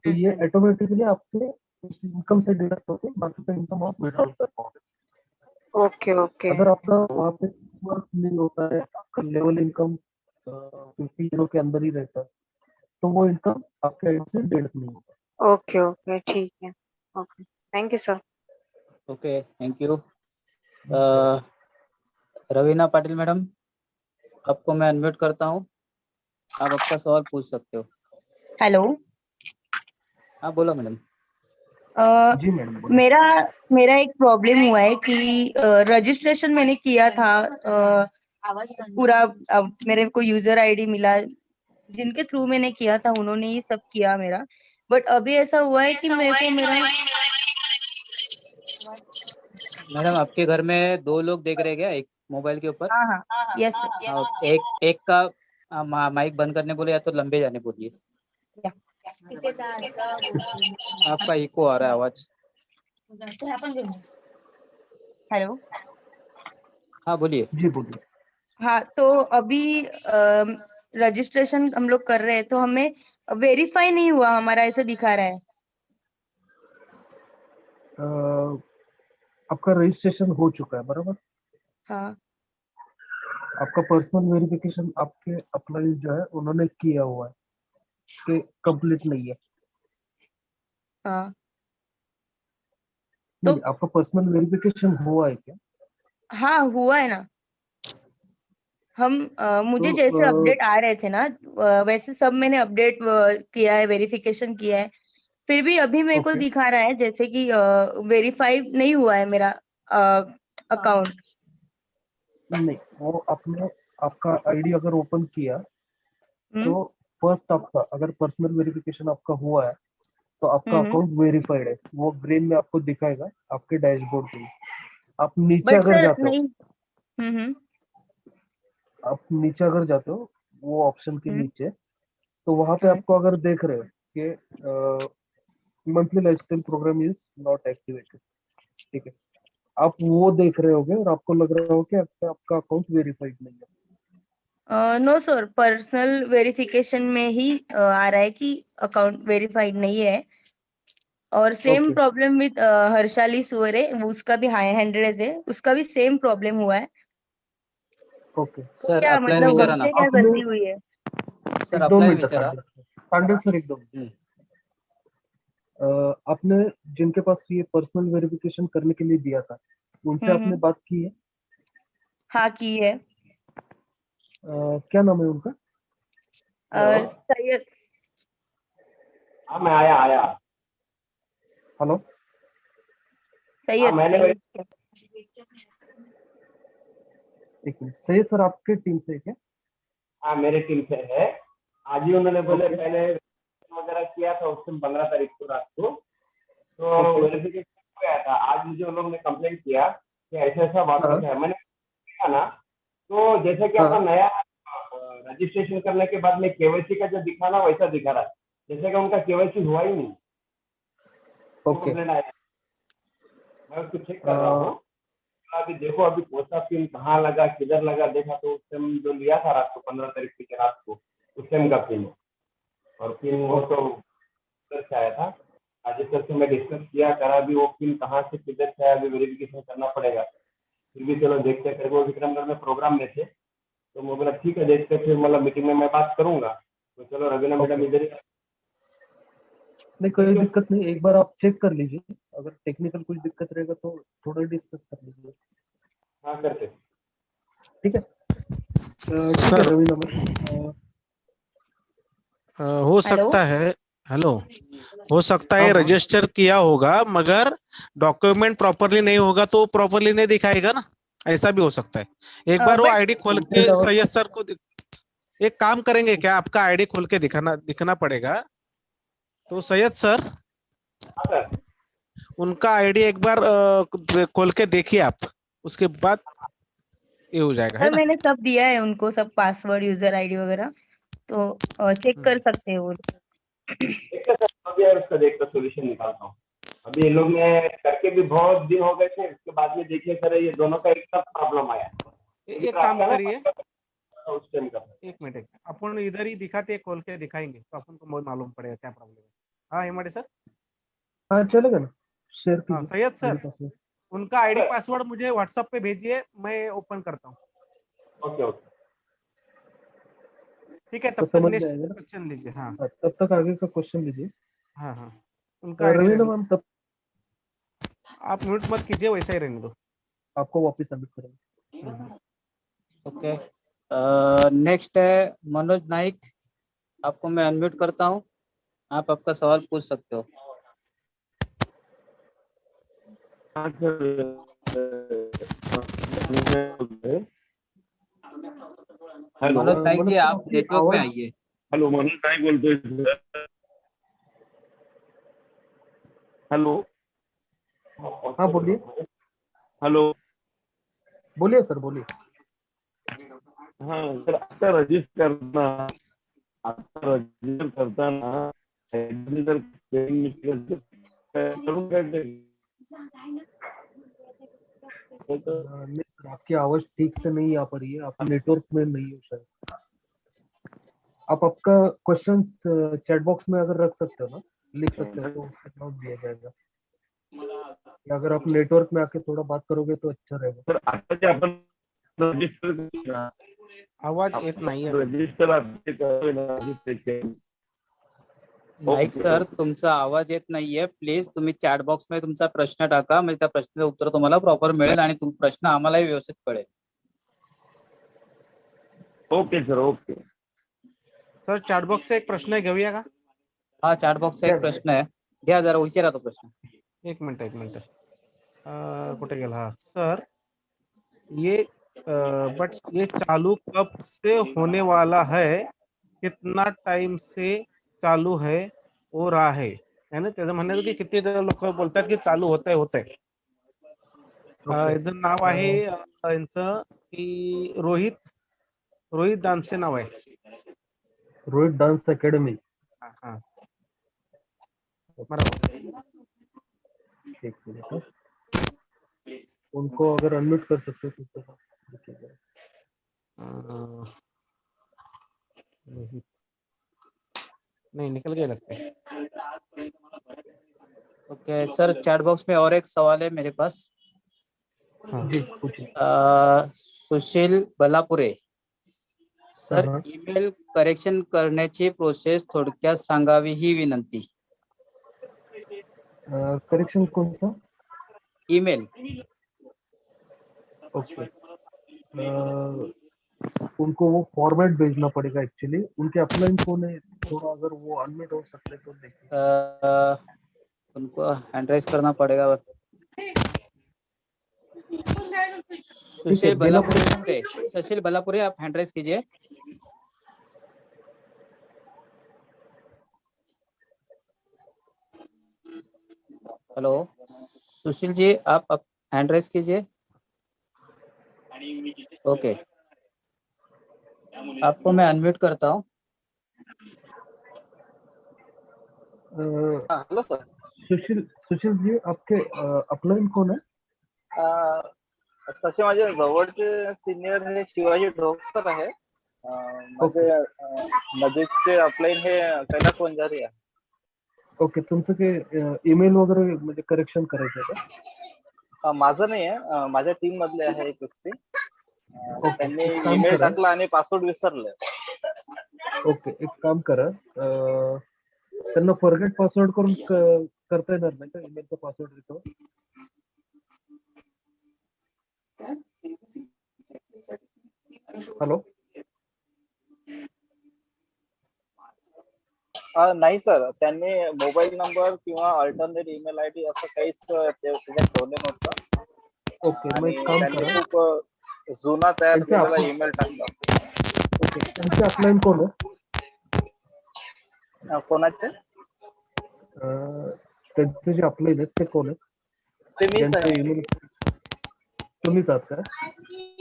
तो ये ऑटोमेटिकली आपके उस इनकम से डिडक्ट होते बाकी का इनकम आप विड्रॉल कर पाओगे। ओके ओके अगर आपका वहाँ पे वर्क नहीं होता है, आपका लेवल इनकम 50 यूरो के अंदर ही रहता है, तो वो इनकम आपके एंड से डिडक्ट नहीं होता। ओके ओके ठीक है। Okay thank you sir. Okay thank you. Raveena Patil madam, आपको मैं अनम्यूट करता हूँ, आप आपका सवाल पूछ सकते हो। हेलो। हाँ बोलो मैडम। जी मैडम बोलिए। मेरा मेरा एक प्रॉब्लम हुआ है कि रजिस्ट्रेशन मैंने किया था, पूरा मेरे को यूजर आईडी मिला, जिनके थ्रू मैंने किया था उन्होंने ही सब किया मेरा, बट अभी ऐसा हुआ है कि मेरे को मेरा मैडम आपके घर में 2 लोग देख रहे हैं क्या एक मोबाइल के ऊपर? हाँ यस हाँ, एक का माइक बंद करने बोले या तो लंबे जाने बोलिए। आपका इको आ रहा है आवाज। हेलो। हाँ बोलिए। जी बोलिए। हाँ तो अभी रजिस्ट्रेशन हम लोग कर रहे हैं तो हमें वेरीफाई नहीं हुआ हमारा, ऐसा दिखा रहा है। आपका रजिस्ट्रेशन हो चुका है बराबर, हाँ आपका पर्सनल वेरिफिकेशन आपके अप्लाई जो है उन्होंने किया हुआ है कि कंप्लीट नहीं है। हाँ नहीं, आपका पर्सनल वेरिफिकेशन हुआ है क्या? हाँ हुआ है ना। हम मुझे तो जैसे अपडेट आ रहे थे ना, वैसे सब मैंने अपडेट किया है, वेरिफिकेशन किया है, फिर भी अभी मेरे को ओके, दिखा रहा है जैसे कि वेरीफाई नहीं हुआ है मेरा अकाउंट। नहीं वो आपने आपका आईडी अगर ओपन किया तो फर्स्ट आपका अगर पर्सनल वेरिफिकेशन आपका हुआ है तो आपका अकाउंट वेरीफाइड है, वो ग्रीन में आपको दिखाएगा आपके डैशबोर्ड पे। आप नीचे बट अगर सर जाते हो, नहीं। हम्म आप नीचे अगर जाते हो वो ऑप्शन के हम्म नीचे, तो वहां पे हम्म आपको अगर देख रहे हो कि monthly lifestyle program is not activated, ठीक है, आप वो देख रहे होगे और आपको लग रहा हो कि आपका अकाउंट वेरीफाइड नहीं है। नो सर, पर्सनल वेरिफिकेशन में ही आ रहा है कि अकाउंट वेरीफाइड नहीं है। और same okay problem with Harshali सुअरे, उसका भी हाई हैंडेड है, उसका भी सेम प्रॉब्लम हुआ है। ओके। तो सर क्या अपलाईन मतलब विचारा ना हमसे क्या आपने गलती हुई है? सर एक दो अपलाईन मिनट विचारा। तांडव सर एक दो मिनट। हम्म, आपने जिनके पास ये पर्सनल वेरिफिकेशन करने के लिए दिया था उनसे आपने हम्म। बात की है? हाँ की है। क्या नाम है उनका? सैयद। हाँ मैं आया आया। हेलो, हाँ सैयद मैंने सैयद। एक मिनट, सैयद सर आपके टीम से है क्या? हाँ मेरे टीम से है। आज ही उन्होंने बोले ओके पहले वगैरह किया था उस दिन 15 तारीख को रात को, तो ओके वेरिफिकेशन हो गया था। आज मुझे उन लोगों ने कंप्लेंट किया कि ऐसा ऐसा वापस है। मैंने देखा ना, तो जैसे कि अपना हाँ नया रजिस्ट्रेशन करने के बाद में केवाईसी का जो दिखा ना वैसा दिखा रहा है, जैसे कि उनका केवाईसी हुआ ही नहीं। ओके। कंप्लेंट आया, मैं उसको चेक कर रहा हूँ। अभी देखो अभी पोस्ट ऑफ पिन कहाँ लगा किधर लगा, देखा तो उस टाइम जो लिया था रात को 15 तारीख की रात को उस टाइम का पिन है। और पिन वो तो उधर से आया था। राजेश सर से मैं डिस्कस किया करा भी वो पिन कहाँ से किधर से आया, अभी वेरिफिकेशन करना पड़ेगा। फिर भी चलो देखते हैं। वो विक्रमगढ़ में प्रोग्राम में थे तो मैं बोला ठीक है देखते, फिर मतलब मीटिंग में मैं बात करूंगा। तो चलो रवीना मैडम इधर ही। नहीं कोई दिक्कत नहीं, एक बार आप चेक कर लीजिए, अगर टेक्निकल कुछ दिक्कत रहेगा तो थोड़ा डिस्कस कर लीजिए। हाँ करते। ठीक है, ठीक है सर रवीना मैम। हो सकता है, हेलो, हो सकता है हाँ हाँ रजिस्टर किया होगा मगर डॉक्यूमेंट प्रॉपरली नहीं होगा तो प्रॉपरली नहीं दिखाएगा ना, ऐसा भी हो सकता है। एक बार वो बट आईडी खोल के कंप्लीट आवर सैयद सर को एक काम करेंगे क्या, आपका आईडी खोल के दिखना पड़ेगा। तो सैयद सर हाँ सर। उनका आईडी एक बार खोल के देखिए आप, उसके बाद ये हो जाएगा, है सर ना। मैंने सब दिया है उनको, सब पासवर्ड यूजर आईडी वगैरह, तो चेक कर सकते हो वो। देखते सर अभी यार उसका देखकर सोल्यूशन निकालता हूँ। अभी ये लोग ने करके भी बहुत दिन हो गए थे, उसके बाद में देखिए सर ये दोनों का एक साथ प्रॉब्लम आया। एक काम करिए, उस टाइम का एक मिनट, अपन इधर ही दिखाते, खोल के दिखाएंगे तो अपन को बहुत मालूम पड़ेगा क्या प्रॉब्लम है। हाँ हेमाडे सर। हाँ चलेगा ना, शेयर हाँ कीजिए सैयद सर, मेरे पास में। उनका आईडी पासवर्ड मुझे व्हाट्सएप पे भेजिए, मैं ओपन करता हूँ। ओके ओके ठीक है, तो तब तक समझ में नेक्स्ट आएगा ना। क्वेश्चन लीजिए। हाँ तब तक आगे का क्वेश्चन लीजिए। हाँ हाँ, उनका आईडी रवीना मैम, तब आप म्यूट मत कीजिए, वैसा ही रहने दो। आपको वापस सबमिट करेंगे। ओके, नेक्स्ट है मनोज नाइक। आपको मैं अनम्यूट करता हूँ, आप आपका सवाल पूछ सकते हो। हेलो मनोज नाइक मनोज जी, सर, आप आपकी नेटवर्क में आवाज, आइए। हेलो मनोज नाइक बोलते हैं। हेलो हाँ बोलिए, हेलो बोलिए सर बोलिए। हाँ सर, आता रजिस्टर करना, आता रजिस्टर करताना जर करून काय नहीं सर, आपकी आवाज ठीक से नहीं आ पा रही है, आप नेटवर्क में नहीं हो शायद। आप आपका क्वेश्चन चैट बॉक्स में अगर रख सकते हो ना, लिख सकते हो, तो उसका जवाब दिया जाएगा। या अगर आप नेटवर्क में आके थोड़ा बात करोगे तो अच्छा रहेगा। सर आता जे आपण रजिस्टर आवाज येत नाहीये. रजिस्टर नाईक सर, तुमचा आवाज येत नाहीये. प्लीज तुम्ही चॅट बॉक्स मध्ये तुमचा प्रश्न टाका, म्हणजे त्या प्रश्नाचं उत्तर तुम्हाला प्रॉपर मिळेल आणि प्रश्न आम्हालाही व्यवस्थित कळेल. Okay sir, okay sir chat बॉक्सचा एक प्रश्न घेऊया का? हा चॅट बॉक्सचा एक प्रश्न आहे, घ्या जरा, विचारा तो प्रश्न. एक मिनिट कुठे गेला? हा सर, ये बट ये चालू कब से होने वाला है, कितना टाइम से चालू है हो रहा है ना? त्याचं म्हणणं आहे की किती लोक बोलतात की चालू होतंय. याचं नाव आहे यांचं की रोहित दानसे नाव आहे. Rohit dance academy. हाँ बराबर. एक मिनट, उनको अगर अनम्यूट कर सकते हो तो देखिएगा। नहीं निकल गए लगता है. ओके सर, चैट बॉक्स में और एक सवाल है मेरे पास. जी पूछिए। सुशील बलापुरे सर, हाँ, ईमेल करेक्शन करण्याची प्रोसेस थोडक्यात सांगावी ही विनंती. करेक्शन कौन सा? ईमेल. ओके, उनको वो फॉर्मेट भेजना पड़ेगा एक्चुअली, उनके अपलाइन कौन है, थोड़ा अगर वो अनम्यूट हो सकते तो देखिए। उनको हैंड राइज करना पड़ेगा. सुशील बलापुरे, सुशील बलापुरे, आप हैंड राइज कीजिए. हेलो सुशील जी, आप हैंड राइज कीजिए. ओके, आपको मैं अनम्यूट करता हूँ. Hello sir. सुशील जी, आपके अपलाइन कौन है? तसे माझे जवळचे सिनियर हे शिवाजी ढोकसर आहे. माझे नजीकचे अपलाइन हे कैलास वंजारी आहे. ओके, तुमचं ते ईमेल वगैरे म्हणजे करेक्शन करायचं आहे का? माझं नाही आहे, माझ्या टीम मधले आहे एक व्यक्ती. त्यांनी एक काम ईमेल करा. टाकला आणि पासवर्ड विसरले. ओके, एक काम करा, त्यांना फॉरगेट पासवर्ड करून करता येणार नाही का ईमेलचा पासवर्ड रिकवर? हॅलो, नाही सर, त्यांनी मोबाईल नंबर किंवा अल्टरनेट ईमेल आयडी असं काहीच त्याच्यात ठेवले नव्हतं. ओके, मग एक काम त्यांनी करा, खूप जुना तयार केलेला ईमेल टाकला. ओके, त्यांचे अपलाइन कोण आहे? कोणाचे? त्यांचे जे अपलाइन आहेत ते कोण आहेत? ते मीच ज्यांचे आहे. ईमेल तुम्हीच आहात का?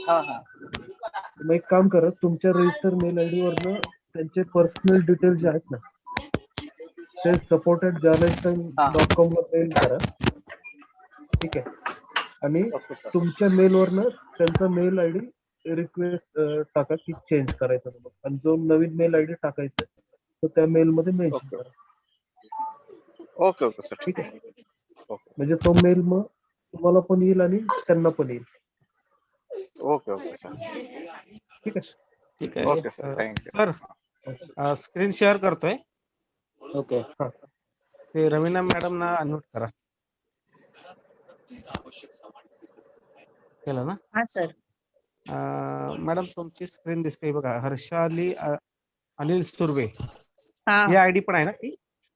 हा. मग एक काम करा, तुमच्या रजिस्टर मेल आयडी वरनं त्यांचे पर्सनल डिटेल्स जे आहेत ना, ते supported.com ला मेल करा, ठीक आहे, आणि ओके सर. तुमच्या मेलवरनं त्यांचा मेल आयडी रिक्वेस्ट टाका की चेंज करायचा म्हणून, आणि जो नवीन मेल आयडी टाकायचा आहे तो त्या मेल मध्ये मेन्शन ओके. करा, ओके ओके सर. ठीक आहे. ओके म्हणजे तो मेल मग तुम्हाला पण येईल आणि त्यांना पण येईल, ओके ओके सर. ठीक आहे. ठीक आहे. Okay sir. Thank you. Sir screen share करतोय. ओके. ते रवीना मॅडम ना अनम्यूट करा. केलं ना? हा सर. मॅडम तुमची स्क्रीन दिसते बघा, हर्षाली अनिल सुर्वे हा. ही आयडी पण आहे ना ती?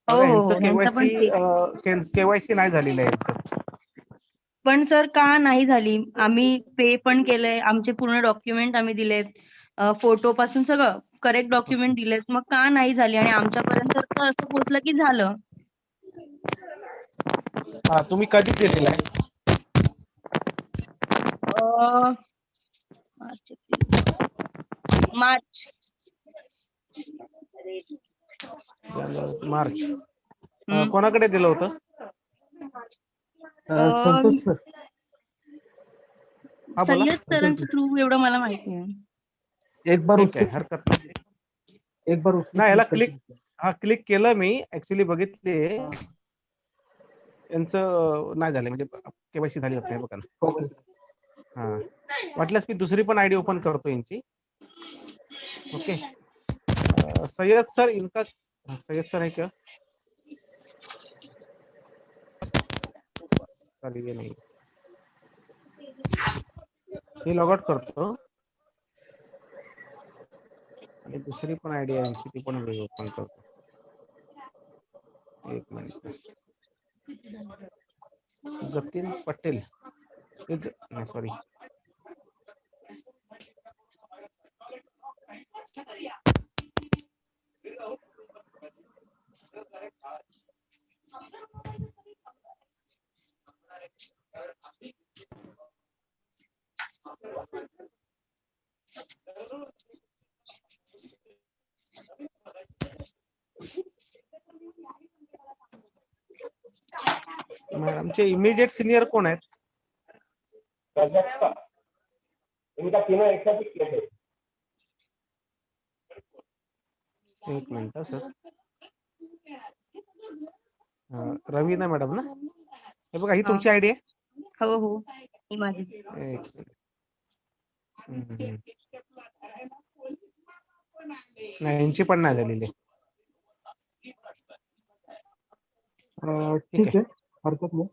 हो बघा, हो हो, यांचं ह्यांचा पण केवायसी नाही झालेलं आहे यांचं. पण सर का नाही झाली? आम्ही पे पण केलंय, आमचे पूर्ण डॉक्युमेंट आम्ही दिलेत, फोटो पासून सगळं करेक्ट डॉक्युमेंट दिलेत, मग का नाही झाली? आणि आमच्यापर्यंत तर असं पोहोचलं की झालं. हा, तुम्ही कधी दिलेला आहे? मार्च. मार्च. कोणाकडे दिलं होतं? संतोष सर. हा बोला. सय्यद सरांच्या थ्रू एवढं मला माहिती आहे. एक बार ठीक आहे, हरकत नाही. एक बार नाही, याला क्लिक केलं मी, ऍक्च्युली बघितले यांचं नाही झालं, म्हणजे केवायसी झाली होती बघा ना. हा, वाटल्यास मी दुसरी पण आयडी ओपन करतो यांची. ओके. सय्यद सर इनका, सय्यद सर है क्या? सॉरी, ये नहीं. हे लॉग आउट करतो आणि दुसरी पण आयडी आहे यांची, ती पण ओपन करतो. एक मिनिट. जतीन पटेल, नाही सॉरी, आमचे इमिडिएट सिनियर कोण आहेत? इनका तीनों एक साथ ही किए थे. एक मिनिट सर. रवीना मॅडम ना, हे बघा, ही तुमची आयडी आहे? हो हो, ही माझी. नाही, यांची पण नाही झालेली. ठीक है, हरकत नहीं.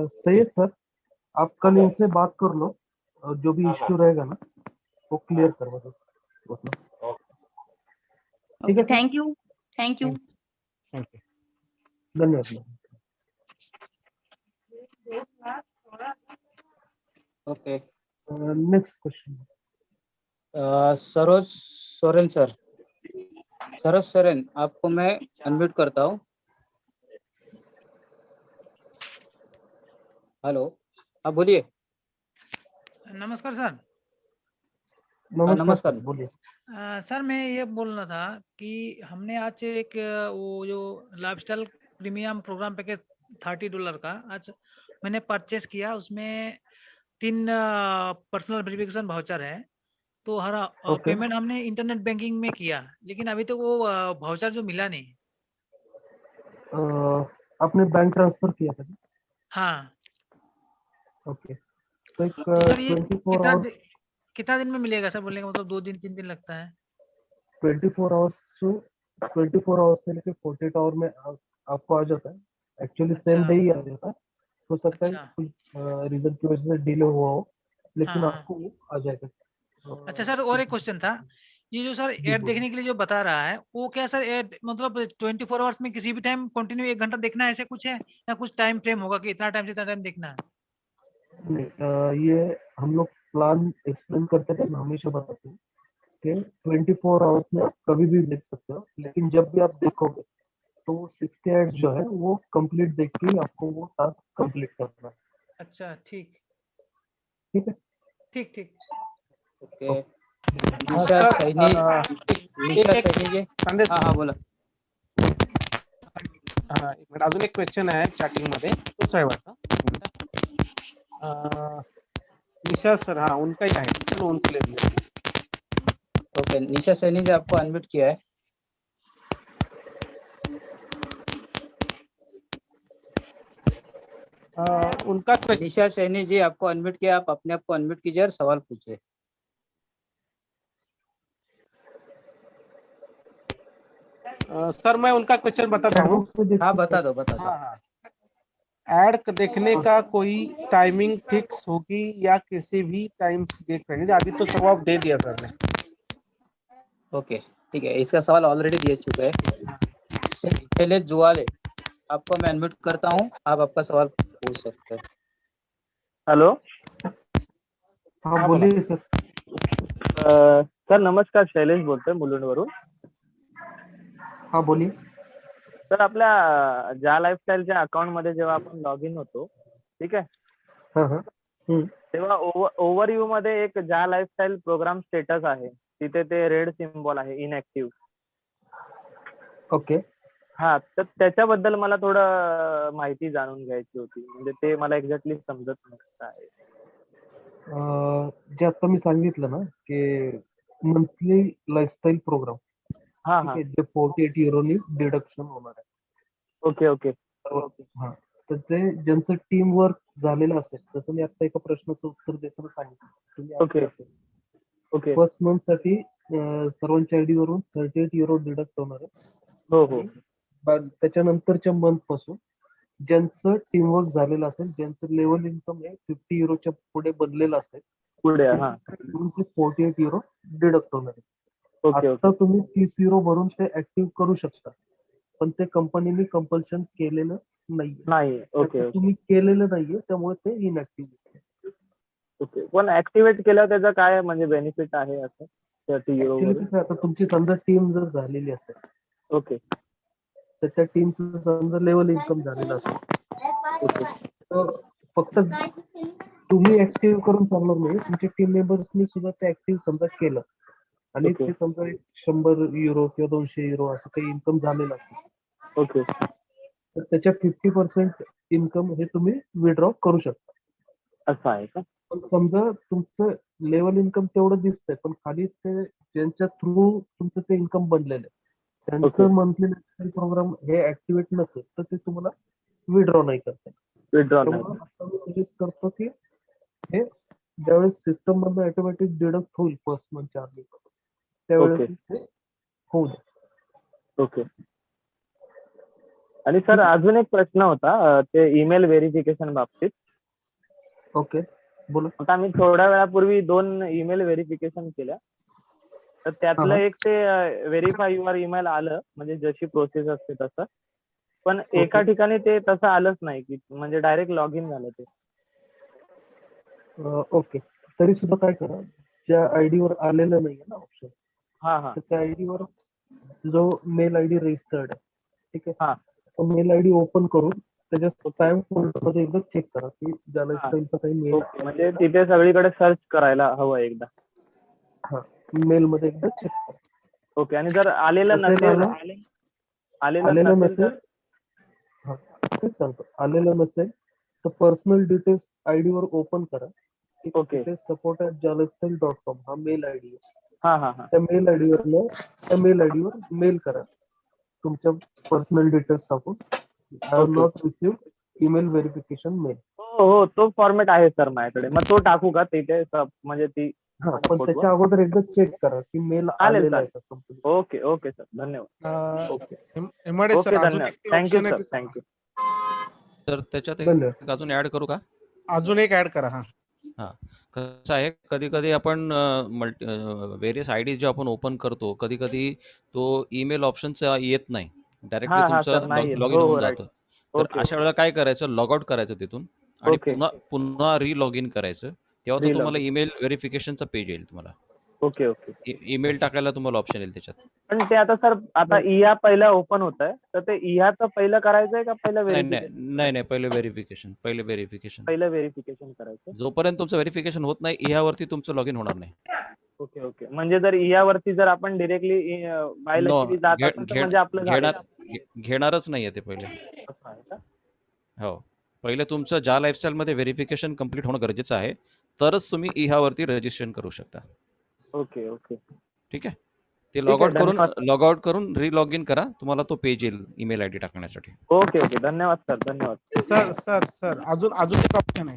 सैयद सर, आप कल इनसे बात कर लो, और जो भी इश्यू रहेगा ना वो क्लियर करवा दो. ठीक है, थैंक यू. Thank you. धन्यवाद. Okay. Next question. Saroj Soren sir. Saroj Soren, आपको मैं अनम्यूट करता हूँ. हेलो, आप बोलिए. नमस्कार सर. नमस्कार. बोलिए. सर मैं ये बोलना था कि हमने आज एक वो जो लाइफस्टाइल प्रीमियम प्रोग्राम पैकेज $30 का आज मैंने परचेस किया, उसमें 3 पर्सनल वेरिफिकेशन वाउचर है, तो हर पेमेंट हमने इंटरनेट बैंकिंग में किया, लेकिन अभी तो वो वाउचर जो मिला नहीं. आपने बैंक ट्रांसफर किया था? हाँ. ओके, तो एक सर ये 24 आवर्स, कितना दिन में मिलेगा सर? बोलने का मतलब 2 दिन 3 दिन लगता है? 24 आवर्स से लेकर 48 आवर में आपको आ जाता है. एक्चुअली सेम डे ही आ जाता है. हो सकता है कुछ रीजन की वजह से डिले हुआ हो, लेकिन आपको आ जाएगा. अच्छा सर, और एक क्वेश्चन था, ये जो सर ऐड देखने के लिए जो बता रहा है, वो क्या सर ऐड मतलब 24 आवर्स में किसी भी टाइम कंटिन्यू 1 घंटा देखना है, ऐसे कुछ है, या कुछ टाइम फ्रेम होगा कि इतना टाइम से इतना टाइम देखना है? नहीं, ये हम लोग प्लान एक्सप्लेन करते थे, हमेशा बताते हैं कि 24 आवर्स में आप कभी भी देख सकते हो, लेकिन जब भी आप देखोगे तो 60 एड जो है वो कंप्लीट देख के आपको वो टास्क कंप्लीट करना है. अच्छा, ठीक. ठीक है. ठीक. ओके. निशा सैनी जी. संदेश. हाँ बोला. हा, एक मिनिट, अजून एक क्वेश्चन आहे चॅटिंग मध्ये, तोच आहे वाटतं. एक मिनिट. निशा सर, हाँ उनका ही है, चलो उनको ले लिया। ओके, निशा सैनी जी आपको अनम्यूट किया है। उनका निशा सैनी जी आपको अनम्यूट किया, आप अपने आप को अनम्यूट कीजिए और सवाल पूछिए। सर मैं उनका क्वेश्चन बताता हूँ। हाँ बता दो, बता दो। हाँ हाँ, एड देखने का कोई टाइमिंग फिक्स होगी या किसी भी टाइम देख रहे? अभी तो जवाब दे दिया सर ने। ओके ठीक है, इसका सवाल ऑलरेडी दे चुका है। शैलेश जुवाले, आपको मैं अनम्यूट करता हूँ, आप आपका सवाल पूछ सकते हैं। हॅलो, हाँ बोलिए सर। सर नमस्कार, शैलेश बोलतोय मुलुंडवरून. हाँ बोलिए। सर आपल्या ज्या लाईफस्टाईलच्या अकाउंट मध्ये जेव्हा आपण लॉग इन होतो, ठीक आहे, हाँ हाँ तेव्हा ओव्हरव्ह्यू मध्ये एक ज्या लाईफस्टाईल प्रोग्राम स्टेटस आहे, तिथे ते रेड सिम्बॉल आहे इनएक्टिव्ह. ओके. हा, तर त्याच्याबद्दल मला थोडं माहिती जाणून घ्यायची होती, म्हणजे ते मला एक्झॅक्टली समजत नसतं आहे. जे आता मी सांगितलं ना की मंथली लाईफस्टाईल प्रोग्राम, हा ठीक हा, आहे, जे 48 युरोनी डिडक्शन होणार आहे. ओके ओके हा, तर ते ज्यांचं टीम वर्क झालेलं असेल, जसं मी आता एका प्रश्नाचं उत्तर देताना सांगितलं, तुम्ही ओके ऐकलं असेल. ओके. फर्स्ट मंथ साठी सर्वांच्या आयडी वरून 38 युरो डिडक्ट होणार आहे. हो हो आणि त्याच्यानंतरच्या मंथ पासून ज्यांचं टीमवर्क झालेलं असेल, ज्यांचं लेवल इन्कम हे 50 युरोच्या पुढे बनलेलं असेल, पुढे, हा 48 युरो डिडक्ट होणार आहे. ओके आता ओके तुम्ही 30 युरो भरून ते ऍक्टिव्ह करू शकता, पण ते कंपनीने कंपल्शन केलेलं नाहीये. नाही. ओके आता ओके तुम्ही केलेलं नाहीये, त्यामुळे ते इनऍक्टिव्ह दिसते. ओके. पण ऍक्टिव्हेट केल्यावर त्याचा काय म्हणजे बेनिफिट आहे असं 30 युरो ऍक्च्युली वरून? कसं आहे, आता तुमची समजा टीम जर झालेली असेल, ओके तर त्या टीमचं समजा लेवल इन्कम झालेलं असेल, ओके तर फक्त तुम्ही ऍक्टिव्ह करून चालणार नाही, तुमच्या टीम मेंबर्सनी सुद्धा ते ऍक्टिव्ह समजा केलं आणि ओके ते समजा 100 युरो किंवा 200 युरो असं काही इन्कम झालेलं असेल, ओके तर त्याच्या 50% इन्कम हे तुम्ही विड्रॉ करू शकता. असं आहे का? पण समजा तुमचं लेवल इन्कम तेवढं दिसतंय, पण खाली ते ज्यांच्या थ्रू तुमचं ते इन्कम बनलेलं आहे, ओके त्यांचं मंथली प्रोग्राम हे ऍक्टिव्हेट नसेल, तर ते तुम्हाला विड्रॉ नाही करता येत. विड्रॉ नाही. त्यामुळे आता मी सजेस्ट करतो की हे ज्यावेळेस सिस्टम मधून ऑटोमॅटिक डिडक्ट होईल फर्स्ट मंथच्या आधी, त्यावेळेस ओके ते होऊ दे. ओके. आणि सर अजून एक प्रश्न होता, ते ईमेल व्हेरिफिकेशन बाबतीत. ओके बोला. आता आम्ही थोड्या वेळापूर्वी 2 ईमेल व्हेरिफिकेशन केल्या, तर त्यातलं एक ते व्हेरीफाय युअर ईमेल आलं, म्हणजे जशी प्रोसेस असते तसं. पण एका ठिकाणी ते तसं आलंच नाही, की म्हणजे डायरेक्ट लॉग इन झालं ते. ओके, तरी सुद्धा काय करा, ज्या आयडीवर आलेलं नाहीये ना ऑप्शन, हा हा तर त्या आयडीवर जो मेल आयडी रजिस्टर्ड आहे, ठीक आहे, हा तो मेल आयडी ओपन करून त्याच्या स्पॅम फोल्डर मध्ये एकदा चेक करा की ज्याला स्टाईलचा काही मेल ओके. म्हणजे तिथे सगळीकडे सर्च करायला हवं एकदा. हा, मेल मध्ये एकदा चेक करा. ओके. आणि जर आलेलं नसेल नसेल, आलं- आलेलं आलेलं नसेल नसेल, तर? हा तेच सांगतो, आलेलं नसेल तर पर्सनल डिटेल्स आयडी वर ओपन करा. ठीक आहे, ओके. तिथे support@jalexstyle.com हा मेल आयडी आहे. हा हा हा त्या मेल आयडीवर त्या मेल आयडीवर मेल करा तुमच्या पर्सनल डिटेल्स टाकून, have okay. Not received email verification mail. हो हो, तो फॉर्मॅट आहे सर माझ्याकडे. मग तो टाकू का तिथे म्हणजे ती? हा, पण त्याच्या अगोदर एकदा चेक करा की मेल चालेल आलेला आहे चालेल. का कंपनी. ओके ओके सर, धन्यवाद. ओके एमआरडे ओके सर, अजून धन्यवाद. एक थँक्यू ऑप्शन आहे सर, ते सांगा. थँक्यू. तर त्याच्यात धन्यवाद. एक अजून ऍड करू का? अजून एक ऍड करा. हा हा, कसं आहे, कधी कधी आपण व्हेरियस आयडी जे आपण ओपन करतो, कधी कधी तो ईमेल ऑप्शनचा येत नाही, डायरेक्टली हा हा सर, तुमचं नाही लॉग इन हो होऊन हो, राईट. जातं. तर ओके अशा वेळेला काय करायचं, लॉग आउट करायचं तिथून आणि ओके पुन्हा री लॉग इन करायचं. तेव्हा तो तुम्हाला Relogin. ईमेल व्हेरिफिकेशनचा पेज येईल. तुम्हाला ओके ओके. ईमेल टाकायला तुम्हाला ऑप्शन येईल त्याच्यात. पण ते आता सर, आता इहा पहिला ओपन होत आहे, तर ते इहाचं पहिलं करायचंय का पहिलं नाही व्हेरिफिकेशन? नाही नाही, पहिले व्हेरिफिकेशन पहिलं व्हेरिफिकेशन करायचं. जोपर्यंत तुमचं व्हेरिफिकेशन होत नाही, यावरती तुमचं लॉग इन होणार नाही. Okay okay. म्हणजे जर यावरती जर आपण डिरेक्टली बायोलॉजी जात असेल तर म्हणजे आपलं झालं. घेणारच नाहीये ते पहिले. असं आहे का? हो, पहिले तुमचं ज्या लाईफस्टाईल मध्ये व्हेरिफिकेशन कम्प्लीट होणं गरजेचं आहे, तरच तुम्ही इहावरती रजिस्ट्रेशन करू शकता. Okay okay. ठीक आहे. ते लॉग आउट करून री लॉग इन करा, तुम्हाला तो पेज येईल ईमेल आयडी टाकण्यासाठी. Okay okay. धन्यवाद सर. धन्यवाद. सर सर सर अजून एक ऑप्शन आहे.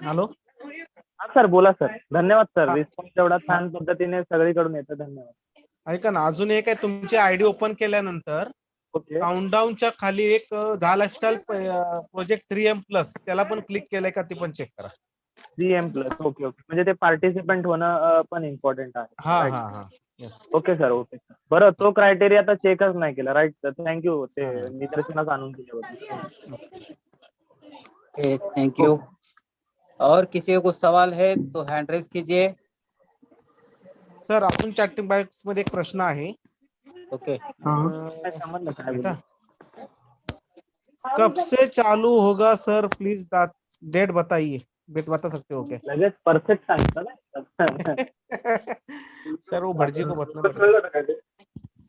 हॅलो. हा सर बोला सर. धन्यवाद सर. रिस्पॉन्स एवढा छान पद्धतीने सगळीकडून येतं. धन्यवाद. ऐका ना, अजून एक आहे, तुमची आयडी ओपन केल्यानंतर ओके. काउंटडाऊनच्या खाली एक झा लाईफस्टाईल प्रोजेक्ट 3M+, त्याला पण क्लिक केलंय का ते पण चेक करा. 3M+. Okay okay. म्हणजे ते पार्टिसिपेंट होणं पण इम्पॉर्टंट आहे. हा हा हा. Yes. Okay sir. Okay sir. बरं, तो क्रायटेरिया तर चेकच नाही केला. Right sir. थँक्यू ते निदर्शनास आणून दिल्याबद्दल. Okay, thank you. और किसी को कुछ सवाल है तो हैंड रेज कीजिए. सर आपण चॅटिंग बॉक्स मध्ये एक प्रश्न आहे. ओके. समजलं काय बोलू. कब से चालू होगा सर, प्लीज डेट बताइए. बता सकते हो क्या? लगेच परफेक्ट सांगता ना. सर वो भटजी को बताना.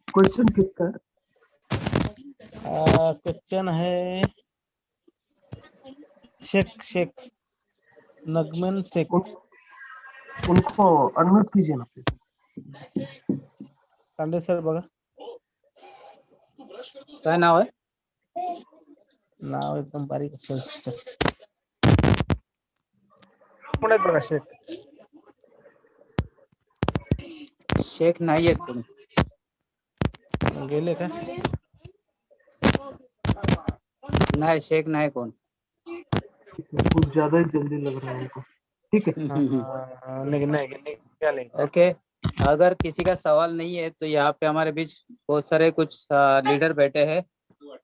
क्वेश्चन किसका है? क्वेश्चन है शेख नगमन शेख. उनको अनम्यूट कीजिए ना प्लीज. तांडे सर बघा. काय नाव आहे? नाव एकदम बारीक अक्षर. कोण आहेत बघा शेख. शेख नाही आहेत कोणी. गेले का? नाही, शेख नाही कोण. कुछ ज्यादा ही जल्दी लग रहा है उनको. ठीक है. नहीं. ओके, अगर किसी का सवाल नहीं है तो यहाँ पे हमारे बीच बहुत सारे कुछ लीडर बैठे हैं,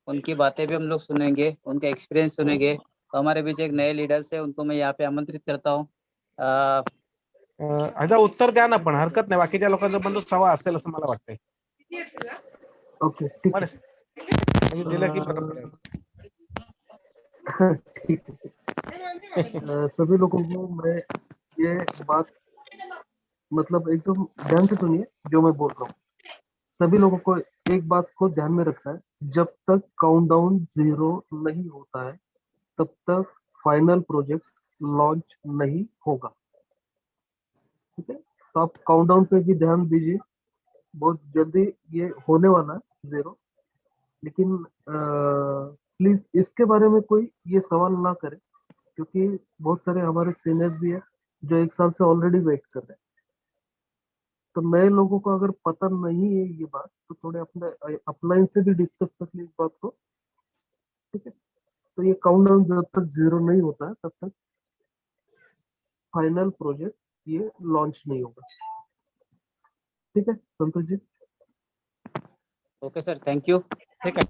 उनकी बातें भी हम लोग सुनेंगे, उनका एक्सपीरियंस सुनेंगे. तो हमारे बीच एक नए लीडर्स है, उनको मैं यहाँ पे आमंत्रित करता हूँ. ह्याचा उत्तर द्या ना, पण हरकत नाही. बाकीच्या लोकांचा पण तो सवाल असेल असं मला वाटतंय. ओके ठीक है. दिलं की बरं. ठीक है. सभी लोगों को मैं ये बात मतलब एकदम ध्यान से सुनिए जो मैं बोल रहा हूँ. सभी लोगों को एक बात को ध्यान में रखना है, जब तक काउंटडाउन 0 नहीं होता है तब तक फाइनल प्रोजेक्ट लॉन्च नहीं होगा. ठीक है. तो आप काउंटडाउन पे भी ध्यान दीजिए. बहुत जल्दी ये होने वाला है 0. लेकिन प्लीज इसके बारे में कोई ये सवाल ना करे, क्योंकि बहुत सारे हमारे सीनियर्स भी है जो 1 साल से ऑलरेडी वेट कर रहे हैं. तो नए लोगों को अगर पता नहीं है ये बात, तो थोड़े अपने अपलाइन से भी डिस्कस कर ली इस बात को. ठीक है. तो ये काउंटडाउन जब तक 0 नहीं होता है तब तक फाइनल प्रोजेक्ट ये लॉन्च नहीं होगा. ठीक है Santosh ji. Okay sir, thank you. ठीक है.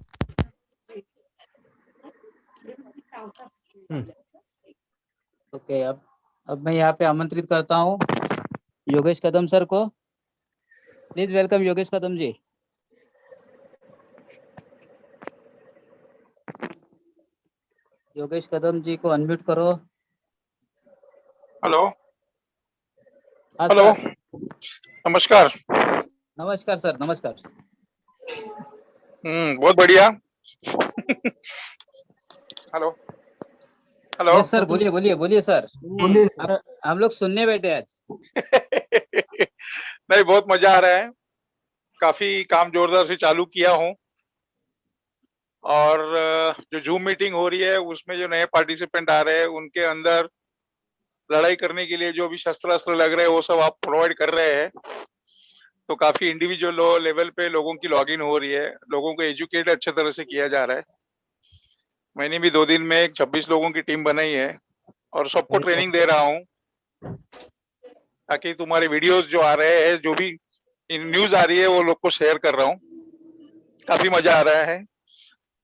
ओके, अब मैं यहाँ पे आमंत्रित करता हूँ योगेश कदम सर को. प्लीज वेलकम योगेश कदम जी. योगेश कदम जी को अनम्यूट करो. हेलो. हाँ हेलो. सर. नमस्कार. नमस्कार सर. नमस्कार. बहुत बढ़िया. हेलो. हेलो. यस सर, बोलिए बोलिए बोलिए सर. हम लोग सुनने बैठे आज. नहीं, बहुत मजा आ रहा है. काफी काम जोरदार से चालू किया हूँ, और जो जूम मीटिंग हो रही है उसमें जो नए पार्टिसिपेंट आ रहे हैं उनके अंदर लड़ाई करने के लिए जो भी शस्त्र अस्त्र लग रहे हैं वो सब आप प्रोवाइड कर रहे हैं. तो काफी इंडिविजुअल लेवल पे लोगों की लॉगिन हो रही है, लोगों को एजुकेट अच्छे तरह से किया जा रहा है. मैंने भी 2 दिन में 26 लोगों की टीम बनाई है और सबको ट्रेनिंग दे रहा हूँ, ताकि तुम्हारे वीडियोस जो आ रहे हैं, जो भी न्यूज आ रही है वो लोग को शेयर कर रहा हूँ. काफी मजा आ रहा है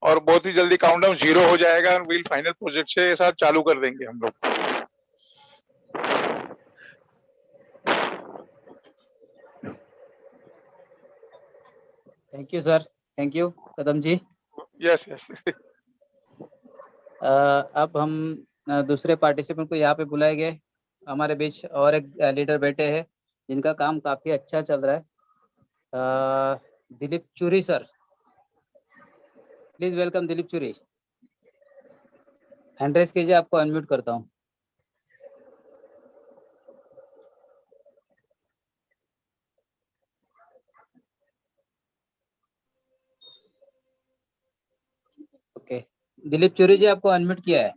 और बहुत ही जल्दी काउंटडाउन 0 हो जाएगा और वील फाइनल प्रोजेक्ट से साथ चालू कर देंगे हम लोग. Thank you sir. Thank you Kadam ji. Yes yes. अब हम दूसरे पार्टिसिपेंट को यहाँ पे बुलाएंगे. हमारे बीच और एक लीडर बैठे हैं जिनका काम काफी अच्छा चल रहा है। दिलीप चूरी सर, प्लीज वेलकम दिलीप चूरी। हैंड रेस कीजिए, आपको अनम्यूट करता हूँ। ओके, दिलीप चूरी जी आपको अनम्यूट किया है,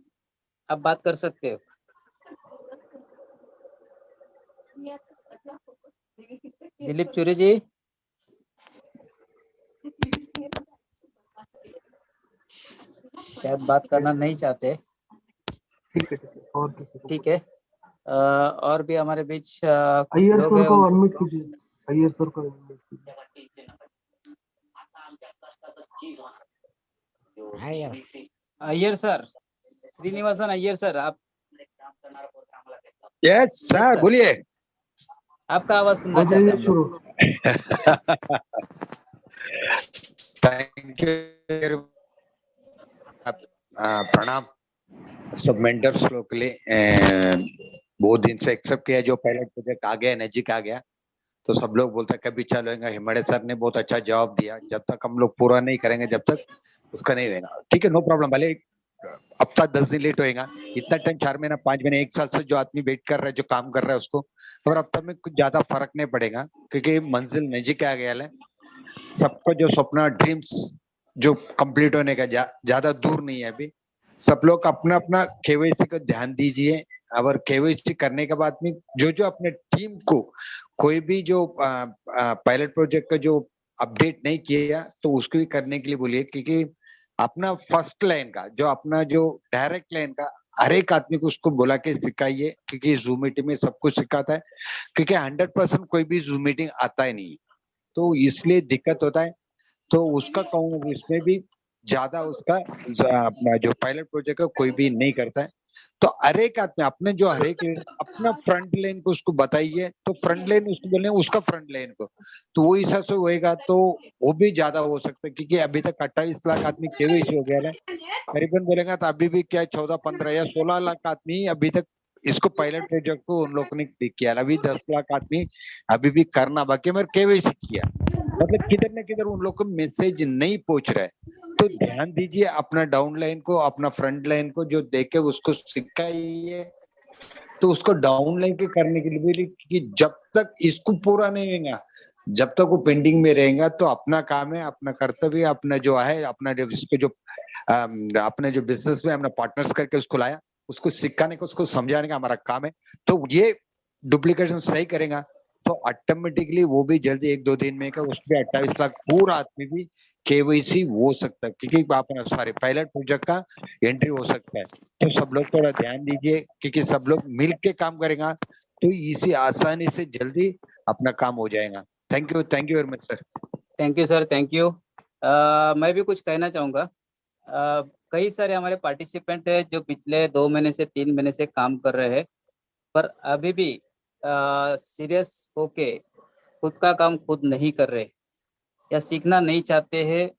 आप बात कर सकते हो। दिलीप चूरी जी, शायद बात करना नहीं चाहते। ठीक है और किसी को ठीक है, और भी हमारे बीच अय्यर लोग सर हैं। को अनम्यूट कीजिए, अय्यर सर को अनम्यूट कीजिए। अय्यर सर, श्रीनिवासन अय्यर सर, आप यस सर, बोलिए। आपका आवाज सुनना हो चाहते जाइए हैं हम शुरू। लोग। Thank you. प्रणाम सब मेंटर्स लोग के लिए। बहुत दिन से एक्सेप्ट किया, जो पायलट प्रोजेक्ट आ गया, नजीक आ गया, तो सब लोग बोलते हैं कभी चालू होगा। हिमाड़े सर ने बहुत अच्छा जवाब दिया, जब तक हम लोग पूरा नहीं करेंगे जब तक उसका नहीं होगा। ठीक है, नो प्रॉब्लम। भले हफ्ता 10 दिन लेट होएगा, इतना टाइम 4 महीना 5 महीने 1 साल से जो आदमी वेट कर रहा है, जो काम कर रहा है, उसको और हफ्ता में कुछ ज्यादा फर्क नहीं पड़ेगा, क्योंकि मंजिल नजीक आ गया है। सबका जो सपना, ड्रीम्स जो कंप्लीट होने का ज्यादा दूर नहीं है अभी। सब लोग अपना अपना केवाईसी को ध्यान दीजिए, और केवाईसी करने के बाद में जो अपने टीम को कोई भी जो पायलट प्रोजेक्ट का जो अपडेट नहीं किया तो उसको भी करने के लिए बोलिए, क्योंकि अपना फर्स्ट लाइन का जो अपना जो डायरेक्ट लाइन का हर एक आदमी को उसको बुला के सिखाइए, क्योंकि जूम मीटिंग में सब कुछ सिखाता है, क्योंकि 100% कोई भी जूम मीटिंग आता ही नहीं, तो इसलिए दिक्कत होता है। तो उसका कहूँ इसमें भी ज्यादा उसका अपना जो पायलट प्रोजेक्ट है कोई भी नहीं करता है। तो हर एक आदमी अपने जो हर एक अपना फ्रंट लाइन को उसको बताइए, तो फ्रंट लाइन उसको बोले उसका फ्रंट लाइन को, तो वो हिसाब से होएगा तो वो भी ज्यादा हो सकता है, क्योंकि अभी तक 28 लाख आदमी केवाईसी हो गया है करीबन। बोलेगा तो अभी भी क्या 14 15 या 16 लाख आदमी अभी तक इसको पायलट प्रोजेक्ट को उन लोगों ने क्लिक किया। अभी 10 लाख आदमी अभी भी करना बाकी, मगर केवाईसी किया, मतलब किधर न किधर उन लोग को मैसेज नहीं पहुंच रहा है। तो ध्यान दीजिए अपना डाउन लाइन को, अपना फ्रंट लाइन को जो देखे उसको सिखाइए, तो उसको डाउन लाइन के करने के लिए कि जब तक इसको पूरा नहीं होगा, जब तक वो पेंडिंग में रहेगा, तो अपना काम है, अपना कर्तव्य, अपना जो है, अपना जो इसको जो अपने जो बिजनेस में हमने पार्टनर्स करके उसको लाया, उसको सिखाने का, उसको समझाने का हमारा काम है। तो ये डुप्लीकेशन सही करेगा तो ऑटोमेटिकली वो भी जल्दी 1-2 दिन में का उसमें 28 लाख पूरा आदमी भी केवाईसी हो सकता है, क्योंकि अपना सारे पायलट प्रोजेक्ट का एंट्री हो सकता है। तो सब लोग थोड़ा ध्यान दीजिए, क्योंकि सब लोग मिल के काम करेगा तो इसी आसानी से जल्दी अपना काम हो जाएगा। Thank you very much sir. Thank you sir, thank you. मैं भी कुछ कहना चाहूँगा। कई सारे हमारे पार्टिसिपेंट है जो पिछले 2 महीने से 3 महीने से काम कर रहे हैं, पर अभी भी सीरियस होके खुद का काम खुद नहीं कर रहे, या सीखना नहीं चाहते हैं,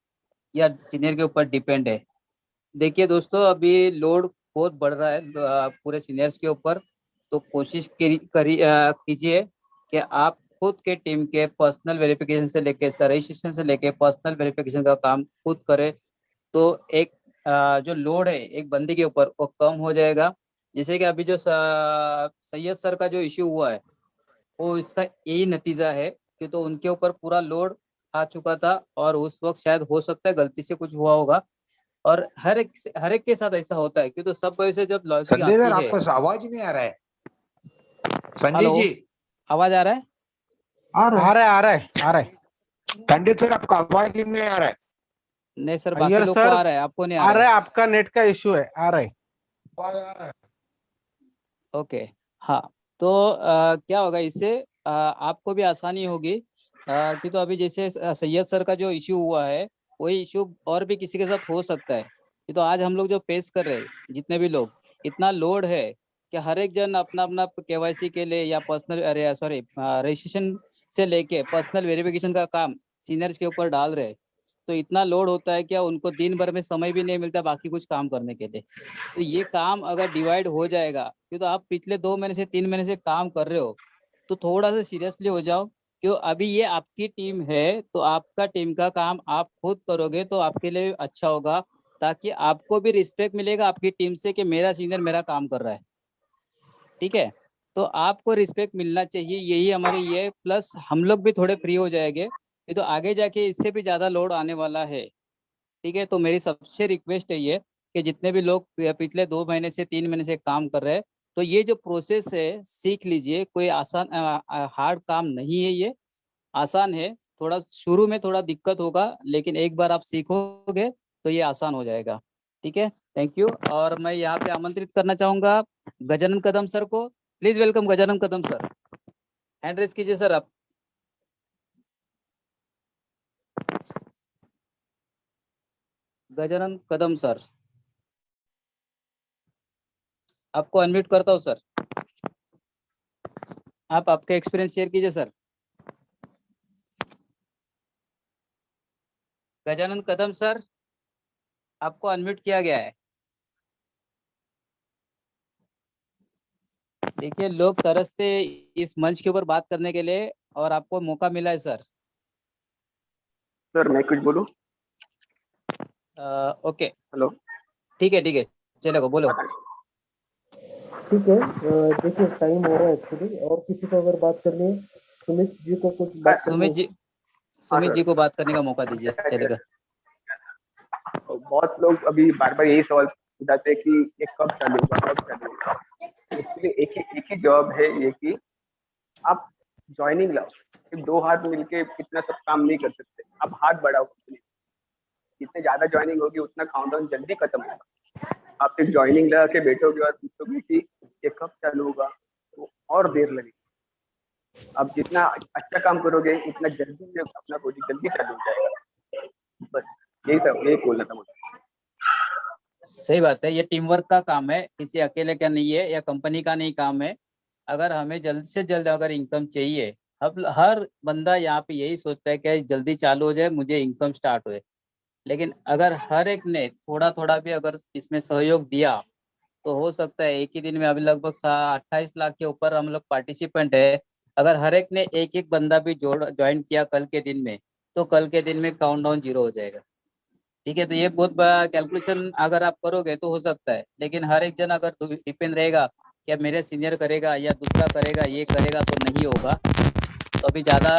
या सीनियर के ऊपर डिपेंड है। देखिए दोस्तों, अभी लोड बहुत बढ़ रहा है पूरे सीनियर्स के ऊपर, तो कोशिश कीजिए कि आप खुद के टीम के पर्सनल वेरिफिकेशन से लेके रजिस्ट्रेशन से लेके पर्सनल वेरिफिकेशन का काम खुद करें, तो एक जो लोड है एक बंदी के ऊपर वो कम हो जाएगा। जैसे कि अभी जो सैयद सर का जो इश्यू हुआ है, वो इसका यही नतीजा है कि तो उनके ऊपर पूरा लोड आ चुका था, और उस वक्त शायद हो सकता है गलती से कुछ हुआ होगा, और हर एक के साथ ऐसा होता है कि तो सब वजह से जब लॉगिंग संजय सर, आती है। आपका आवाज ही नहीं आ रहा है। संजय हेलो, जी, आवाज आ रहा है? आ रहा है। संजय सर, आपका आवाज ही नहीं आ रहा है। नहीं सर, बाकी अय्यर लोग को सर, आ रहा है, आपको नहीं आ आ रहा रहा है। है, आपका नेट का इश्यू है, आ रहा है। ओके, हाँ, तो क्या होगा इससे, आपको भी आसानी होगी, कि तो अभी जैसे सैयद सर का जो इश्यू हुआ है, वही इश्यू और भी किसी के साथ हो सकता है। कि तो आज हम लोग जो फेस कर रहे हैं जितने भी लोग, इतना लोड है कि हर एक जन अपना अपना केवाईसी के लिए या पर्सनल रजिस्ट्रेशन से लेके पर्सनल वेरिफिकेशन का काम सीनियर्स के ऊपर डाल रहे हैं। तो इतना लोड होता है क्या उनको दिन भर में समय भी नहीं मिलता बाकी कुछ काम करने के लिए। तो ये काम अगर डिवाइड हो जाएगा, क्योंकि तो आप पिछले 2 महीने से 3 महीने से काम कर रहे हो, तो थोड़ा सा सीरियसली हो जाओ। क्यों अभी ये आपकी टीम है, तो आपका टीम का काम आप खुद करोगे तो आपके लिए अच्छा होगा, ताकि आपको भी रिस्पेक्ट मिलेगा आपकी टीम से कि मेरा सीनियर मेरा काम कर रहा है। ठीक है, तो आपको रिस्पेक्ट मिलना चाहिए, यही हमारी ये, प्लस हम लोग भी थोड़े फ्री हो जाएंगे। ये तो आगे जाके इससे भी ज़्यादा लोड आने वाला है। ठीक है, तो मेरी सबसे रिक्वेस्ट है ये कि जितने भी लोग पिछले 2 महीने से 3 महीने से काम कर रहे हैं, तो ये जो प्रोसेस है सीख लीजिए। कोई आसान हार्ड काम नहीं है, ये आसान है। थोड़ा शुरू में थोड़ा दिक्कत होगा, लेकिन एक बार आप सीखोगे तो ये आसान हो जाएगा। ठीक है, थैंक यू। और मैं यहाँ पे आमंत्रित करना चाहूँगा गजानन कदम सर को। Please welcome Gajanan Kadam sir. Hand raise कीजिए सर आप। गजानन कदम सर, आपको अनम्यूट करता हूँ सर। आप आपका एक्सपीरियंस शेयर कीजिए सर। गजानन कदम सर, आपको अनम्यूट किया गया है। देखिए, लोग तरसते इस मंच के ऊपर बात करने के लिए, और आपको मौका मिला है सर। सर मैं कुछ बोलूं? ओके, हेलो, ठीक है, चलेगा, बोलो। ठीक है, देखिए टाइम हो रहा है एक्चुअली, और किसी को अगर बात करनी है, सुमित जी को कुछ बात करनी है। सुमित जी को बात करने का मौका दीजिए, चलेगा। बहुत लोग अभी बार बार यही सवाल पूछते हैं कि ये कब चालू होगा, कब चालू होगा। इसके लिए एक ही जवाब है ये कि आप ज्वाइनिंग लाओ। सिर्फ 2 हाथ मिलके इतना सब काम नहीं कर सकते, आप हाथ बढ़ाओ। जितने ज्यादा ज्वाइनिंग होगी उतना काउंटडाउन जल्दी खत्म होगा। आप सिर्फ ज्वाइनिंग लगा के बैठोगे और पूछोगे कि ये कब चालू होगा, तो और देर लगेगी। आप जितना अच्छा काम करोगे उतना जल्दी अपना प्रोजेक्ट जल्दी चालू हो जाएगा। बस यही बोलना था मुझे। सही बात है, ये टीम वर्क का काम है, किसी अकेले का नहीं है, या कंपनी का नहीं काम है। अगर हमें जल्द से जल्द अगर इनकम चाहिए, अब हर बंदा यहाँ पे यही सोचता है कि जल्दी चालू हो जाए, मुझे इनकम स्टार्ट होए। लेकिन अगर हर एक ने थोड़ा थोड़ा भी अगर इसमें सहयोग दिया, तो हो सकता है एक ही दिन में, अभी लगभग 28 लाख के ऊपर हम लोग पार्टिसिपेंट है। अगर हर एक ने एक एक बंदा भी ज्वाइन किया कल के दिन में, तो कल के दिन में काउंटडाउन 0 हो जाएगा। ठीक है, तो ये बहुत बड़ा कैलकुलेशन अगर आप करोगे तो हो सकता है, लेकिन हर एक जन अगर डिपेंड रहेगा कि अब मेरे सीनियर करेगा या दूसरा करेगा, ये करेगा, तो नहीं होगा। तो अभी ज़्यादा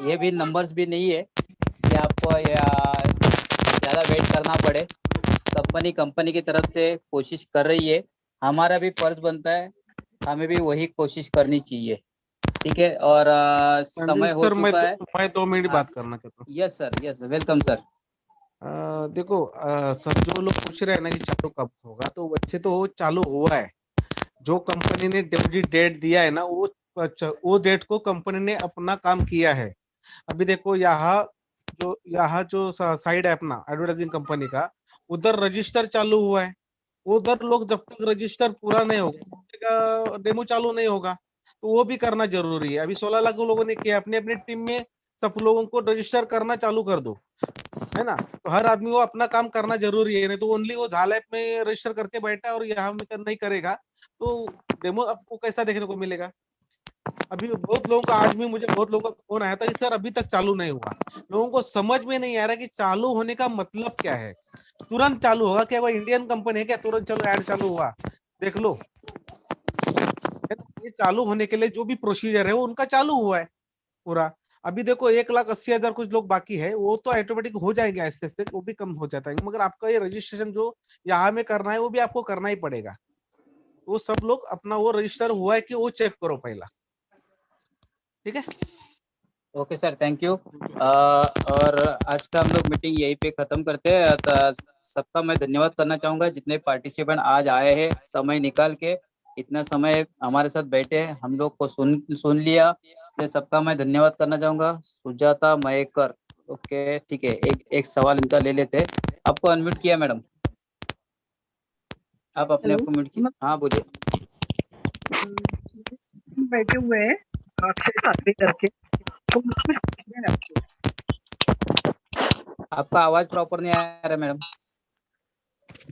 ये भी नंबर्स भी नहीं है कि आपको ज़्यादा वेट करना पड़े। कंपनी की तरफ से कोशिश कर रही है, हमारा भी फर्ज बनता है, हमें भी वही कोशिश करनी चाहिए। ठीक है, और समय हो चुका है। मैं 2 मिनट बात करना चाहता हूँ। Yes sir, yes welcome sir. देखो सर, जो लोग पूछ रहे हैं ना कि चालू कब होगा, तो वैसे तो चालू हुआ है। जो कंपनी ने डेट दिया है ना, वो डेट को कंपनी ने अपना काम किया है। अभी देखो यहाँ जो साइड है अपना एडवर्टाइजिंग कंपनी का, उधर रजिस्टर चालू हुआ है। उधर लोग जब तक रजिस्टर पूरा नहीं होगा, डेमो चालू नहीं होगा, तो वो भी करना जरूरी है। अभी 16 लाख लोगों ने किया, अपने अपनी टीम में सब लोगों को रजिस्टर करना चालू कर दो, है ना। तो हर आदमी को अपना काम करना जरूरी है, नहीं तो ओनली वो झाल ऐप में रजिस्टर करके बैठा है और यहाँ में नहीं करेगा, तो डेमो आपको कैसा देखने को मिलेगा। अभी बहुत लोगों का, आज भी मुझे बहुत लोगों का फोन आया था कि सर अभी तक चालू नहीं हुआ। लोगों को समझ में नहीं आ रहा कि चालू होने का मतलब क्या है। तुरंत चालू होगा क्या? वो इंडियन कंपनी है क्या तुरंत चलो ऐड चालू हुआ देख लो? ये चालू होने के लिए जो भी प्रोसीजर है वो उनका चालू हुआ है पूरा। अभी देखो 1,80,000 कुछ लोग बाकी है, वो तो ऑटोमेटिक हो जाएंगे आहिस्ते आहिस्ते, वो भी कम हो जाता है। मगर आपका ये रजिस्ट्रेशन जो यहाँ में करना है वो भी आपको करना ही पड़ेगा। वो सब लोग अपना वो रजिस्टर हुआ है कि वो चेक करो पहला, ठीक है। Okay sir, thank you. और आज का हम लोग मीटिंग यहीं पे खत्म करते हैं। तो सबका मैं धन्यवाद करना चाहूँगा, जितने पार्टिसिपेंट आज आए हैं, समय निकाल के इतना समय हमारे साथ बैठे, हम लोग को सुन लिया, इसलिए सबका मैं धन्यवाद करना चाहूँगा। सुजाता मयेकर, ओके ठीक है, एक सवाल इनका ले लेते हैं। आपको अनम्यूट किया मैडम, आप अपने आप को म्यूट किया। हाँ बोलिए। बैठे हुए हैं 6 साथी करके, तो कुछ पूछना है आपको। आपका आवाज प्रॉपर नहीं आ रहा मैडम।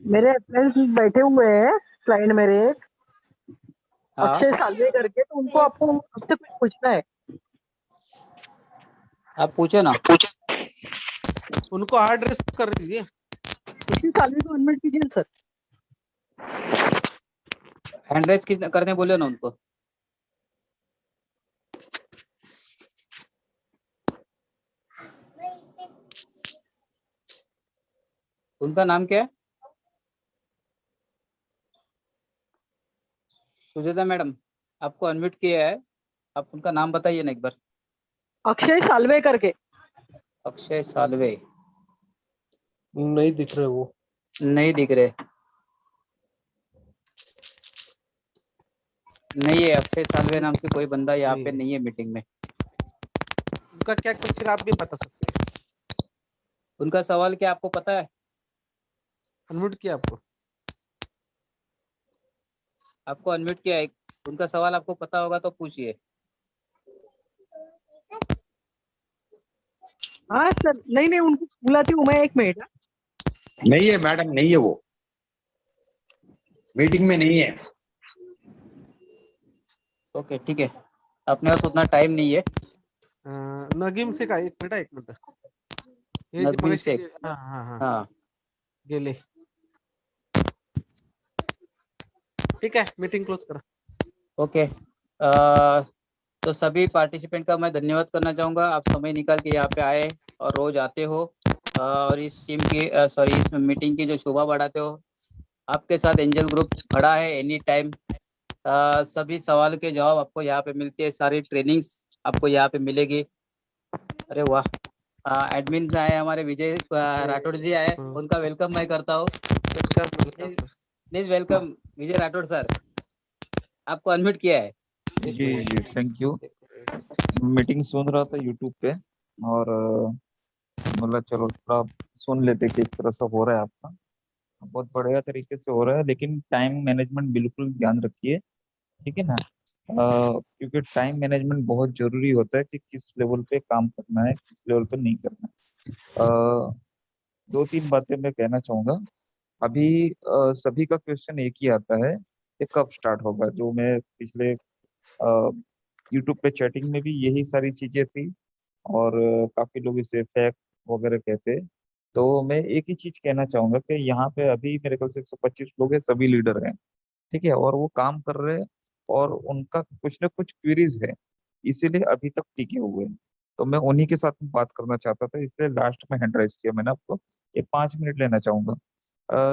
मेरे फ्रेंड्स बैठे हुए हैं, क्लाइंट मेरे एक हाँ अक्षय सालवे करके, तो उनको आपसे कुछ पूछना है। आप पूछे ना। उनको हार्ड रेस कर दीजिए। अक्षय सालवे को अनम्यूट कीजिए ना सर। हैंड रेस करने बोले ना उनको। उनका नाम क्या है? सुजाता मैडम, आपको अनम्यूट किया है, आप उनका नाम बताइए ना एक बार। अक्षय सालवे करके। अक्षय सालवे नहीं दिख रहे वो। नहीं दिख रहे। नहीं है, अक्षय सालवे नाम के कोई बंदा यहाँ पे नहीं है मीटिंग में। उनका क्या क्वेश्चन आप भी बता सकते हैं। उनका सवाल क्या आपको पता है? अनम्यूट किया आपको। आपको अनम्यूट किया है, उनका सवाल आपको पता होगा तो पूछिए। हाँ सर, नहीं उनको बुलाती हूँ मैं, 1 मिनट। नहीं है मैडम, नहीं है वो, मीटिंग में नहीं है। ओके ठीक है, अपने पास उतना टाइम नहीं है। नगीम से का 1 मिनिट 1 मिनिट। हे नगीम मगाशी शेख। हाँ हाँ हाँ हाँ गेले। ठीक है, मीटिंग क्लोज करा। ओके। तो सभी पार्टिसिपेंट का मैं धन्यवाद करना चाहूँगा, आप समय निकाल के यहाँ पे आए और रोज आते हो और इस टीम की सॉरी इस मीटिंग की जो शोभा बढ़ाते हो। आपके साथ एंजल ग्रुप खड़ा है एनी टाइम। सभी सवाल के जवाब आपको यहाँ पे मिलते हैं, सारी ट्रेनिंग्स आपको यहाँ पे मिलेगी। अरे वाह, एडमिन आए हमारे विजय राठौड़ जी आए, उनका वेलकम मैं करता हूँ। Please welcome Vijay Rathore sir, आपको अनम्यूट किया है। जी जी थैंक यू। मीटिंग सुन रहा था यूट्यूब पे और बोला चलो थोड़ा सुन लेते किस तरह से हो रहा है आपका। बहुत बढ़िया तरीके से हो रहा है, लेकिन टाइम मैनेजमेंट बिल्कुल ध्यान रखिए, ठीक है ना। क्योंकि टाइम मैनेजमेंट बहुत जरूरी होता है कि किस लेवल पे काम करना है, किस लेवल पे नहीं करना है। 2-3 बातें मैं कहना चाहूँगा। अभी सभी का क्वेश्चन एक ही आता है कि कब स्टार्ट होगा, जो मैं पिछले यूट्यूब पे चैटिंग में भी यही सारी चीजें थी और काफी लोग इसे फैक्ट वगैरह कहते हैं। तो मैं एक ही चीज कहना चाहूंगा कि यहाँ पे अभी मेरे ख्याल से 125 लोग हैं, सभी लीडर हैं, ठीक है, और वो काम कर रहे हैं और उनका कुछ ना कुछ क्वेरीज है, इसीलिए अभी तक टिके हुए हैं। तो मैं उन्हीं के साथ में बात करना चाहता था, इसलिए लास्ट में हैंड राइज किया मैंने आपको। ये 5 मिनट लेना चाहूंगा।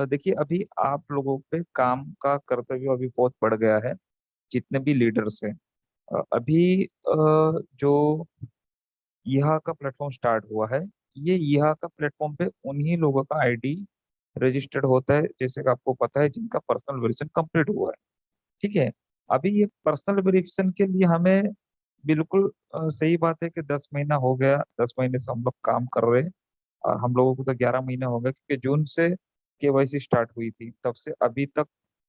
देखिए अभी आप लोगों पे काम का कर्तव्य अभी बहुत बढ़ गया है, जितने भी लीडर्स हैं। अभी जो यहाँ का प्लेटफॉर्म स्टार्ट हुआ है, ये यहाँ का प्लेटफॉर्म पे उन्हीं लोगों का आईडी रजिस्टर्ड होता है, जैसे कि आपको पता है, जिनका पर्सनल वेरिफिकेशन कंप्लीट हुआ है, ठीक है। अभी ये पर्सनल वेरिफिकेशन के लिए हमें बिल्कुल सही बात है कि 10 महीना हो गया, 10 महीने से हम लोग काम कर रहे हैं और हम लोगों को तो 11 महीना हो गया, क्योंकि जून से केवाईसी स्टार्ट हुई थी, तब से अभी तक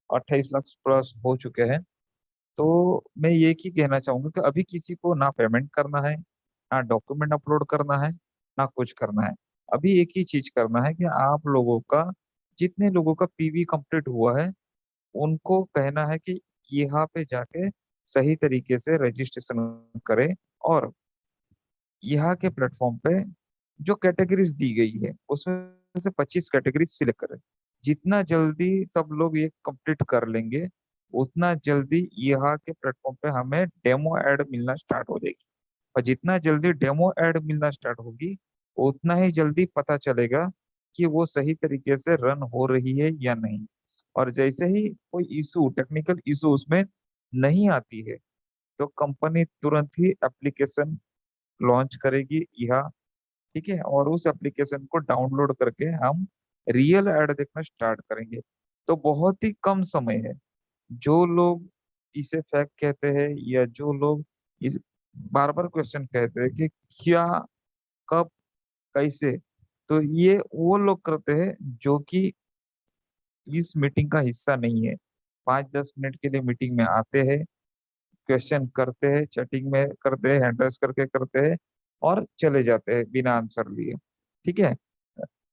28 लाख प्लस हो चुके हैं। तो मैं ये ही कहना चाहूंगा कि अभी किसी को ना पेमेंट करना है, ना डॉक्यूमेंट अपलोड करना है, ना कुछ करना है। अभी एक ही चीज करना है कि आप लोगों का, जितने लोगों का पीवी कंप्लीट हुआ है, उनको कहना है कि यहाँ पे जाके सही तरीके से रजिस्ट्रेशन करें और यहाँ के प्लेटफॉर्म पे जो कैटेगरीज दी गई है उसमें से 25 कैटेगरीज सिलेक्ट करें। जितना जल्दी सब लोग ये कंप्लीट कर लेंगे, उतना जल्दी यहाँ के प्लेटफॉर्म पे हमें डेमो ऐड मिलना स्टार्ट हो जाएगी, और जितना जल्दी डेमो ऐड मिलना स्टार्ट होगी, उतना ही जल्दी पता चलेगा कि वो सही तरीके से रन हो रही है या नहीं। और जैसे ही कोई इशू, टेक्निकल इशू उसमें नहीं आती है, तो कंपनी तुरंत ही एप्लीकेशन लॉन्च करेगी यहाँ, ठीक है, और उस एप्लीकेशन को डाउनलोड करके हम रियल ऐड देखना स्टार्ट करेंगे। तो बहुत ही कम समय है। जो लोग इसे फैक्ट कहते हैं या जो लोग इस बार बार क्वेश्चन कहते हैं कि क्या, कब, कैसे, तो ये वो लोग करते हैं जो कि इस मीटिंग का हिस्सा नहीं है। 5-10 मिनट के लिए मीटिंग में आते हैं, क्वेश्चन करते हैं, चैटिंग में करते हैं, हैंड रेस करके करते हैं और चले जाते हैं बिना आंसर लिए, ठीक है।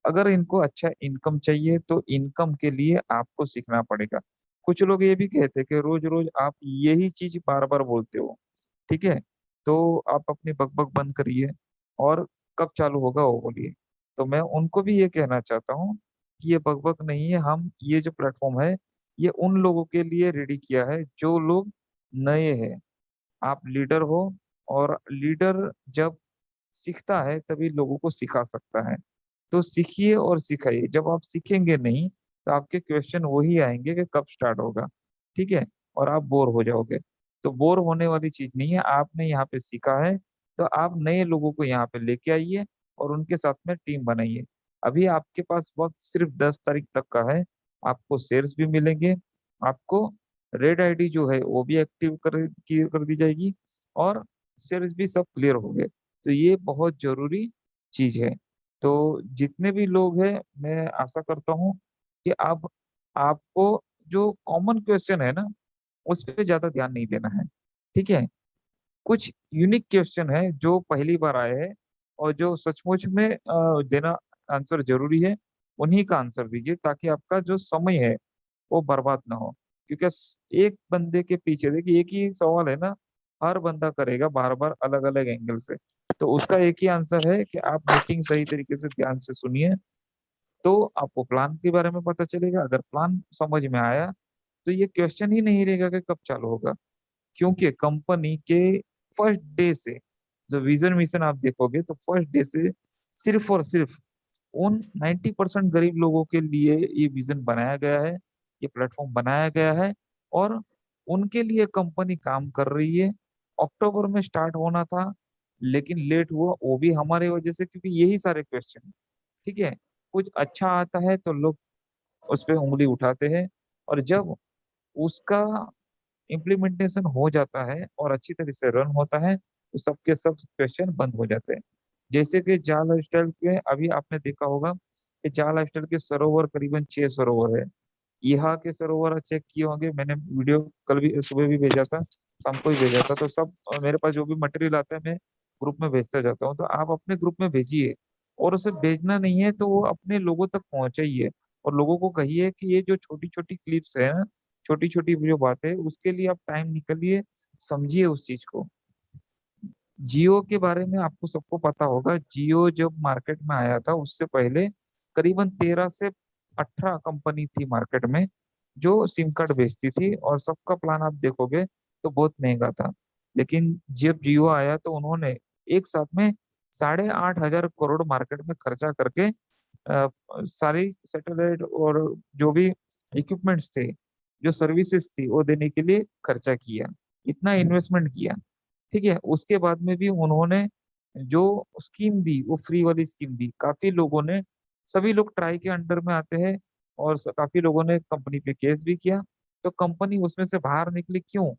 अगर इनको अच्छा इनकम चाहिए तो इनकम के लिए आपको सीखना पड़ेगा। कुछ लोग ये भी कहते हैं कि रोज रोज आप यही चीज बार बार बोलते हो, ठीक है, तो आप अपनी बकबक बंद करिए और कब चालू होगा वो बोलिए। तो मैं उनको भी ये कहना चाहता हूँ कि ये बकबक नहीं है, हम ये जो प्लेटफॉर्म है ये उन लोगों के लिए रेडी किया है जो लोग नए हैं। आप लीडर हो, और लीडर जब सीखता है तभी लोगों को सिखा सकता है। तो सीखिए और सिखाइए। जब आप सीखेंगे नहीं तो आपके क्वेश्चन वही आएंगे कि कब स्टार्ट होगा, ठीक है, और आप बोर हो जाओगे। तो बोर होने वाली चीज नहीं है, आपने यहाँ पे सीखा है तो आप नए लोगों को यहाँ पे लेके आइए और उनके साथ में टीम बनाइए। अभी आपके पास वक्त सिर्फ 10 तारीख तक का है। आपको शेयर्स भी मिलेंगे, आपको रेड आईडी जो है वो भी एक्टिव कर दी जाएगी, और शेयर्स भी सब क्लियर हो गए। तो ये बहुत जरूरी चीज है। तो जितने भी लोग हैं, मैं आशा करता हूँ कि अब आपको जो कॉमन क्वेश्चन है ना उस पर ज्यादा ध्यान नहीं देना है, ठीक है। कुछ यूनिक क्वेश्चन है जो पहली बार आए हैं और जो सचमुच में देना आंसर जरूरी है, उन्हीं का आंसर दीजिए ताकि आपका जो समय है वो बर्बाद ना हो। क्योंकि एक बंदे के पीछे देखिए एक ही सवाल है ना, हर बंदा करेगा बार बार अलग अलग एंगल से। तो उसका एक ही आंसर है कि आप मीटिंग सही तरीके से ध्यान से सुनिए, तो आपको प्लान के बारे में पता चलेगा। अगर प्लान समझ में आया तो ये क्वेश्चन ही नहीं रहेगा कि कब चालू होगा। क्योंकि कंपनी के फर्स्ट डे से जो विजन मिशन आप देखोगे तो फर्स्ट डे से सिर्फ और सिर्फ उन 90% गरीब लोगों के लिए ये विजन बनाया गया है, ये प्लेटफॉर्म बनाया गया है, और उनके लिए कंपनी काम कर रही है। अक्टूबर में स्टार्ट होना था लेकिन लेट हुआ, वो भी हमारे वजह से, क्योंकि यही सारे क्वेश्चन, ठीक है। कुछ अच्छा आता है तो लोग उस पर उंगली उठाते हैं, और जब उसका इम्प्लीमेंटेशन हो जाता है और अच्छी तरह से रन होता है तो सबके सब क्वेश्चन बंद हो जाते हैं। जैसे कि जाल लाइफस्टाइल के अभी आपने देखा होगा कि जाल लाइफस्टाइल के सरोवर करीबन 6 सरोवर है। यहाँ के सरोवर चेक किए होंगे, मैंने वीडियो कल भी सुबह भी भेजा था, शाम को भी भेजा था। तो सब मेरे पास जो भी मटेरियल आता है मैं ग्रुप में भेजता जाता हूँ, तो आप अपने ग्रुप में भेजिए। और उसे भेजना नहीं है तो वो अपने लोगों तक पहुंचाइए और लोगों को कहिए कि ये जो छोटी छोटी क्लिप्स है ना, छोटी छोटी जो बातें, उसके लिए आप टाइम निकालिए, समझिए उस चीज को। जियो के बारे में आपको सबको पता होगा, जियो जब मार्केट में आया था उससे पहले करीबन 13 से 18 कंपनी थी मार्केट में जो सिम कार्ड बेचती थी, और सबका प्लान आप देखोगे तो बहुत महंगा था। लेकिन जब जियो आया तो उन्होंने एक साथ में 8,500 करोड़ मार्केट में खर्चा करके सारी सैटेलाइट और जो भी इक्विपमेंट्स थे, जो सर्विसेज थी वो देने के लिए खर्चा किया, इतना इन्वेस्टमेंट किया, ठीक है। उसके बाद में भी उन्होंने जो स्कीम दी वो फ्री वाली स्कीम दी, काफी लोगों ने, सभी लोग ट्राई के अंडर में आते हैं, और काफी लोगों ने कंपनी पे केस भी किया। तो कंपनी उसमें से बाहर निकली, क्यों?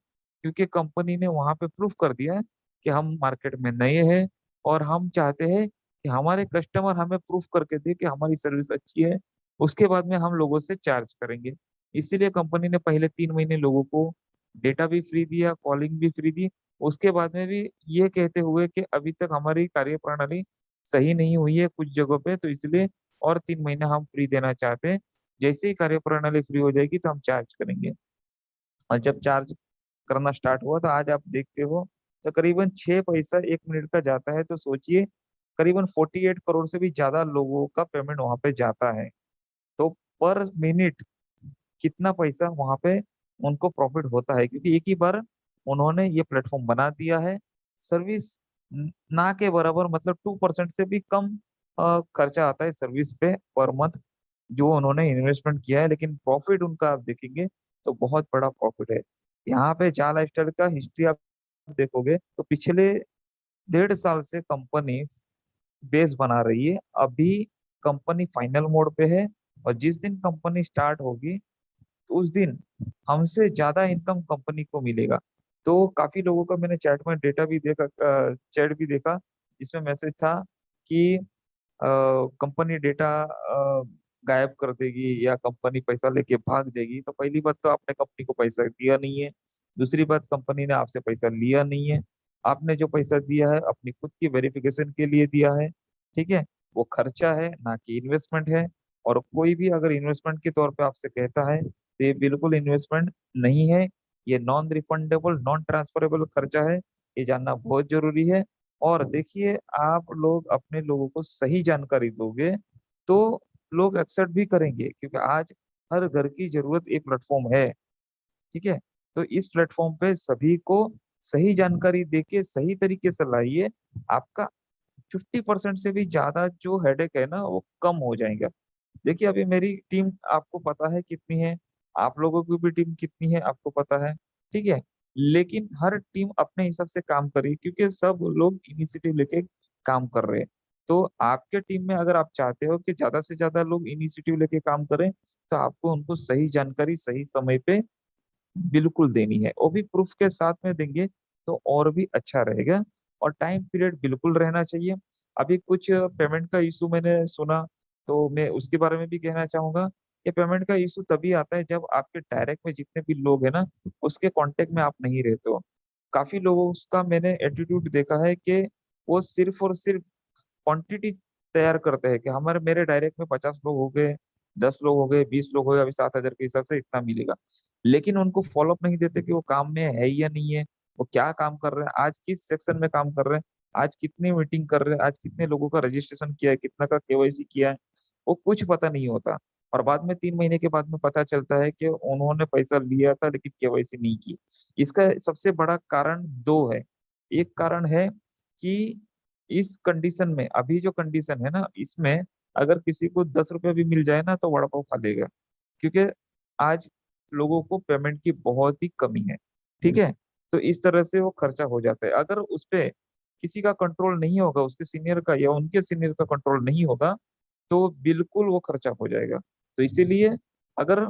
क्योंकि कंपनी ने वहां पे प्रूफ कर दिया है कि हम मार्केट में नए हैं और हम चाहते हैं कि हमारे कस्टमर हमें प्रूफ करके दे कि हमारी सर्विस अच्छी है, उसके बाद में हम लोगों से चार्ज करेंगे। इसीलिए कंपनी ने पहले 3 महीने लोगों को डेटा भी फ्री दिया, कॉलिंग भी फ्री दी। उसके बाद में भी ये कहते हुए कि अभी तक हमारी कार्य प्रणाली सही नहीं हुई है कुछ जगहों पे, तो इसलिए और 3 महीने हम फ्री देना चाहते हैं। जैसे ही कार्य प्रणाली फ्री हो जाएगी तो हम चार्ज करेंगे। और जब चार्ज करना स्टार्ट हुआ तो आज आप देखते हो तो करीबन 6 पैसा 1 मिनट का जाता है। तो सोचिए करीबन 48 करोड़ से भी ज्यादा लोगों का पेमेंट वहां पे जाता है। तो पर मिनट कितना पैसा वहां पे उनको प्रॉफिट होता है, क्योंकि एक ही बार उन्होंने ये प्लेटफॉर्म बना दिया है। सर्विस ना के बराबर, मतलब 2% से भी कम खर्चा आता है सर्विस पे पर मंथ, जो उन्होंने इन्वेस्टमेंट किया है। लेकिन प्रॉफिट उनका आप देखेंगे तो बहुत बड़ा प्रॉफिट है। यहाँ पे जा लाइफस्टाइल का हिस्ट्री आप देखोगे तो पिछले 1.5 साल से कंपनी बेस बना रही है। अभी कंपनी फाइनल मोड पे है, और जिस दिन कंपनी स्टार्ट होगी तो उस दिन हमसे ज्यादा इनकम कंपनी को मिलेगा। तो काफी लोगों का मैंने चैट में डेटा भी देखा, चैट भी देखा, जिसमें मैसेज था कि कंपनी डेटा गायब कर देगी या कंपनी पैसा लेके भाग जाएगी। तो पहली बात तो आपने कंपनी को पैसा दिया नहीं है, दूसरी बात कंपनी ने आपसे पैसा लिया नहीं है। आपने जो पैसा दिया है अपनी खुद की वेरिफिकेशन के लिए दिया है, ठीक है। वो खर्चा है ना कि इन्वेस्टमेंट है। और कोई भी अगर इन्वेस्टमेंट के तौर पे आपसे कहता है तो ये बिल्कुल इन्वेस्टमेंट नहीं है, ये नॉन रिफंडेबल नॉन ट्रांसफरेबल खर्चा है, ये जानना बहुत जरूरी है। और देखिए, आप लोग अपने लोगों को सही जानकारी दोगे तो लोग एक्सेप्ट भी करेंगे, क्योंकि आज हर घर की जरूरत एक प्लेटफॉर्म है। ठीक है, तो इस प्लेटफॉर्म पे सभी को सही जानकारी देके सही तरीके से लाइए, आपका 50% से भी ज्यादा जो हेडेक है ना वो कम हो जाएगा। देखिए, अभी मेरी टीम आपको पता है कितनी है, आप लोगों की भी टीम कितनी है आपको पता है। ठीक है, लेकिन हर टीम अपने हिसाब से काम करे, क्योंकि सब लोग इनिशिएटिव लेके काम कर रहे हैं। तो आपके टीम में अगर आप चाहते हो कि ज्यादा से ज्यादा लोग इनिशिएटिव लेके काम करें, तो आपको उनको सही जानकारी सही समय पे बिल्कुल देनी है, वो भी प्रूफ के साथ में देंगे तो और भी अच्छा रहेगा। और टाइम पीरियड बिल्कुल रहना चाहिए। अभी कुछ पेमेंट का इशू मैंने सुना, तो मैं उसके बारे में भी कहना चाहूंगा कि पेमेंट का इशू तभी आता है जब आपके डायरेक्ट में जितने भी लोग हैं ना उसके कांटेक्ट में आप नहीं रहते हो। काफी लोगों का मैंने एटीट्यूड देखा है कि वो सिर्फ और सिर्फ क्वांटिटी तैयार करते हैं कि हमारे मेरे डायरेक्ट में 50 लोग हो गए, 10 लोग हो गए, 20 लोग हो गए, अभी 7,000 के हिसाब से इतना मिलेगा। लेकिन उनको फॉलोअप नहीं देते कि वो काम में है या नहीं है, वो क्या काम कर रहे हैं, आज किस सेक्शन में काम कर रहे हैं, आज कितनी मीटिंग कर रहे हैं, आज कितने लोगों का रजिस्ट्रेशन किया है, कितना का केवाईसी किया है, वो कुछ पता नहीं होता। और बाद में 3 महीने के बाद में पता चलता है कि उन्होंने पैसा लिया था लेकिन केवाईसी नहीं की। इसका सबसे बड़ा कारण दो है। एक कारण है कि इस कंडीशन में, अभी जो कंडीशन है ना इसमें, अगर किसी को 10 रुपये भी मिल जाए ना तो वड़ा पाव खा लेगा, क्योंकि आज लोगों को पेमेंट की बहुत ही कमी है। ठीक है, तो इस तरह से वो खर्चा हो जाता है। अगर उस पे किसी का कंट्रोल नहीं होगा, उसके सीनियर का या उनके सीनियर का कंट्रोल नहीं होगा, तो बिल्कुल वो खर्चा हो जाएगा। तो इसीलिए अगर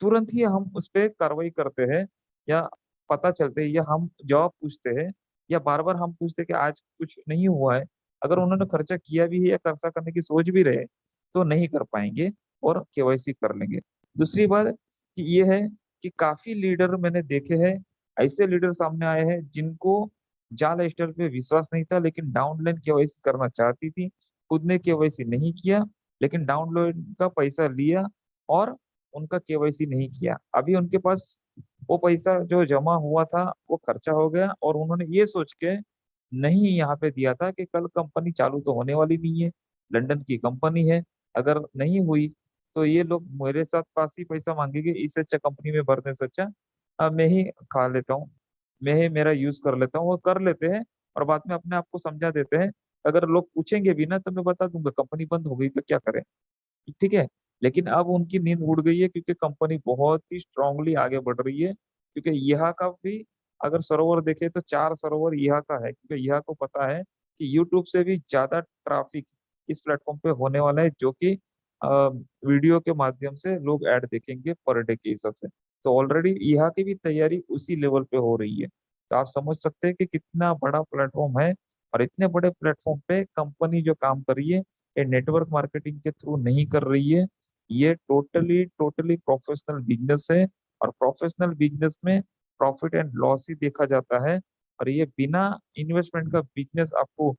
तुरंत ही हम उस पर कार्रवाई करते हैं, या पता चलते हैं, या हम जवाब पूछते हैं, या बार बार हम पूछते हैं कि आज कुछ नहीं हुआ है, अगर उन्होंने खर्चा किया भी है या खर्चा करने की सोच भी रहे तो नहीं कर पाएंगे और केवाईसी कर लेंगे। दूसरी बात कि ये है कि काफी लीडर मैंने देखे हैं, ऐसे लीडर सामने आए हैं जिनको जाल स्टर पे विश्वास नहीं था लेकिन डाउनलाइन केवाईसी करना चाहती थी, खुद ने केवाईसी नहीं किया लेकिन डाउनलोड का पैसा लिया और उनका केवाईसी नहीं किया। अभी उनके पास वो पैसा जो जमा हुआ था वो खर्चा हो गया, और उन्होंने ये सोच के नहीं यहाँ पे दिया था कि कल कंपनी चालू तो होने वाली नहीं है, लंदन की कंपनी है, अगर नहीं हुई तो ये लोग मेरे साथ पास ही पैसा मांगेंगे, इससे अच्छा कंपनी में भरने से अच्छा मैं ही खा लेता हूँ, मैं ही मेरा यूज कर लेता हूँ। वो कर लेते हैं और बाद में अपने आप को समझा देते हैं, अगर लोग पूछेंगे भी ना तो मैं बता दूंगा कंपनी बंद हो गई तो क्या करें। ठीक है, लेकिन अब उनकी नींद उड़ गई है, क्योंकि कंपनी बहुत ही स्ट्रांगली आगे बढ़ रही है। क्योंकि यहाँ का भी अगर सरोवर देखे तो 4 सरोवर यहाँ का है, क्योंकि यहाँ को पता है कि यूट्यूब से भी ज्यादा ट्रैफिक इस प्लेटफॉर्म पे होने वाला है, जो कि वीडियो के माध्यम से लोग ऐड देखेंगे पर डे के हिसाब से। तो ऑलरेडी यहाँ की भी तैयारी उसी लेवल पे हो रही है। तो आप समझ सकते हैं कि कितना बड़ा प्लेटफॉर्म है, और इतने बड़े प्लेटफॉर्म पे कंपनी जो काम कर रही है ये नेटवर्क मार्केटिंग के थ्रू नहीं कर रही है, ये टोटली टोटली प्रोफेशनल बिजनेस है। और प्रोफेशनल बिजनेस में प्रॉफिट एंड लॉस ही देखा जाता है, और ये बिना इन्वेस्टमेंट का बिजनेस आपको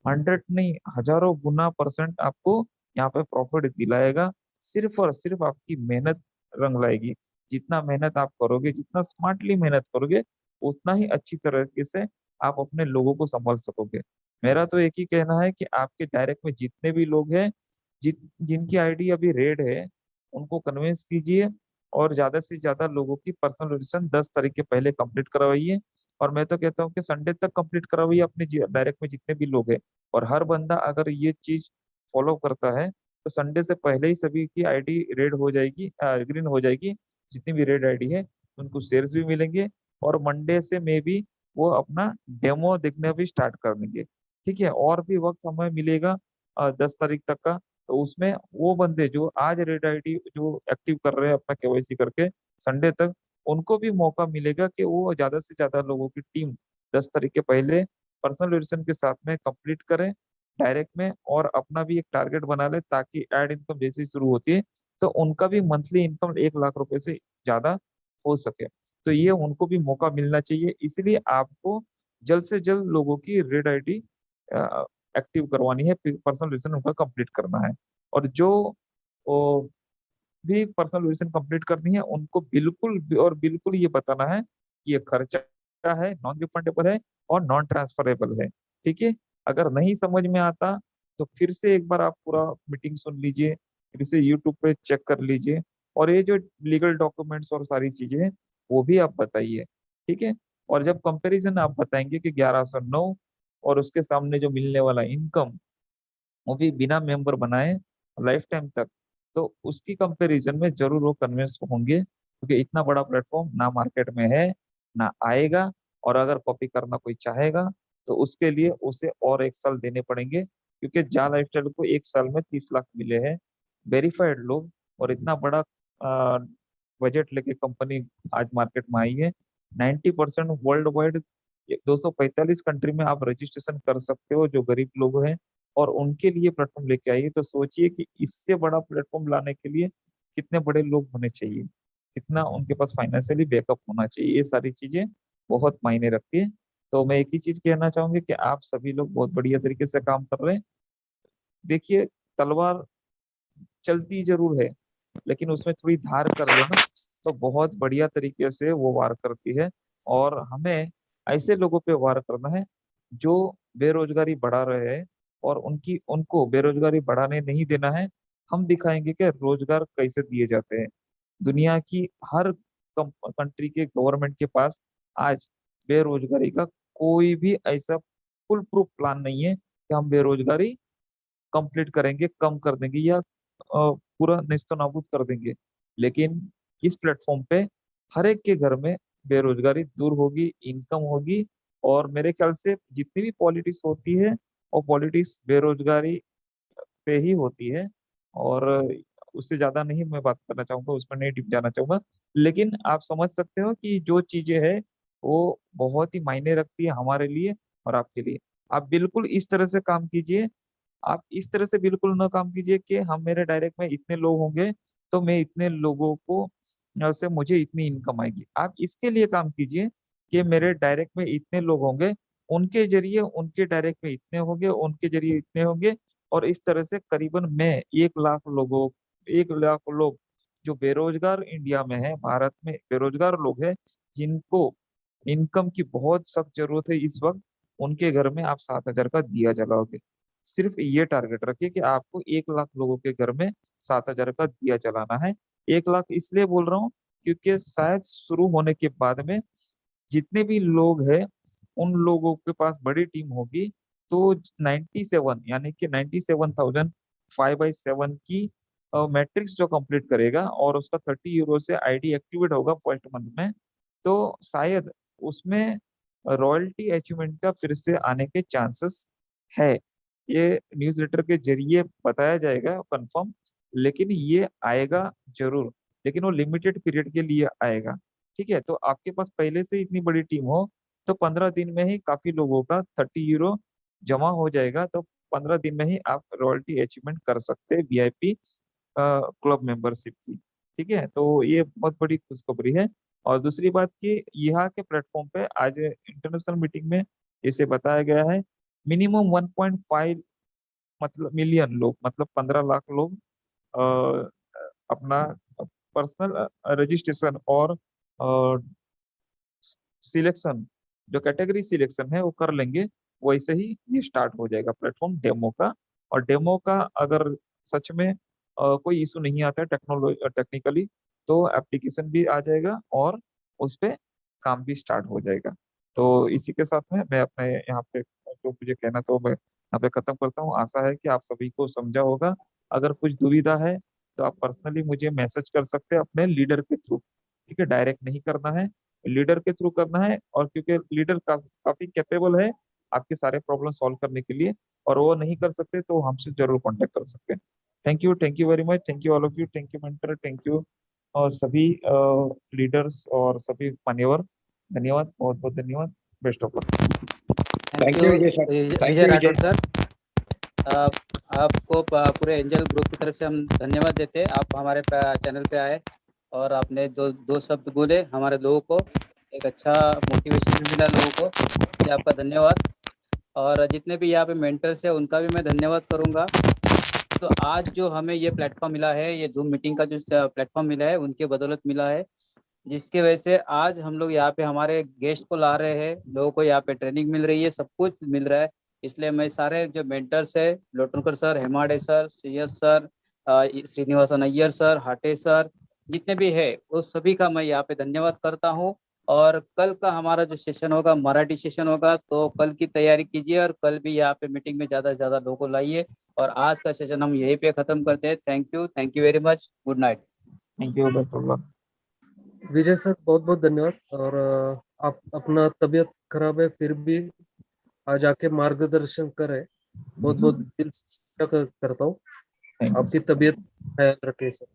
100 नहीं हजारों गुना % आपको यहाँ पे प्रॉफिट दिलाएगा। सिर्फ और सिर्फ आपकी मेहनत रंग लाएगी। जितना मेहनत आप करोगे, जितना स्मार्टली मेहनत करोगे, उतना ही अच्छी तरीके से आप अपने लोगों को संभाल सकोगे। मेरा तो एक ही कहना है कि आपके डायरेक्ट में जितने भी लोग हैं, जिनकी आईडी अभी रेड है, उनको कन्विंस कीजिए और ज्यादा से ज्यादा लोगों की पर्सनल रजिस्ट्रेशन 10 तारीख के पहले कंप्लीट करवाइए। और मैं तो कहता हूँ कि संडे तक कंप्लीट करवाइए अपने डायरेक्ट में जितने भी लोग हैं। और हर बंदा अगर ये चीज फॉलो करता है तो संडे से पहले ही सभी की आईडी रेड हो जाएगी, ग्रीन हो जाएगी। जितनी भी रेड आईडी है उनको शेयर्स भी मिलेंगे, और मंडे से मे भी वो अपना डेमो देखने भी स्टार्ट कर देंगे। ठीक है, और भी वक्त हमें मिलेगा 10 तारीख तक का। तो उसमें वो बंदे जो आज रेड आईडी जो एक्टिव कर रहे हैं अपना केवाईसी करके संडे तक, उनको भी मौका मिलेगा कि वो ज्यादा से ज्यादा लोगों की टीम 10 तारीख के पहले पर्सनल वेरिएशन के साथ में कंप्लीट करें डायरेक्ट में, और अपना भी एक टारगेट बना ले, ताकि एड इनकम जैसे ही शुरू होती है तो उनका भी मंथली इनकम 1 लाख रुपए से ज्यादा हो सके। तो ये उनको भी मौका मिलना चाहिए, इसलिए आपको जल्द से जल्द लोगों की रेड आईडी एक्टिव करवानी है, पर्सनल वेरिफिकेशन उनका कंप्लीट करना है। और जो भी पर्सनल वेरिफिकेशन कंप्लीट करनी है उनको बिल्कुल और बिल्कुल ये बताना है कि ये खर्चा है, नॉन रिफंडेबल है और नॉन ट्रांसफरेबल है। ठीक है, अगर नहीं समझ में आता तो फिर से एक बार आप पूरा मीटिंग सुन लीजिए, फिर से यूट्यूब पे चेक कर लीजिए, और ये जो लीगल डॉक्यूमेंट्स और सारी चीजें हैं वो भी आप बताइए। ठीक है, और जब कंपैरिजन आप बताएंगे कि 1109 और उसके सामने जो मिलने वाला इनकम वो भी बिना मेंबर बनाए लाइफ टाइम तक, तो उसकी कंपैरिजन में जरूर वो कन्विंस होंगे, क्योंकि इतना बड़ा प्लेटफॉर्म ना मार्केट में है ना आएगा, और अगर कॉपी करना कोई चाहेगा तो उसके लिए उसे और 1 साल देने पड़ेंगे, क्योंकि जा लाइफस्टाइल को 1 साल में 30 लाख मिले हैं वेरीफाइड लोग, और इतना बड़ा बजट लेके कंपनी आज मार्केट में आई है। 90% वर्ल्ड वाइड 245 कंट्री में आप रजिस्ट्रेशन कर सकते हो जो गरीब लोग हैं, और उनके लिए प्लेटफॉर्म लेके आई है। तो सोचिए कि इससे बड़ा प्लेटफॉर्म लाने के लिए कितने बड़े लोग होने चाहिए, कितना उनके पास फाइनेंशियली बैकअप होना चाहिए, ये सारी चीजें बहुत मायने रखती है। तो मैं एक ही चीज कहना चाहूंगी कि आप सभी लोग बहुत बढ़िया तरीके से काम कर रहे हैं। देखिए, तलवार चलती जरूर है, लेकिन उसमें थोड़ी धार कर लेना तो बहुत बढ़िया तरीके से वो वार करती है। और हमें ऐसे लोगों पे वार करना है जो बेरोजगारी बढ़ा रहे हैं, और उनको बेरोजगारी बढ़ाने नहीं देना है। हम दिखाएंगे कि रोजगार कैसे दिए जाते हैं। दुनिया की हर कंट्री के गवर्नमेंट के पास आज बेरोजगारी का कोई भी ऐसा फुल प्रूफ प्लान नहीं है कि हम बेरोजगारी कंप्लीट करेंगे, कम कर देंगे या पूरा नेस्तो नाबूद कर देंगे। लेकिन इस प्लेटफॉर्म पे हर एक के घर में बेरोजगारी दूर होगी, इनकम होगी, और मेरे ख्याल से जितनी भी पॉलिटिक्स होती है और पॉलिटिक्स बेरोजगारी पे ही होती है। और उससे ज्यादा नहीं मैं बात करना चाहूंगा, उसमें नहीं डिप जाना चाहूंगा। लेकिन आप समझ सकते हो कि जो चीजें है वो बहुत ही मायने रखती है हमारे लिए और आपके लिए। आप बिल्कुल इस तरह से काम कीजिए, आप इस तरह से बिल्कुल ना काम कीजिए कि हम मेरे डायरेक्ट में इतने लोग होंगे तो मैं इतने लोगों को से मुझे इतनी इनकम आएगी। आप इसके लिए काम कीजिए कि मेरे डायरेक्ट में इतने लोग होंगे, उनके जरिए उनके डायरेक्ट में इतने होंगे, उनके जरिए इतने होंगे, और इस तरह से करीबन मैं 1 लाख लोग जो बेरोजगार इंडिया में है, भारत में बेरोजगार लोग हैं, जिनको इनकम की बहुत सख्त जरूरत है इस वक्त, उनके घर में आप 7,000 का दिया जलाओगे। सिर्फ ये टारगेट रखिए कि आपको 1 लाख लोगों के घर में 7,000 का दिया जलाना है। 1 लाख इसलिए बोल रहा हूँ क्योंकि शायद शुरू होने के बाद में जितने भी लोग हैं उन लोगों के पास बड़ी टीम होगी, तो 97 यानी कि 97,000 5/7 की मैट्रिक्स जो कंप्लीट करेगा और उसका 30 यूरो से आईडी एक्टिवेट होगा फर्स्ट मंथ में, तो शायद उसमें रॉयल्टी अचीवमेंट का फिर से आने के चांसेस है। ये न्यूज़लेटर के जरिए बताया जाएगा कंफर्म, लेकिन ये आएगा जरूर, लेकिन वो लिमिटेड पीरियड के लिए आएगा। ठीक है, तो आपके पास पहले से इतनी बड़ी टीम हो तो 15 दिन में ही काफी लोगों का 30 यूरो जमा हो जाएगा, तो 15 दिन में ही आप रॉयल्टी अचीवमेंट कर सकते हैं वीआईपी क्लब मेंबरशिप की। ठीक है, तो ये बहुत बड़ी खुशखबरी है। और दूसरी बात कि यहाँ के प्लेटफॉर्म पे आज इंटरनेशनल मीटिंग में इसे बताया गया है मिनिमम 1.5 मतलब मिलियन लोग, मतलब 15 लाख लोग अ, अपना पर्सनल रजिस्ट्रेशन और सिलेक्शन, जो कैटेगरी सिलेक्शन है वो कर लेंगे। वैसे ही ये स्टार्ट हो जाएगा प्लेटफॉर्म डेमो का। और डेमो का अगर सच में कोई इशू नहीं आता है टेक्निकली, तो एप्लीकेशन भी आ जाएगा और उस पे काम भी स्टार्ट हो जाएगा। तो इसी के साथ में मैं अपने यहाँ पे जो मुझे कहना तो मैं यहाँ पे खत्म करता हूँ। आशा है कि आप सभी को समझा होगा। अगर कुछ दुविधा है तो आप पर्सनली मुझे मैसेज कर सकते हैं अपने लीडर के थ्रू। ठीक है, डायरेक्ट नहीं करना है, लीडर के थ्रू करना है। और क्योंकि लीडर काफी कैपेबल है आपके सारे प्रॉब्लम सॉल्व करने के लिए, और वो नहीं कर सकते तो हमसे जरूर कांटेक्ट कर सकते हैं। Thank you very much, thank you all of you, thank you mentor, thank you और सभी लीडर्स और सभी मान्यवर। धन्यवाद, बहुत बहुत धन्यवाद। Best of luck. Thank you Vijay Rathore sir. आपको पूरे एंजल ग्रुप की तरफ से हम धन्यवाद देते हैं। आप हमारे चैनल पे आए और आपने दो शब्द बोले हमारे लोगों को, एक अच्छा मोटिवेशन भी मिला लोगों को। ये आपका धन्यवाद। और जितने भी यहाँ पे मेंटर्स है उनका भी मैं धन्यवाद करूंगा। तो आज जो हमें ये प्लेटफॉर्म मिला है, ये जूम मीटिंग का जो प्लेटफॉर्म मिला है उनके बदौलत मिला है, जिसके वजह से आज हम लोग यहाँ पे हमारे गेस्ट को ला रहे हैं, लोगों को यहाँ पे ट्रेनिंग मिल रही है, सब कुछ मिल रहा है। इसलिए मैं सारे जो मेंटर्स है, Lotankar sir, Hemade sir, CS sir, Srinivasan Iyer sir, Hate sir, जितने भी है उस सभी का मैं यहाँ पे धन्यवाद करता हूँ। और कल का हमारा जो सेशन होगा, मराठी सेशन होगा, तो कल की तैयारी कीजिए और कल भी यहाँ पे मीटिंग में ज्यादा से ज्यादा लोगों को लाइए। और आज का सेशन हम यहीं पे खत्म करते हैं। Thank you very much, good night. Thank you doctor. Vijay sir बहुत बहुत धन्यवाद। और आप अपना तबीयत खराब है फिर भी आज आके मार्गदर्शन करे, बहुत बहुत दिल से करता हूँ। आपकी तबीयत ख्याल रखे सर।